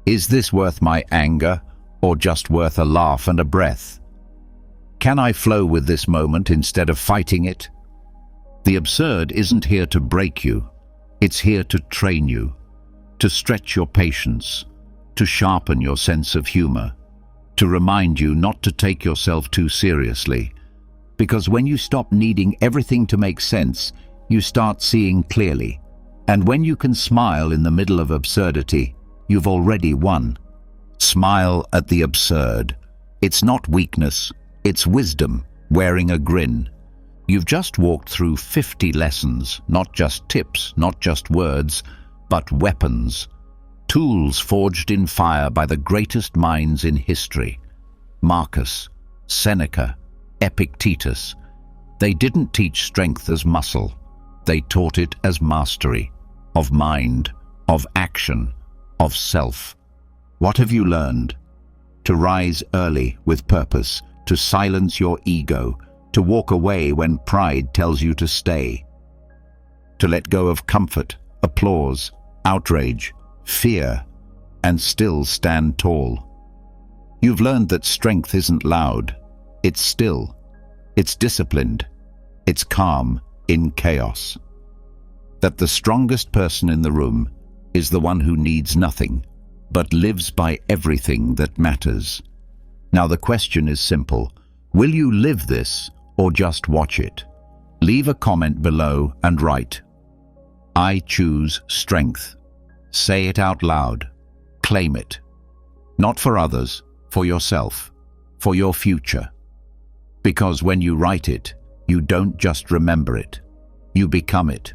Is this worth my anger, or just worth a laugh and a breath? Can I flow with this moment instead of fighting it? The absurd isn't here to break you. It's here to train you, to stretch your patience, to sharpen your sense of humor, to remind you not to take yourself too seriously. Because when you stop needing everything to make sense, you start seeing clearly. And when you can smile in the middle of absurdity, you've already won. Smile at the absurd. It's not weakness, it's wisdom, wearing a grin. You've just walked through 50 lessons, not just tips, not just words, but weapons. Tools forged in fire by the greatest minds in history. Marcus, Seneca, Epictetus. They didn't teach strength as muscle. They taught it as mastery, of mind, of action, of self. What have you learned? To rise early with purpose, to silence your ego, to walk away when pride tells you to stay. To let go of comfort, applause, outrage, fear, and still stand tall. You've learned that strength isn't loud. It's still. It's disciplined. It's calm in chaos. That the strongest person in the room is the one who needs nothing, but lives by everything that matters. Now the question is simple. Will you live this or just watch it? Leave a comment below and write, "I choose strength." Say it out loud. Claim it. Not for others, for yourself, for your future. Because when you write it, you don't just remember it. You become it.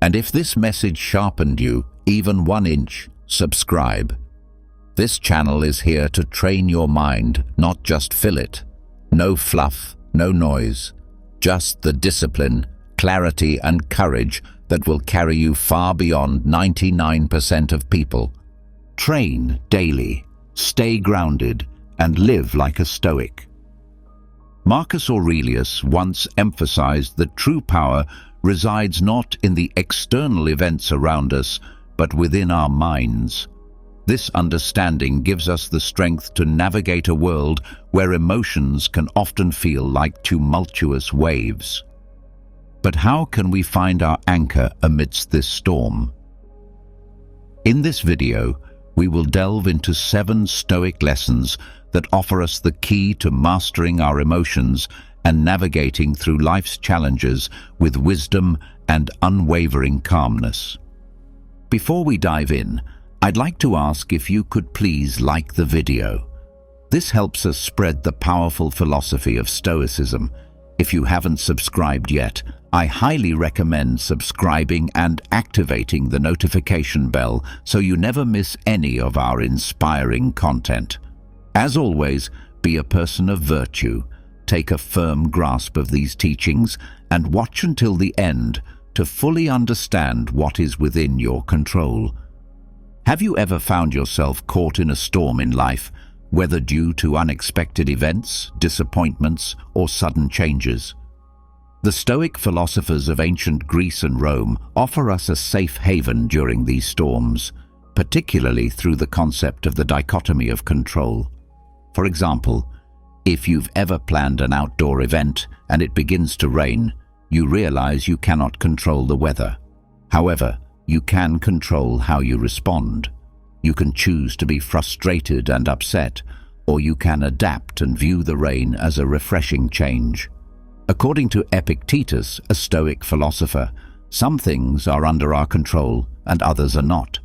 And if this message sharpened you even 1 inch, subscribe. This channel is here to train your mind, not just fill it. No fluff, no noise. Just the discipline, clarity, and courage that will carry you far beyond 99% of people. Train daily, stay grounded, and live like a Stoic. Marcus Aurelius once emphasized that true power resides not in the external events around us, but within our minds. This understanding gives us the strength to navigate a world where emotions can often feel like tumultuous waves. But how can we find our anchor amidst this storm? In this video, we will delve into 7 Stoic lessons that offer us the key to mastering our emotions and navigating through life's challenges with wisdom and unwavering calmness. Before we dive in, I'd like to ask if you could please like the video. This helps us spread the powerful philosophy of Stoicism. If you haven't subscribed yet, I highly recommend subscribing and activating the notification bell so you never miss any of our inspiring content. As always, be a person of virtue. Take a firm grasp of these teachings and watch until the end to fully understand what is within your control. Have you ever found yourself caught in a storm in life, whether due to unexpected events, disappointments, or sudden changes? The Stoic philosophers of ancient Greece and Rome offer us a safe haven during these storms, particularly through the concept of the dichotomy of control. For example, if you've ever planned an outdoor event and it begins to rain, you realize you cannot control the weather. However, you can control how you respond. You can choose to be frustrated and upset, or you can adapt and view the rain as a refreshing change. According to Epictetus, a Stoic philosopher, some things are under our control and others are not.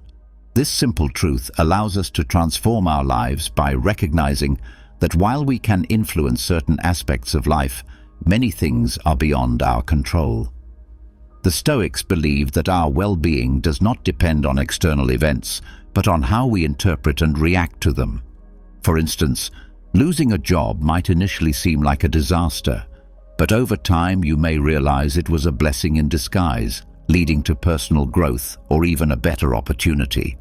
This simple truth allows us to transform our lives by recognizing that while we can influence certain aspects of life, many things are beyond our control. The Stoics believe that our well-being does not depend on external events, but on how we interpret and react to them. For instance, losing a job might initially seem like a disaster, but over time you may realize it was a blessing in disguise, leading to personal growth or even a better opportunity.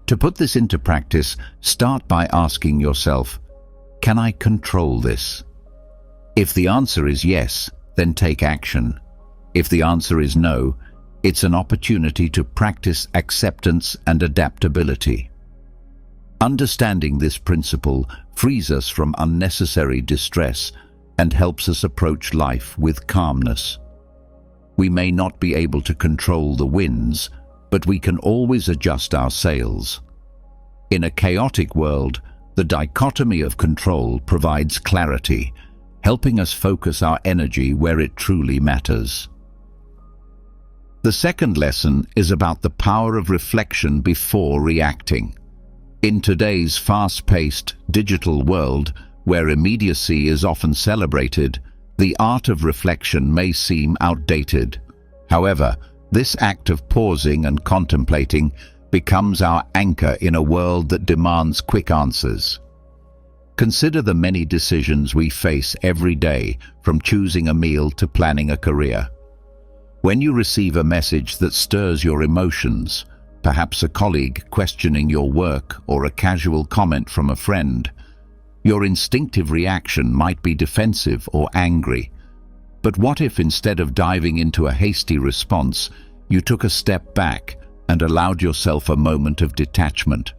To put this into practice, start by asking yourself, can I control this? If the answer is yes, then take action. If the answer is no, it's an opportunity to practice acceptance and adaptability. Understanding this principle frees us from unnecessary distress and helps us approach life with calmness. We may not be able to control the winds, but we can always adjust our sails. In a chaotic world, the dichotomy of control provides clarity, helping us focus our energy where it truly matters. The second lesson is about the power of reflection before reacting. In today's fast-paced, digital world, where immediacy is often celebrated, the art of reflection may seem outdated. However, this act of pausing and contemplating becomes our anchor in a world that demands quick answers. Consider the many decisions we face every day, from choosing a meal to planning a career. When you receive a message that stirs your emotions, perhaps a colleague questioning your work or a casual comment from a friend, your instinctive reaction might be defensive or angry. But what if, instead of diving into a hasty response, you took a step back and allowed yourself a moment of detachment?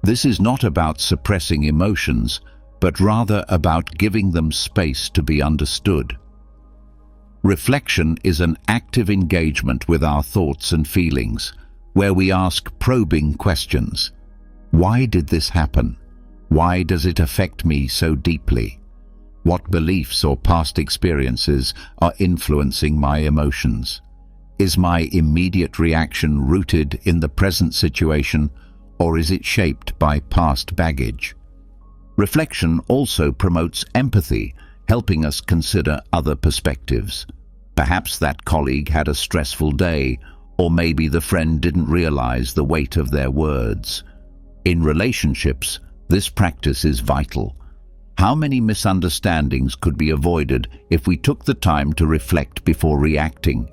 This is not about suppressing emotions, but rather about giving them space to be understood. Reflection is an active engagement with our thoughts and feelings, where we ask probing questions. Why did this happen? Why does it affect me so deeply? What beliefs or past experiences are influencing my emotions? Is my immediate reaction rooted in the present situation, or is it shaped by past baggage? Reflection also promotes empathy, helping us consider other perspectives. Perhaps that colleague had a stressful day, or maybe the friend didn't realize the weight of their words. In relationships, this practice is vital. How many misunderstandings could be avoided if we took the time to reflect before reacting?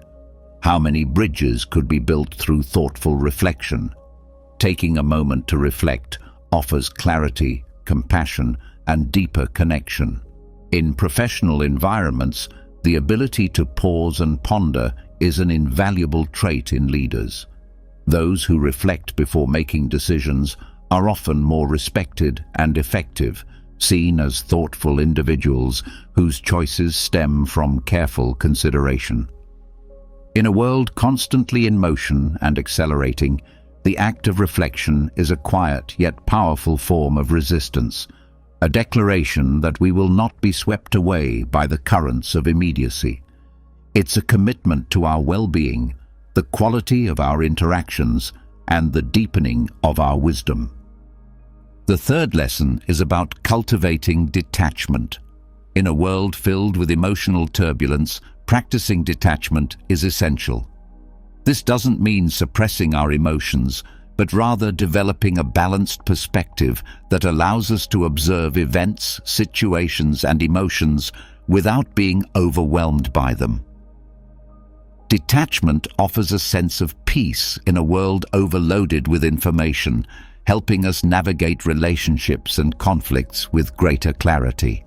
How many bridges could be built through thoughtful reflection? Taking a moment to reflect offers clarity, compassion, and deeper connection. In professional environments, the ability to pause and ponder is an invaluable trait in leaders. Those who reflect before making decisions are often more respected and effective, seen as thoughtful individuals whose choices stem from careful consideration. In a world constantly in motion and accelerating, the act of reflection is a quiet yet powerful form of resistance, a declaration that we will not be swept away by the currents of immediacy. It's a commitment to our well-being, the quality of our interactions, and the deepening of our wisdom. The third lesson is about cultivating detachment. In a world filled with emotional turbulence, practicing detachment is essential. This doesn't mean suppressing our emotions, but rather developing a balanced perspective that allows us to observe events, situations, and emotions without being overwhelmed by them. Detachment offers a sense of peace in a world overloaded with information, helping us navigate relationships and conflicts with greater clarity.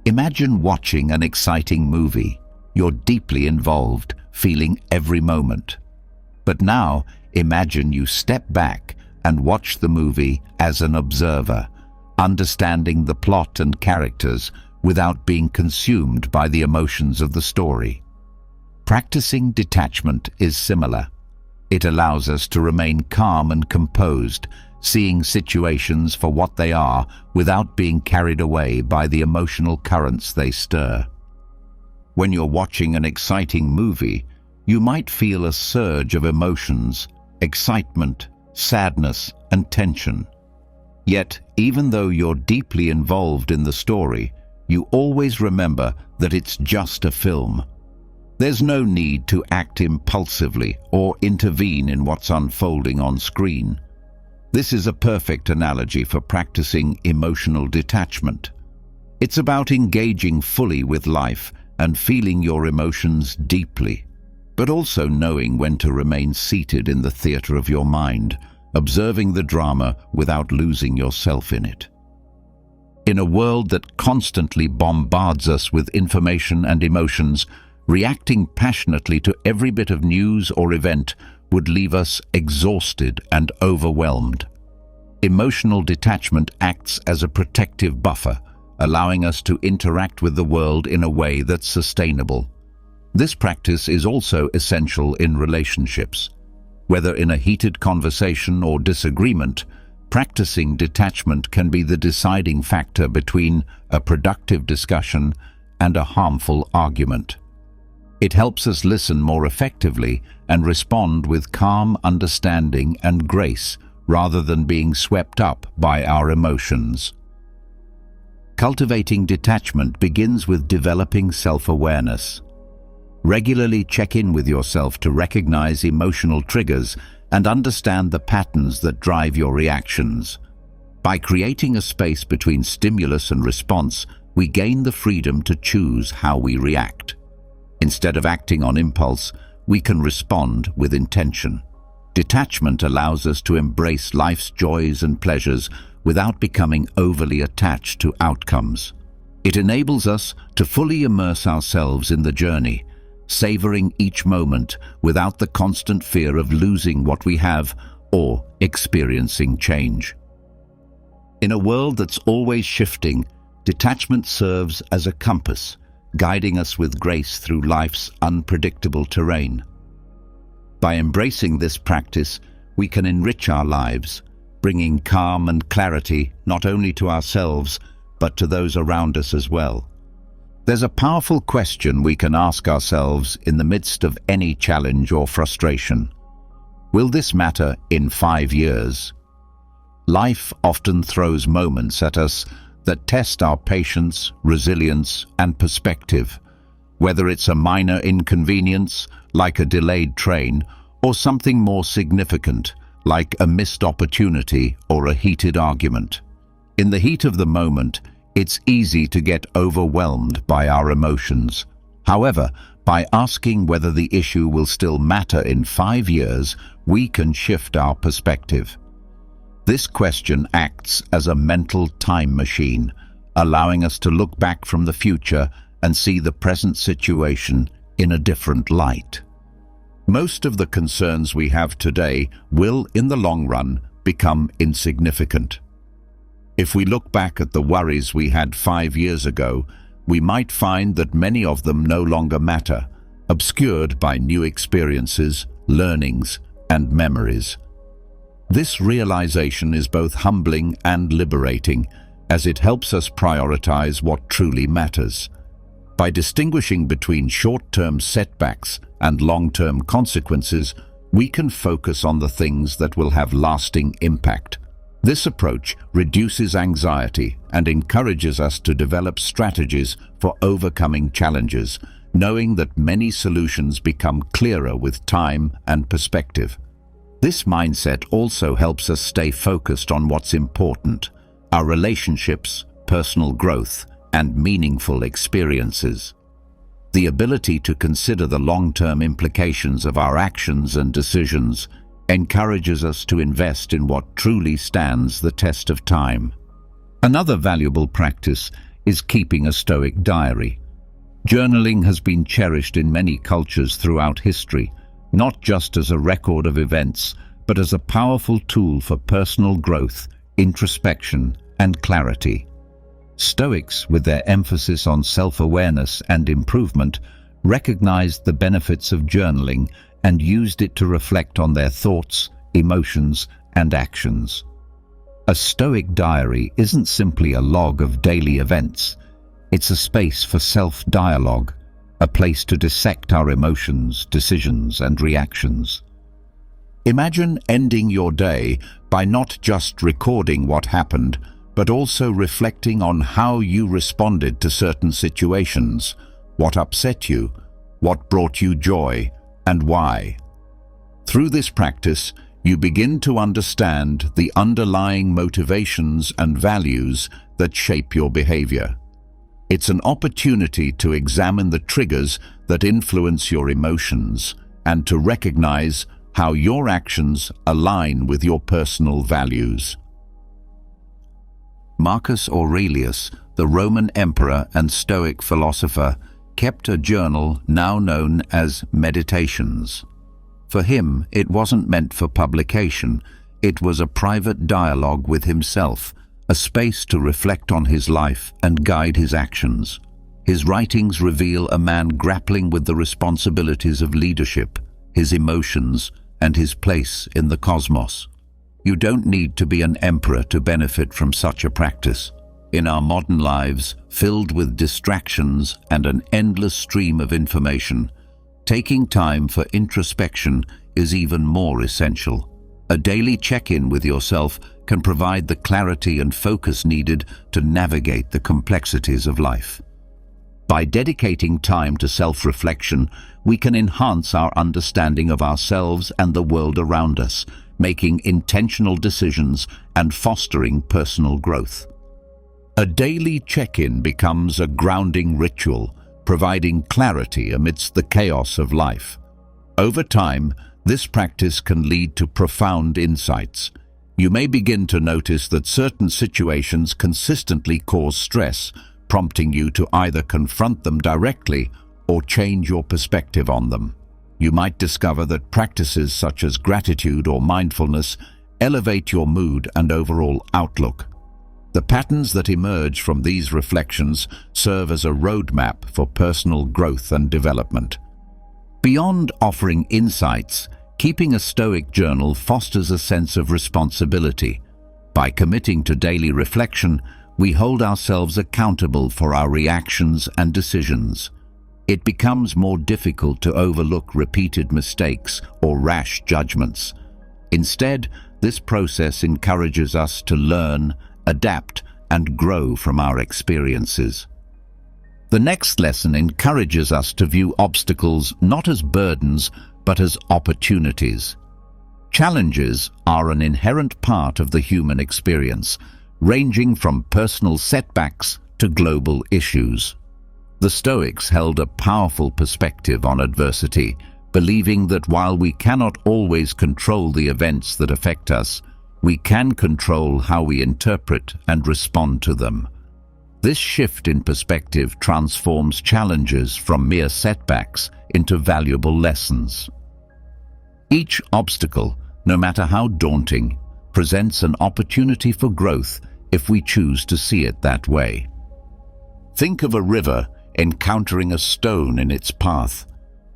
Imagine watching an exciting movie. You're deeply involved, feeling every moment. But now, imagine you step back and watch the movie as an observer, understanding the plot and characters without being consumed by the emotions of the story. Practicing detachment is similar. It allows us to remain calm and composed, seeing situations for what they are without being carried away by the emotional currents they stir. When you're watching an exciting movie, you might feel a surge of emotions, excitement, sadness, and tension. Yet, even though you're deeply involved in the story, you always remember that it's just a film. There's no need to act impulsively or intervene in what's unfolding on screen. This is a perfect analogy for practicing emotional detachment. It's about engaging fully with life and feeling your emotions deeply, but also knowing when to remain seated in the theater of your mind, observing the drama without losing yourself in it. In a world that constantly bombards us with information and emotions, reacting passionately to every bit of news or event would leave us exhausted and overwhelmed. Emotional detachment acts as a protective buffer, allowing us to interact with the world in a way that's sustainable. This practice is also essential in relationships. Whether in a heated conversation or disagreement, practicing detachment can be the deciding factor between a productive discussion and a harmful argument. It helps us listen more effectively and respond with calm understanding and grace, rather than being swept up by our emotions. Cultivating detachment begins with developing self-awareness. Regularly check in with yourself to recognize emotional triggers and understand the patterns that drive your reactions. By creating a space between stimulus and response, we gain the freedom to choose how we react. Instead of acting on impulse, we can respond with intention. Detachment allows us to embrace life's joys and pleasures without becoming overly attached to outcomes. It enables us to fully immerse ourselves in the journey, savoring each moment without the constant fear of losing what we have or experiencing change. In a world that's always shifting, detachment serves as a compass, guiding us with grace through life's unpredictable terrain. By embracing this practice, we can enrich our lives, bringing calm and clarity not only to ourselves, but to those around us as well. There's a powerful question we can ask ourselves in the midst of any challenge or frustration. Will this matter in 5 years? Life often throws moments at us that test our patience, resilience, and perspective, whether it's a minor inconvenience, like a delayed train, or something more significant, like a missed opportunity or a heated argument. In the heat of the moment, it's easy to get overwhelmed by our emotions. However, by asking whether the issue will still matter in 5 years, we can shift our perspective. This question acts as a mental time machine, allowing us to look back from the future and see the present situation in a different light. Most of the concerns we have today will, in the long run, become insignificant. If we look back at the worries we had 5 years ago, we might find that many of them no longer matter, obscured by new experiences, learnings, and memories. This realization is both humbling and liberating, as it helps us prioritize what truly matters. By distinguishing between short-term setbacks and long-term consequences, we can focus on the things that will have lasting impact. This approach reduces anxiety and encourages us to develop strategies for overcoming challenges, knowing that many solutions become clearer with time and perspective. This mindset also helps us stay focused on what's important: our relationships, personal growth, and meaningful experiences. The ability to consider the long-term implications of our actions and decisions encourages us to invest in what truly stands the test of time. Another valuable practice is keeping a Stoic diary. Journaling has been cherished in many cultures throughout history, not just as a record of events, but as a powerful tool for personal growth, introspection, and clarity. Stoics, with their emphasis on self-awareness and improvement, recognized the benefits of journaling and used it to reflect on their thoughts, emotions, and actions. A Stoic diary isn't simply a log of daily events. It's a space for self-dialogue, a place to dissect our emotions, decisions, and reactions. Imagine ending your day by not just recording what happened, but also reflecting on how you responded to certain situations, what upset you, what brought you joy, and why. Through this practice, you begin to understand the underlying motivations and values that shape your behavior. It's an opportunity to examine the triggers that influence your emotions and to recognize how your actions align with your personal values. Marcus Aurelius, the Roman emperor and Stoic philosopher, kept a journal now known as Meditations. For him, it wasn't meant for publication. It was a private dialogue with himself, a space to reflect on his life and guide his actions. His writings reveal a man grappling with the responsibilities of leadership, his emotions, and his place in the cosmos. You don't need to be an emperor to benefit from such a practice. In our modern lives, filled with distractions and an endless stream of information, taking time for introspection is even more essential. A daily check-in with yourself can provide the clarity and focus needed to navigate the complexities of life. By dedicating time to self-reflection, we can enhance our understanding of ourselves and the world around us, making intentional decisions and fostering personal growth. A daily check-in becomes a grounding ritual, providing clarity amidst the chaos of life. Over time, this practice can lead to profound insights. You may begin to notice that certain situations consistently cause stress, prompting you to either confront them directly or change your perspective on them. You might discover that practices such as gratitude or mindfulness elevate your mood and overall outlook. The patterns that emerge from these reflections serve as a roadmap for personal growth and development. Beyond offering insights, keeping a Stoic journal fosters a sense of responsibility. By committing to daily reflection, we hold ourselves accountable for our reactions and decisions. It becomes more difficult to overlook repeated mistakes or rash judgments. Instead, this process encourages us to learn, adapt, and grow from our experiences. The next lesson encourages us to view obstacles not as burdens, but as opportunities. Challenges are an inherent part of the human experience, ranging from personal setbacks to global issues. The Stoics held a powerful perspective on adversity, believing that while we cannot always control the events that affect us, we can control how we interpret and respond to them. This shift in perspective transforms challenges from mere setbacks into valuable lessons. Each obstacle, no matter how daunting, presents an opportunity for growth if we choose to see it that way. Think of a river encountering a stone in its path.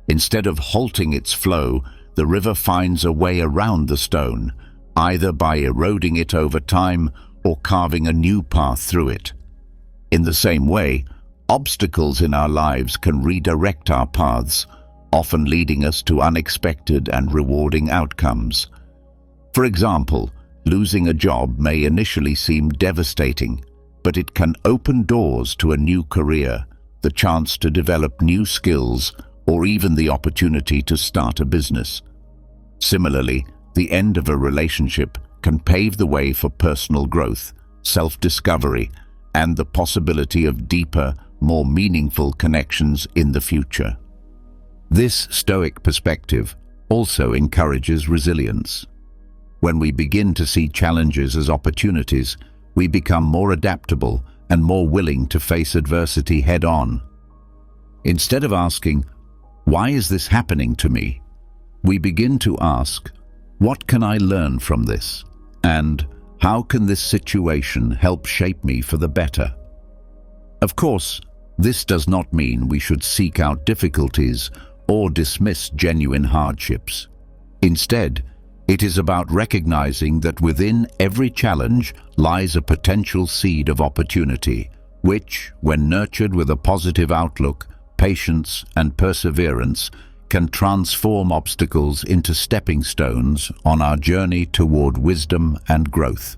Instead of halting its flow, the river finds a way around the stone, either by eroding it over time or carving a new path through it. In the same way, obstacles in our lives can redirect our paths, often leading us to unexpected and rewarding outcomes. For example, losing a job may initially seem devastating, but it can open doors to a new career, the chance to develop new skills, or even the opportunity to start a business. Similarly, the end of a relationship can pave the way for personal growth, self-discovery, and the possibility of deeper, more meaningful connections in the future. This Stoic perspective also encourages resilience. When we begin to see challenges as opportunities, we become more adaptable and more willing to face adversity head-on. Instead of asking, "Why is this happening to me?" we begin to ask, "What can I learn from this?" and "How can this situation help shape me for the better?" Of course, this does not mean we should seek out difficulties or dismiss genuine hardships. Instead, it is about recognizing that within every challenge lies a potential seed of opportunity, which, when nurtured with a positive outlook, patience, and perseverance, can transform obstacles into stepping stones on our journey toward wisdom and growth.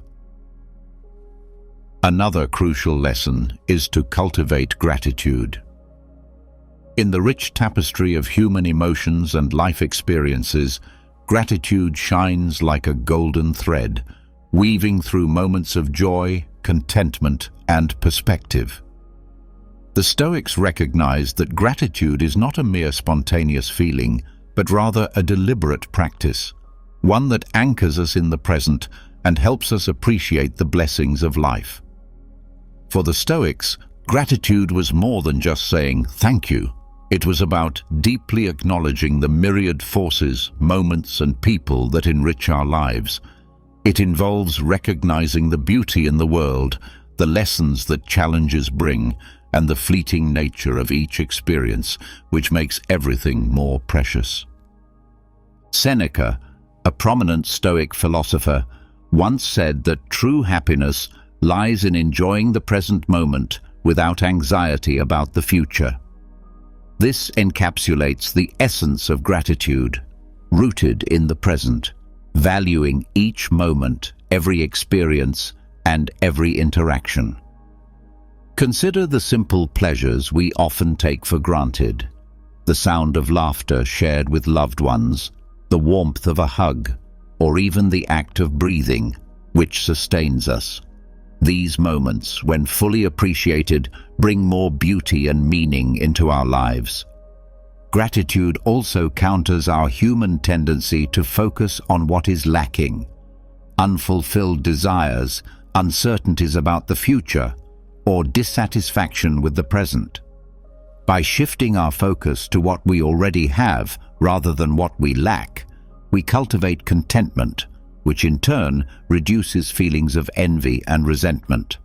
Another crucial lesson is to cultivate gratitude. In the rich tapestry of human emotions and life experiences, gratitude shines like a golden thread, weaving through moments of joy, contentment, and perspective. The Stoics recognized that gratitude is not a mere spontaneous feeling, but rather a deliberate practice, one that anchors us in the present and helps us appreciate the blessings of life. For the Stoics, gratitude was more than just saying thank you. It was about deeply acknowledging the myriad forces, moments, and people that enrich our lives. It involves recognizing the beauty in the world, the lessons that challenges bring, and the fleeting nature of each experience, which makes everything more precious. Seneca, a prominent Stoic philosopher, once said that true happiness lies in enjoying the present moment without anxiety about the future. This encapsulates the essence of gratitude, rooted in the present. valuing each moment, every experience, and every interaction. Consider the simple pleasures we often take for granted: the sound of laughter shared with loved ones, the warmth of a hug, or even the act of breathing, which sustains us. These moments, when fully appreciated, bring more beauty and meaning into our lives. Gratitude also counters our human tendency to focus on what is lacking: unfulfilled desires, uncertainties about the future, or dissatisfaction with the present. By shifting our focus to what we already have rather than what we lack, we cultivate contentment, which in turn reduces feelings of envy and resentment.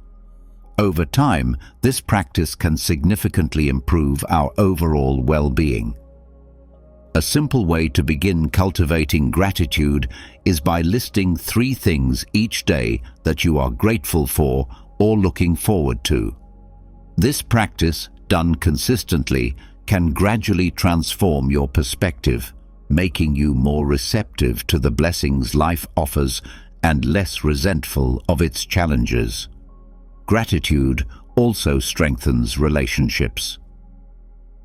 Over time, this practice can significantly improve our overall well-being. A simple way to begin cultivating gratitude is by listing 3 things each day that you are grateful for or looking forward to. This practice, done consistently, can gradually transform your perspective, making you more receptive to the blessings life offers and less resentful of its challenges. Gratitude also strengthens relationships.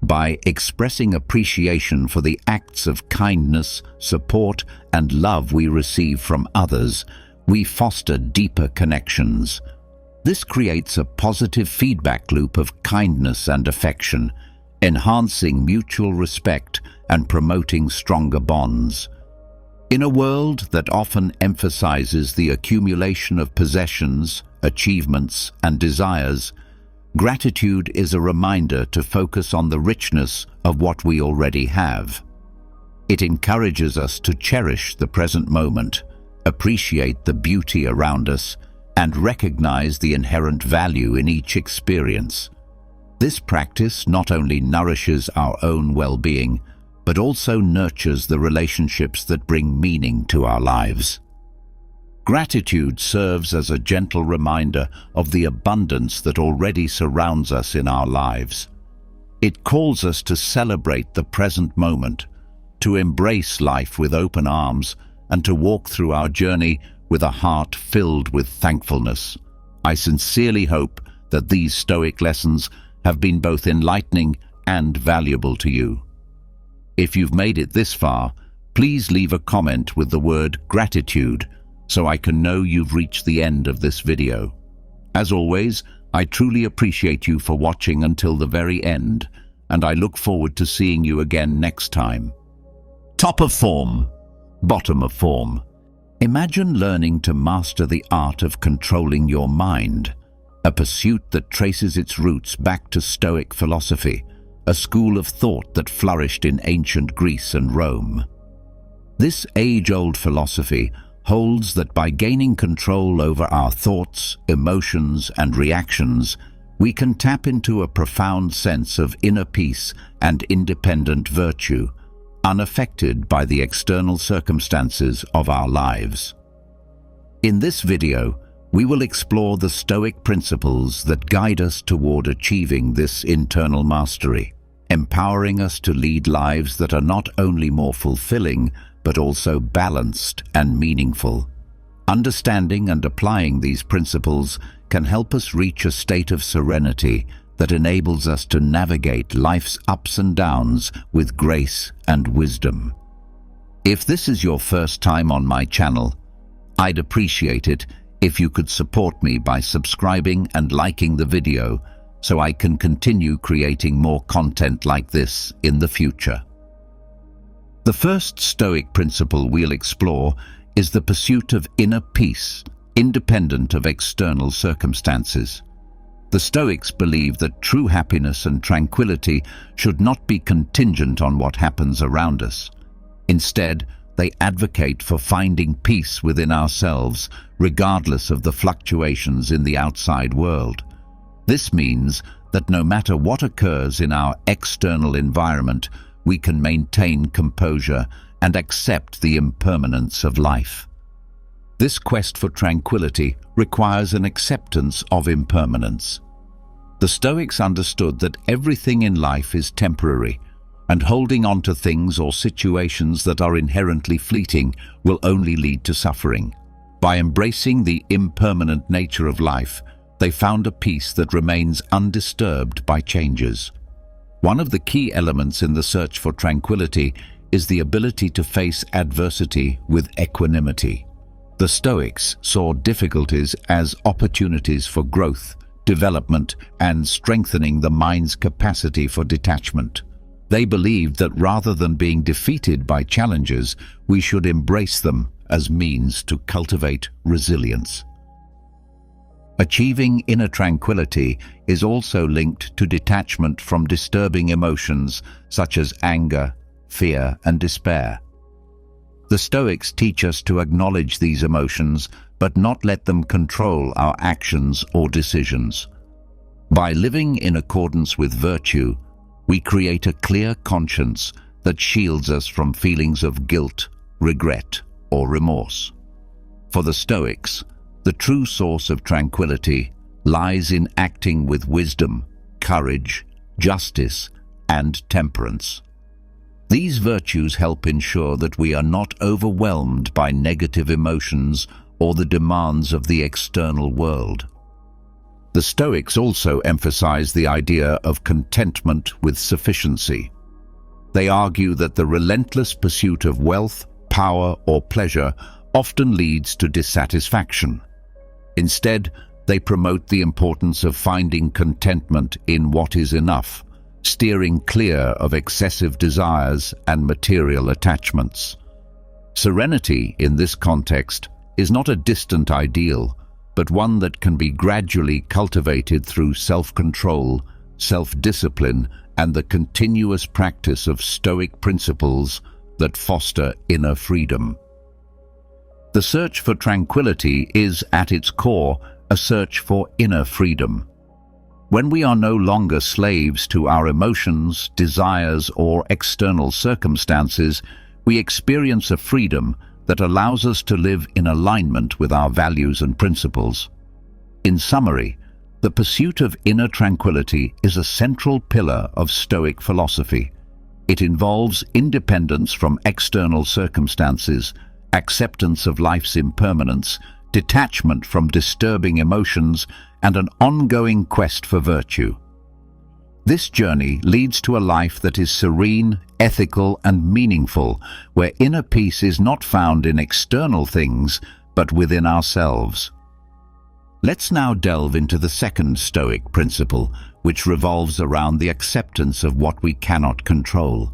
By expressing appreciation for the acts of kindness, support, and love we receive from others, we foster deeper connections. This creates a positive feedback loop of kindness and affection, enhancing mutual respect and promoting stronger bonds. In a world that often emphasizes the accumulation of possessions, achievements, and desires, gratitude is a reminder to focus on the richness of what we already have. It encourages us to cherish the present moment, appreciate the beauty around us, and recognize the inherent value in each experience. This practice not only nourishes our own well-being, but also nurtures the relationships that bring meaning to our lives. Gratitude serves as a gentle reminder of the abundance that already surrounds us in our lives. It calls us to celebrate the present moment, to embrace life with open arms, and to walk through our journey with a heart filled with thankfulness. I sincerely hope that these Stoic lessons have been both enlightening and valuable to you. If you've made it this far, please leave a comment with the word gratitude so I can know you've reached the end of this video. As always, I truly appreciate you for watching until the very end, and I look forward to seeing you again next time. Top of form, bottom of form. Imagine learning to master the art of controlling your mind, a pursuit that traces its roots back to Stoic philosophy, a school of thought that flourished in ancient Greece and Rome. This age-old philosophy holds that by gaining control over our thoughts, emotions, and reactions, we can tap into a profound sense of inner peace and independent virtue, unaffected by the external circumstances of our lives. In this video, we will explore the Stoic principles that guide us toward achieving this internal mastery, empowering us to lead lives that are not only more fulfilling, but also balanced and meaningful. Understanding and applying these principles can help us reach a state of serenity that enables us to navigate life's ups and downs with grace and wisdom. If this is your first time on my channel, I'd appreciate it if you could support me by subscribing and liking the video so I can continue creating more content like this in the future. The first Stoic principle we'll explore is the pursuit of inner peace, independent of external circumstances. The Stoics believe that true happiness and tranquility should not be contingent on what happens around us. Instead, they advocate for finding peace within ourselves, regardless of the fluctuations in the outside world. This means that no matter what occurs in our external environment, we can maintain composure and accept the impermanence of life. This quest for tranquility requires an acceptance of impermanence. The Stoics understood that everything in life is temporary, and holding on to things or situations that are inherently fleeting will only lead to suffering. By embracing the impermanent nature of life, they found a peace that remains undisturbed by changes. One of the key elements in the search for tranquility is the ability to face adversity with equanimity. The Stoics saw difficulties as opportunities for growth, development, and strengthening the mind's capacity for detachment. They believed that rather than being defeated by challenges, we should embrace them as means to cultivate resilience. Achieving inner tranquility is also linked to detachment from disturbing emotions such as anger, fear, and despair. The Stoics teach us to acknowledge these emotions, but not let them control our actions or decisions. By living in accordance with virtue, we create a clear conscience that shields us from feelings of guilt, regret, or remorse. For the Stoics, the true source of tranquility lies in acting with wisdom, courage, justice, and temperance. These virtues help ensure that we are not overwhelmed by negative emotions or the demands of the external world. The Stoics also emphasize the idea of contentment with sufficiency. They argue that the relentless pursuit of wealth, power, or pleasure often leads to dissatisfaction. Instead, they promote the importance of finding contentment in what is enough, steering clear of excessive desires and material attachments. Serenity, in this context, is not a distant ideal, but one that can be gradually cultivated through self-control, self-discipline, and the continuous practice of Stoic principles that foster inner freedom. The search for tranquility is, at its core, a search for inner freedom. When we are no longer slaves to our emotions, desires, or external circumstances, we experience a freedom that allows us to live in alignment with our values and principles. In summary, the pursuit of inner tranquility is a central pillar of Stoic philosophy. It involves independence from external circumstances, acceptance of life's impermanence, detachment from disturbing emotions, and an ongoing quest for virtue. This journey leads to a life that is serene, ethical, and meaningful, where inner peace is not found in external things, but within ourselves. Let's now delve into the second Stoic principle, which revolves around the acceptance of what we cannot control.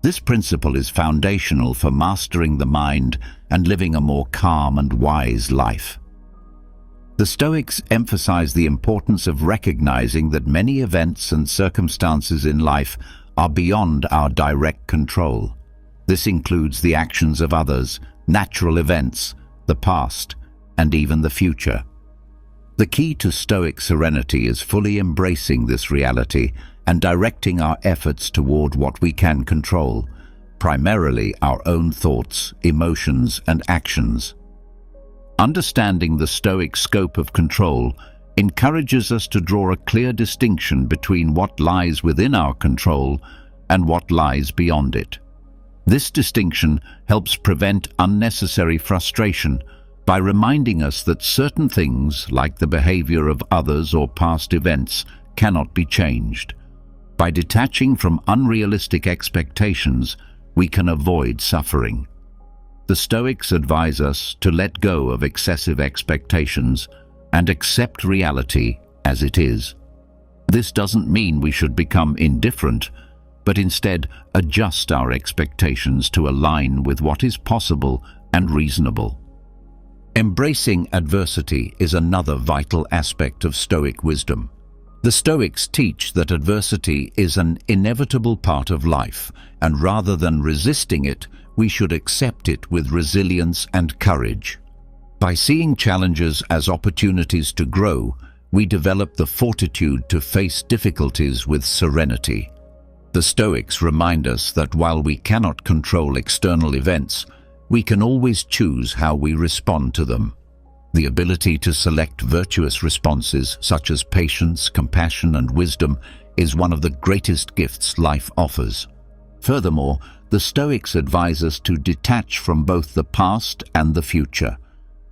This principle is foundational for mastering the mind and living a more calm and wise life. The Stoics emphasize the importance of recognizing that many events and circumstances in life are beyond our direct control. This includes the actions of others, natural events, the past, and even the future. The key to Stoic serenity is fully embracing this reality and directing our efforts toward what we can control, primarily our own thoughts, emotions, and actions. Understanding the Stoic scope of control encourages us to draw a clear distinction between what lies within our control and what lies beyond it. This distinction helps prevent unnecessary frustration by reminding us that certain things, like the behavior of others or past events, cannot be changed. By detaching from unrealistic expectations, we can avoid suffering. The Stoics advise us to let go of excessive expectations and accept reality as it is. This doesn't mean we should become indifferent, but instead adjust our expectations to align with what is possible and reasonable. Embracing adversity is another vital aspect of Stoic wisdom. The Stoics teach that adversity is an inevitable part of life, and rather than resisting it, we should accept it with resilience and courage. By seeing challenges as opportunities to grow, we develop the fortitude to face difficulties with serenity. The Stoics remind us that while we cannot control external events, we can always choose how we respond to them. The ability to select virtuous responses, such as patience, compassion, and wisdom, is one of the greatest gifts life offers. Furthermore, the Stoics advise us to detach from both the past and the future.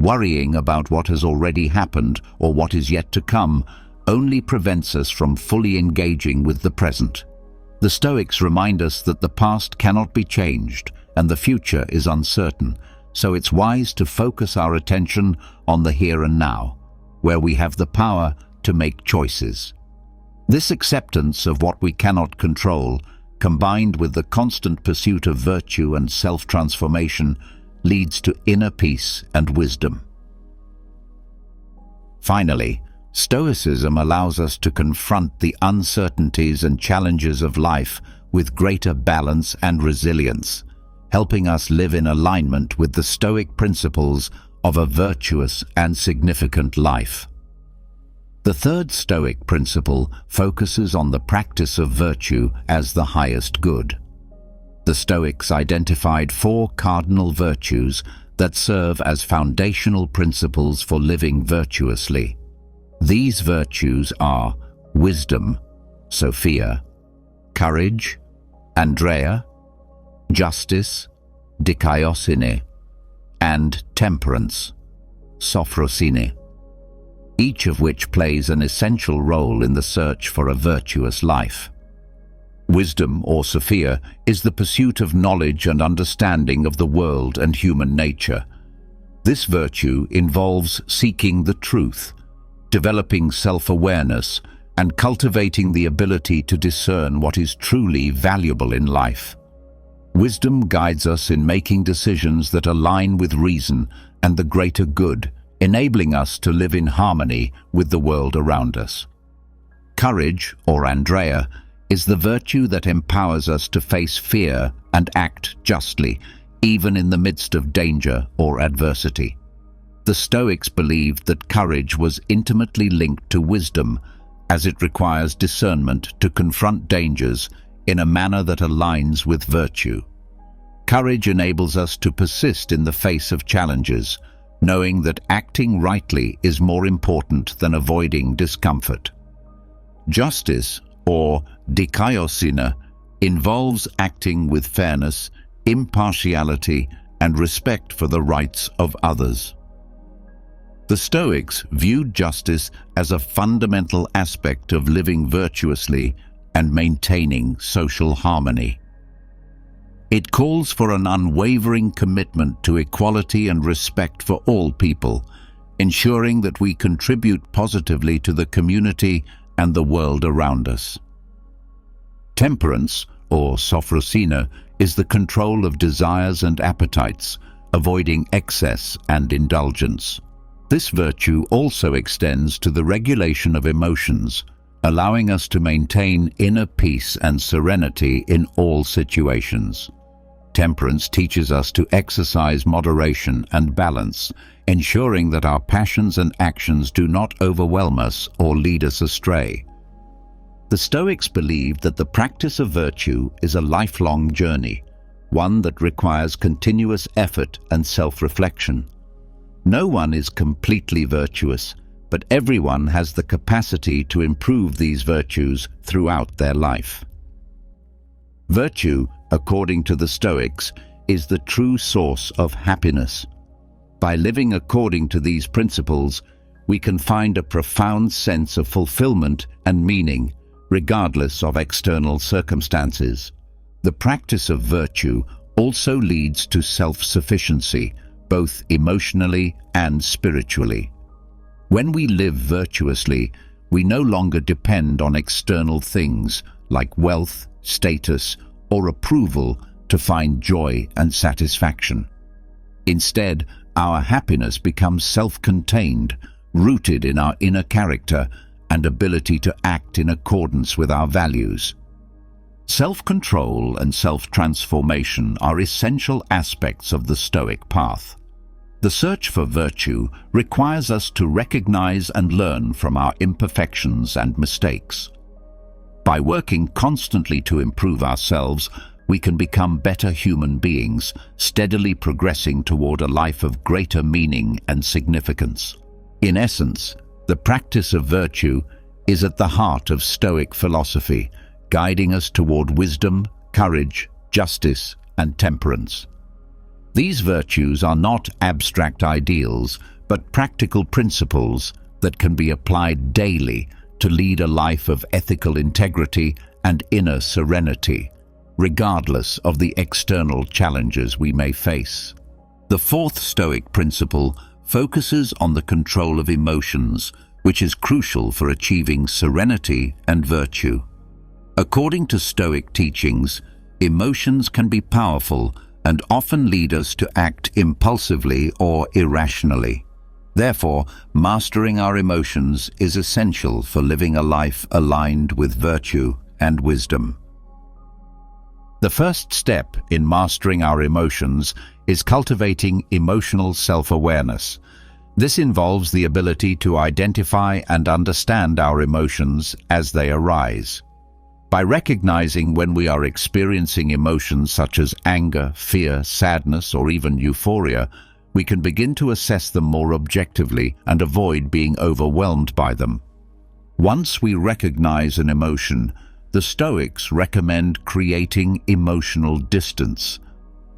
Worrying about what has already happened or what is yet to come only prevents us from fully engaging with the present. The Stoics remind us that the past cannot be changed and the future is uncertain, so it's wise to focus our attention on the here and now, where we have the power to make choices. This acceptance of what we cannot control, combined with the constant pursuit of virtue and self-transformation, leads to inner peace and wisdom. Finally, Stoicism allows us to confront the uncertainties and challenges of life with greater balance and resilience, helping us live in alignment with the Stoic principles of a virtuous and significant life. The third Stoic principle focuses on the practice of virtue as the highest good. The Stoics identified 4 cardinal virtues that serve as foundational principles for living virtuously. These virtues are wisdom, Sophia, courage, Andrea, justice, Dichotomy, and temperance, Sophrosine, each of which plays an essential role in the search for a virtuous life. Wisdom, or Sophia, is the pursuit of knowledge and understanding of the world and human nature. This virtue involves seeking the truth, developing self-awareness, and cultivating the ability to discern what is truly valuable in life. Wisdom guides us in making decisions that align with reason and the greater good, enabling us to live in harmony with the world around us. Courage, or Andrea, is the virtue that empowers us to face fear and act justly, even in the midst of danger or adversity. The Stoics believed that courage was intimately linked to wisdom, as it requires discernment to confront dangers in a manner that aligns with virtue. Courage enables us to persist in the face of challenges, knowing that acting rightly is more important than avoiding discomfort. Justice, or Dichotomy, involves acting with fairness, impartiality, and respect for the rights of others. The Stoics viewed justice as a fundamental aspect of living virtuously and maintaining social harmony. It calls for an unwavering commitment to equality and respect for all people, ensuring that we contribute positively to the community and the world around us. Temperance, or Sophrosine, is the control of desires and appetites, avoiding excess and indulgence. This virtue also extends to the regulation of emotions, allowing us to maintain inner peace and serenity in all situations. Temperance teaches us to exercise moderation and balance, ensuring that our passions and actions do not overwhelm us or lead us astray. The Stoics believed that the practice of virtue is a lifelong journey, one that requires continuous effort and self-reflection. No one is completely virtuous, but everyone has the capacity to improve these virtues throughout their life. Virtue, according to the Stoics, is the true source of happiness. By living according to these principles, we can find a profound sense of fulfillment and meaning, regardless of external circumstances. The practice of virtue also leads to self-sufficiency, both emotionally and spiritually. When we live virtuously, we no longer depend on external things like wealth, status, or approval to find joy and satisfaction. Instead, our happiness becomes self-contained, rooted in our inner character and ability to act in accordance with our values. Self-control and self-transformation are essential aspects of the Stoic path. The search for virtue requires us to recognize and learn from our imperfections and mistakes. By working constantly to improve ourselves, we can become better human beings, steadily progressing toward a life of greater meaning and significance. In essence, the practice of virtue is at the heart of Stoic philosophy, guiding us toward wisdom, courage, justice, and temperance. These virtues are not abstract ideals, but practical principles that can be applied daily to lead a life of ethical integrity and inner serenity, regardless of the external challenges we may face. The fourth Stoic principle focuses on the control of emotions, which is crucial for achieving serenity and virtue. According to Stoic teachings, emotions can be powerful and often lead us to act impulsively or irrationally. Therefore, mastering our emotions is essential for living a life aligned with virtue and wisdom. The first step in mastering our emotions is cultivating emotional self-awareness. This involves the ability to identify and understand our emotions as they arise. By recognizing when we are experiencing emotions such as anger, fear, sadness, or even euphoria, we can begin to assess them more objectively and avoid being overwhelmed by them. Once we recognize an emotion, the Stoics recommend creating emotional distance.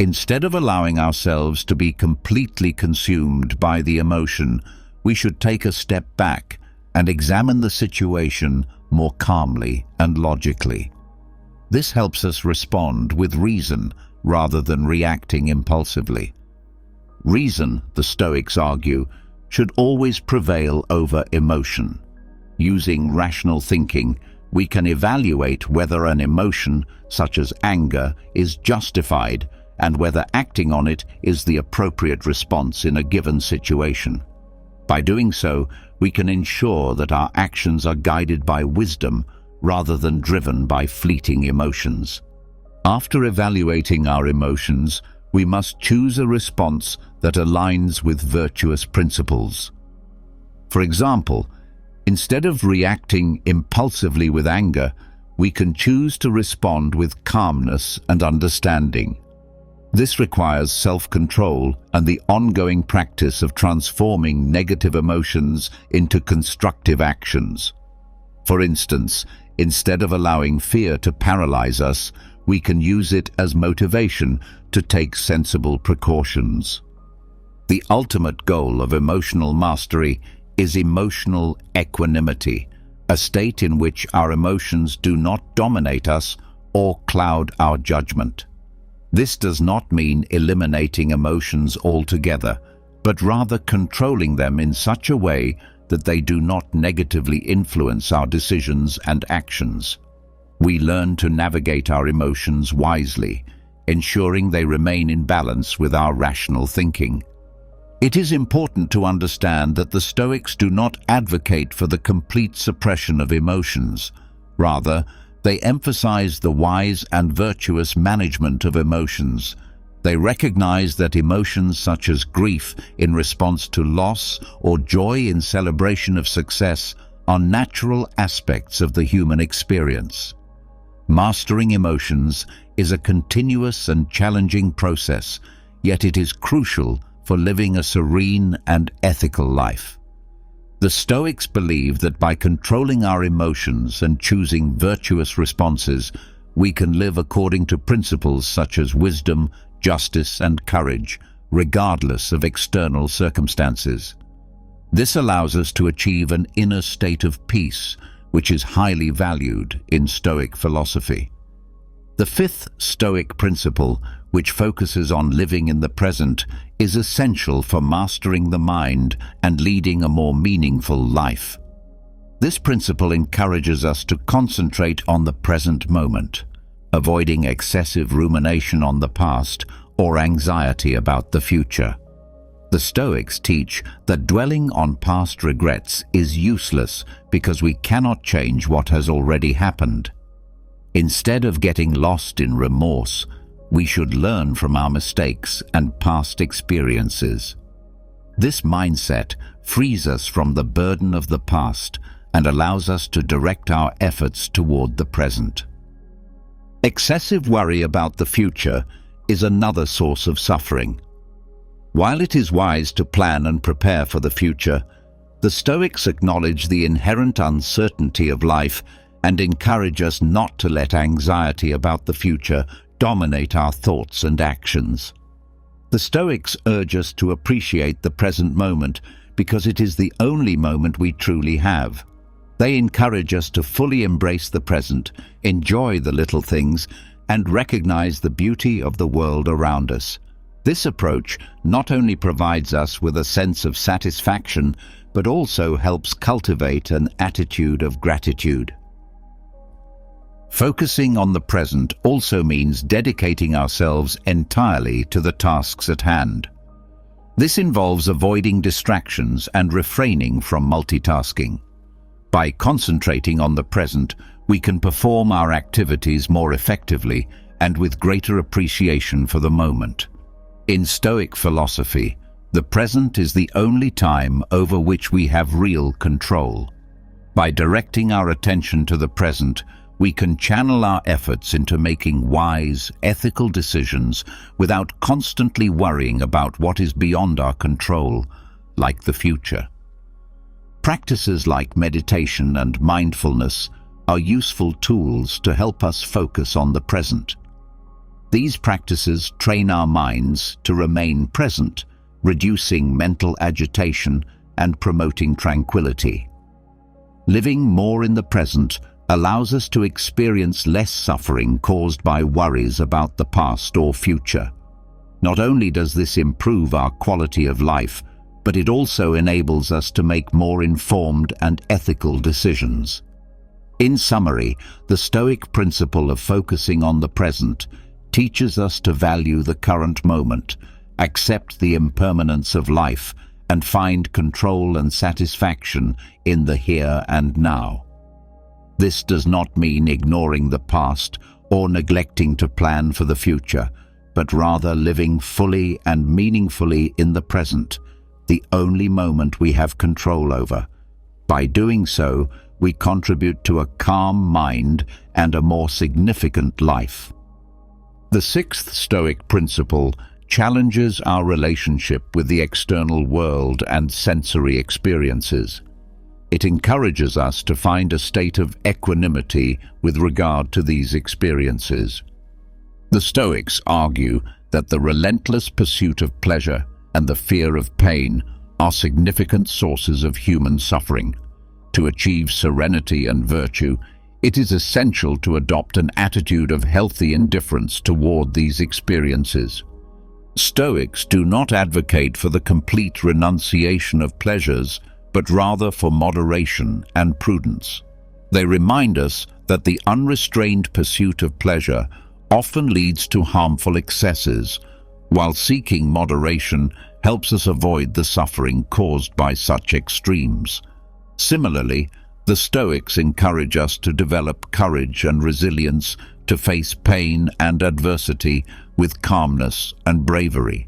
Instead of allowing ourselves to be completely consumed by the emotion, we should take a step back and examine the situation more calmly and logically. This helps us respond with reason rather than reacting impulsively. Reason, the Stoics argue, should always prevail over emotion. Using rational thinking, we can evaluate whether an emotion, such as anger, is justified and whether acting on it is the appropriate response in a given situation. By doing so, we can ensure that our actions are guided by wisdom rather than driven by fleeting emotions. After evaluating our emotions, we must choose a response that aligns with virtuous principles. For example, instead of reacting impulsively with anger, we can choose to respond with calmness and understanding. This requires self-control and the ongoing practice of transforming negative emotions into constructive actions. For instance, instead of allowing fear to paralyze us, we can use it as motivation to take sensible precautions. The ultimate goal of emotional mastery is emotional equanimity, a state in which our emotions do not dominate us or cloud our judgment. This does not mean eliminating emotions altogether, but rather controlling them in such a way that they do not negatively influence our decisions and actions. We learn to navigate our emotions wisely, ensuring they remain in balance with our rational thinking. It is important to understand that the Stoics do not advocate for the complete suppression of emotions. Rather, they emphasize the wise and virtuous management of emotions. They recognize that emotions such as grief in response to loss or joy in celebration of success are natural aspects of the human experience. Mastering emotions is a continuous and challenging process, yet it is crucial for living a serene and ethical life. The Stoics believe that by controlling our emotions and choosing virtuous responses, we can live according to principles such as wisdom, justice, and courage, regardless of external circumstances. This allows us to achieve an inner state of peace, which is highly valued in Stoic philosophy. The fifth Stoic principle, which focuses on living in the present, is essential for mastering the mind and leading a more meaningful life. This principle encourages us to concentrate on the present moment, avoiding excessive rumination on the past or anxiety about the future. The Stoics teach that dwelling on past regrets is useless because we cannot change what has already happened. Instead of getting lost in remorse, we should learn from our mistakes and past experiences. This mindset frees us from the burden of the past and allows us to direct our efforts toward the present. Excessive worry about the future is another source of suffering. While it is wise to plan and prepare for the future, the Stoics acknowledge the inherent uncertainty of life and encourage us not to let anxiety about the future dominate our thoughts and actions. The Stoics urge us to appreciate the present moment because it is the only moment we truly have. They encourage us to fully embrace the present, enjoy the little things, and recognize the beauty of the world around us. This approach not only provides us with a sense of satisfaction, but also helps cultivate an attitude of gratitude. Focusing on the present also means dedicating ourselves entirely to the tasks at hand. This involves avoiding distractions and refraining from multitasking. By concentrating on the present, we can perform our activities more effectively and with greater appreciation for the moment. In Stoic philosophy, the present is the only time over which we have real control. By directing our attention to the present, we can channel our efforts into making wise, ethical decisions without constantly worrying about what is beyond our control, like the future. Practices like meditation and mindfulness are useful tools to help us focus on the present. These practices train our minds to remain present, reducing mental agitation and promoting tranquility. Living more in the present allows us to experience less suffering caused by worries about the past or future. Not only does this improve our quality of life, but it also enables us to make more informed and ethical decisions. In summary, the Stoic principle of focusing on the present teaches us to value the current moment, accept the impermanence of life, and find control and satisfaction in the here and now. This does not mean ignoring the past or neglecting to plan for the future, but rather living fully and meaningfully in the present, the only moment we have control over. By doing so, we contribute to a calm mind and a more significant life. The sixth Stoic principle challenges our relationship with the external world and sensory experiences. It encourages us to find a state of equanimity with regard to these experiences. The Stoics argue that the relentless pursuit of pleasure and the fear of pain are significant sources of human suffering. To achieve serenity and virtue, it is essential to adopt an attitude of healthy indifference toward these experiences. Stoics do not advocate for the complete renunciation of pleasures, but rather for moderation and prudence. They remind us that the unrestrained pursuit of pleasure often leads to harmful excesses, while seeking moderation helps us avoid the suffering caused by such extremes. Similarly, the Stoics encourage us to develop courage and resilience to face pain and adversity with calmness and bravery.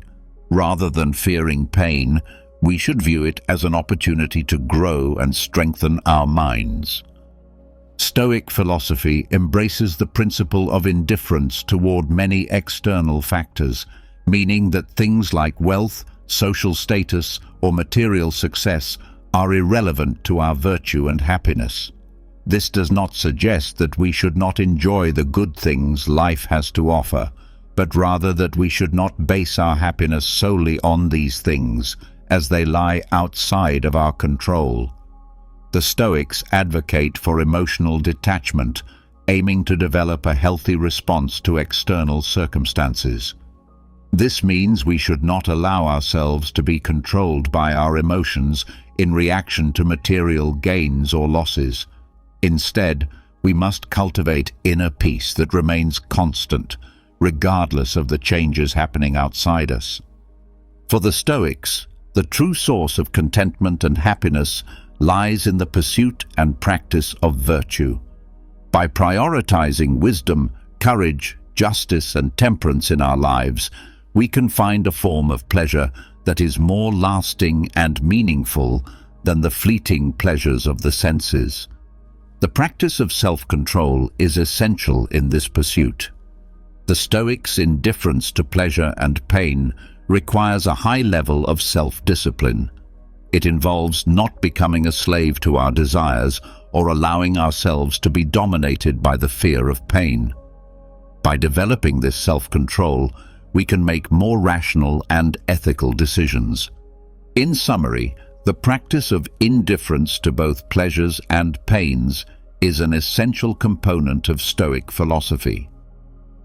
Rather than fearing pain, we should view it as an opportunity to grow and strengthen our minds. Stoic philosophy embraces the principle of indifference toward many external factors, meaning that things like wealth, social status, or material success are irrelevant to our virtue and happiness. This does not suggest that we should not enjoy the good things life has to offer, but rather that we should not base our happiness solely on these things, as they lie outside of our control. The Stoics advocate for emotional detachment, aiming to develop a healthy response to external circumstances. This means we should not allow ourselves to be controlled by our emotions in reaction to material gains or losses. Instead, we must cultivate inner peace that remains constant, regardless of the changes happening outside us. For the Stoics, the true source of contentment and happiness lies in the pursuit and practice of virtue. By prioritizing wisdom, courage, justice, and temperance in our lives, we can find a form of pleasure that is more lasting and meaningful than the fleeting pleasures of the senses. The practice of self-control is essential in this pursuit. The Stoics' indifference to pleasure and pain requires a high level of self-discipline. It involves not becoming a slave to our desires or allowing ourselves to be dominated by the fear of pain. By developing this self-control, we can make more rational and ethical decisions. In summary, the practice of indifference to both pleasures and pains is an essential component of Stoic philosophy.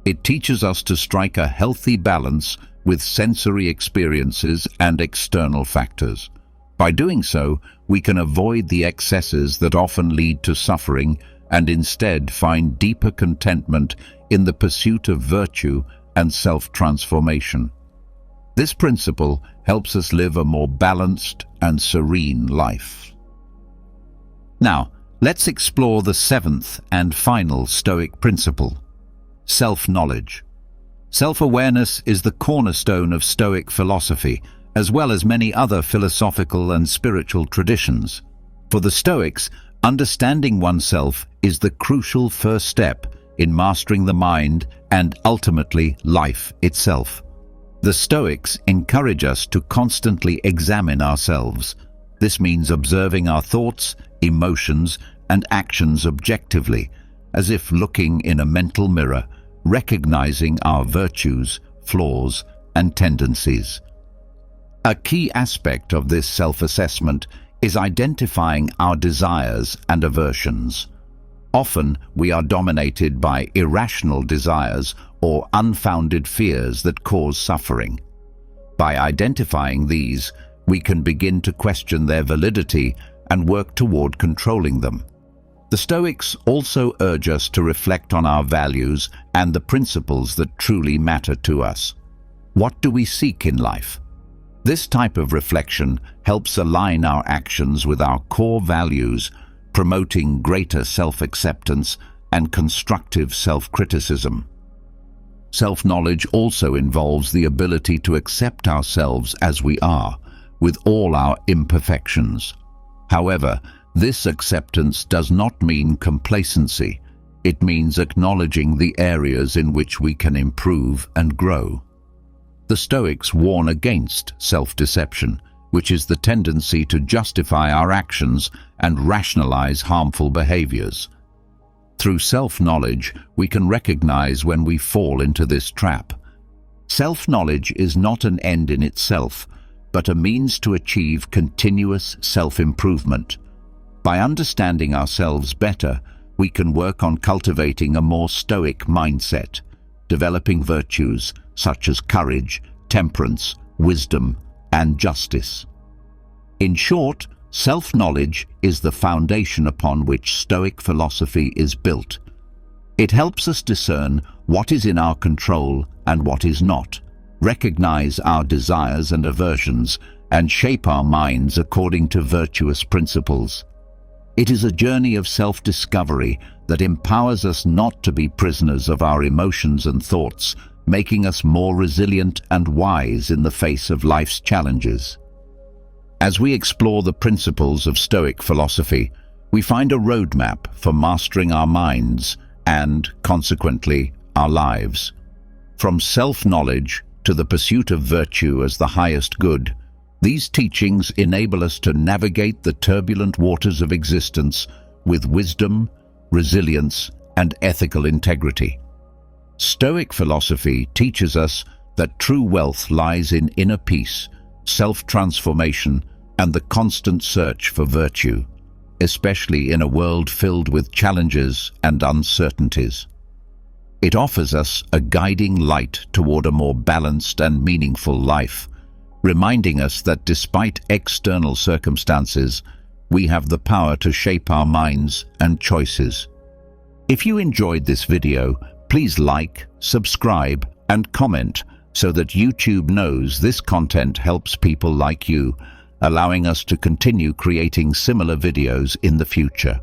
It teaches us to strike a healthy balance with sensory experiences and external factors. By doing so, we can avoid the excesses that often lead to suffering and instead find deeper contentment in the pursuit of virtue and self-transformation. This principle helps us live a more balanced and serene life. Now, let's explore the seventh and final Stoic principle: self-knowledge. Self-awareness is the cornerstone of Stoic philosophy, as well as many other philosophical and spiritual traditions. For the Stoics, understanding oneself is the crucial first step in mastering the mind and ultimately life itself. The Stoics encourage us to constantly examine ourselves. This means observing our thoughts, emotions, and actions objectively, as if looking in a mental mirror, recognizing our virtues, flaws, and tendencies. A key aspect of this self-assessment is identifying our desires and aversions. Often, we are dominated by irrational desires or unfounded fears that cause suffering. By identifying these, we can begin to question their validity and work toward controlling them. The Stoics also urge us to reflect on our values and the principles that truly matter to us. What do we seek in life? This type of reflection helps align our actions with our core values, promoting greater self-acceptance and constructive self-criticism. Self-knowledge also involves the ability to accept ourselves as we are, with all our imperfections. However, this acceptance does not mean complacency. It means acknowledging the areas in which we can improve and grow. The Stoics warn against self-deception, which is the tendency to justify our actions and rationalize harmful behaviors. Through self-knowledge, we can recognize when we fall into this trap. Self-knowledge is not an end in itself, but a means to achieve continuous self-improvement. By understanding ourselves better, we can work on cultivating a more Stoic mindset, developing virtues such as courage, temperance, wisdom, and justice. In short, self-knowledge is the foundation upon which Stoic philosophy is built. It helps us discern what is in our control and what is not, recognize our desires and aversions, and shape our minds according to virtuous principles. It is a journey of self-discovery that empowers us not to be prisoners of our emotions and thoughts, making us more resilient and wise in the face of life's challenges. As we explore the principles of Stoic philosophy, we find a roadmap for mastering our minds and, consequently, our lives. From self-knowledge to the pursuit of virtue as the highest good, these teachings enable us to navigate the turbulent waters of existence with wisdom, resilience, and ethical integrity. Stoic philosophy teaches us that true wealth lies in inner peace, self-transformation, and the constant search for virtue, especially in a world filled with challenges and uncertainties. It offers us a guiding light toward a more balanced and meaningful life, reminding us that despite external circumstances, we have the power to shape our minds and choices. If you enjoyed this video, please like, subscribe, and comment so that YouTube knows this content helps people like you, allowing us to continue creating similar videos in the future.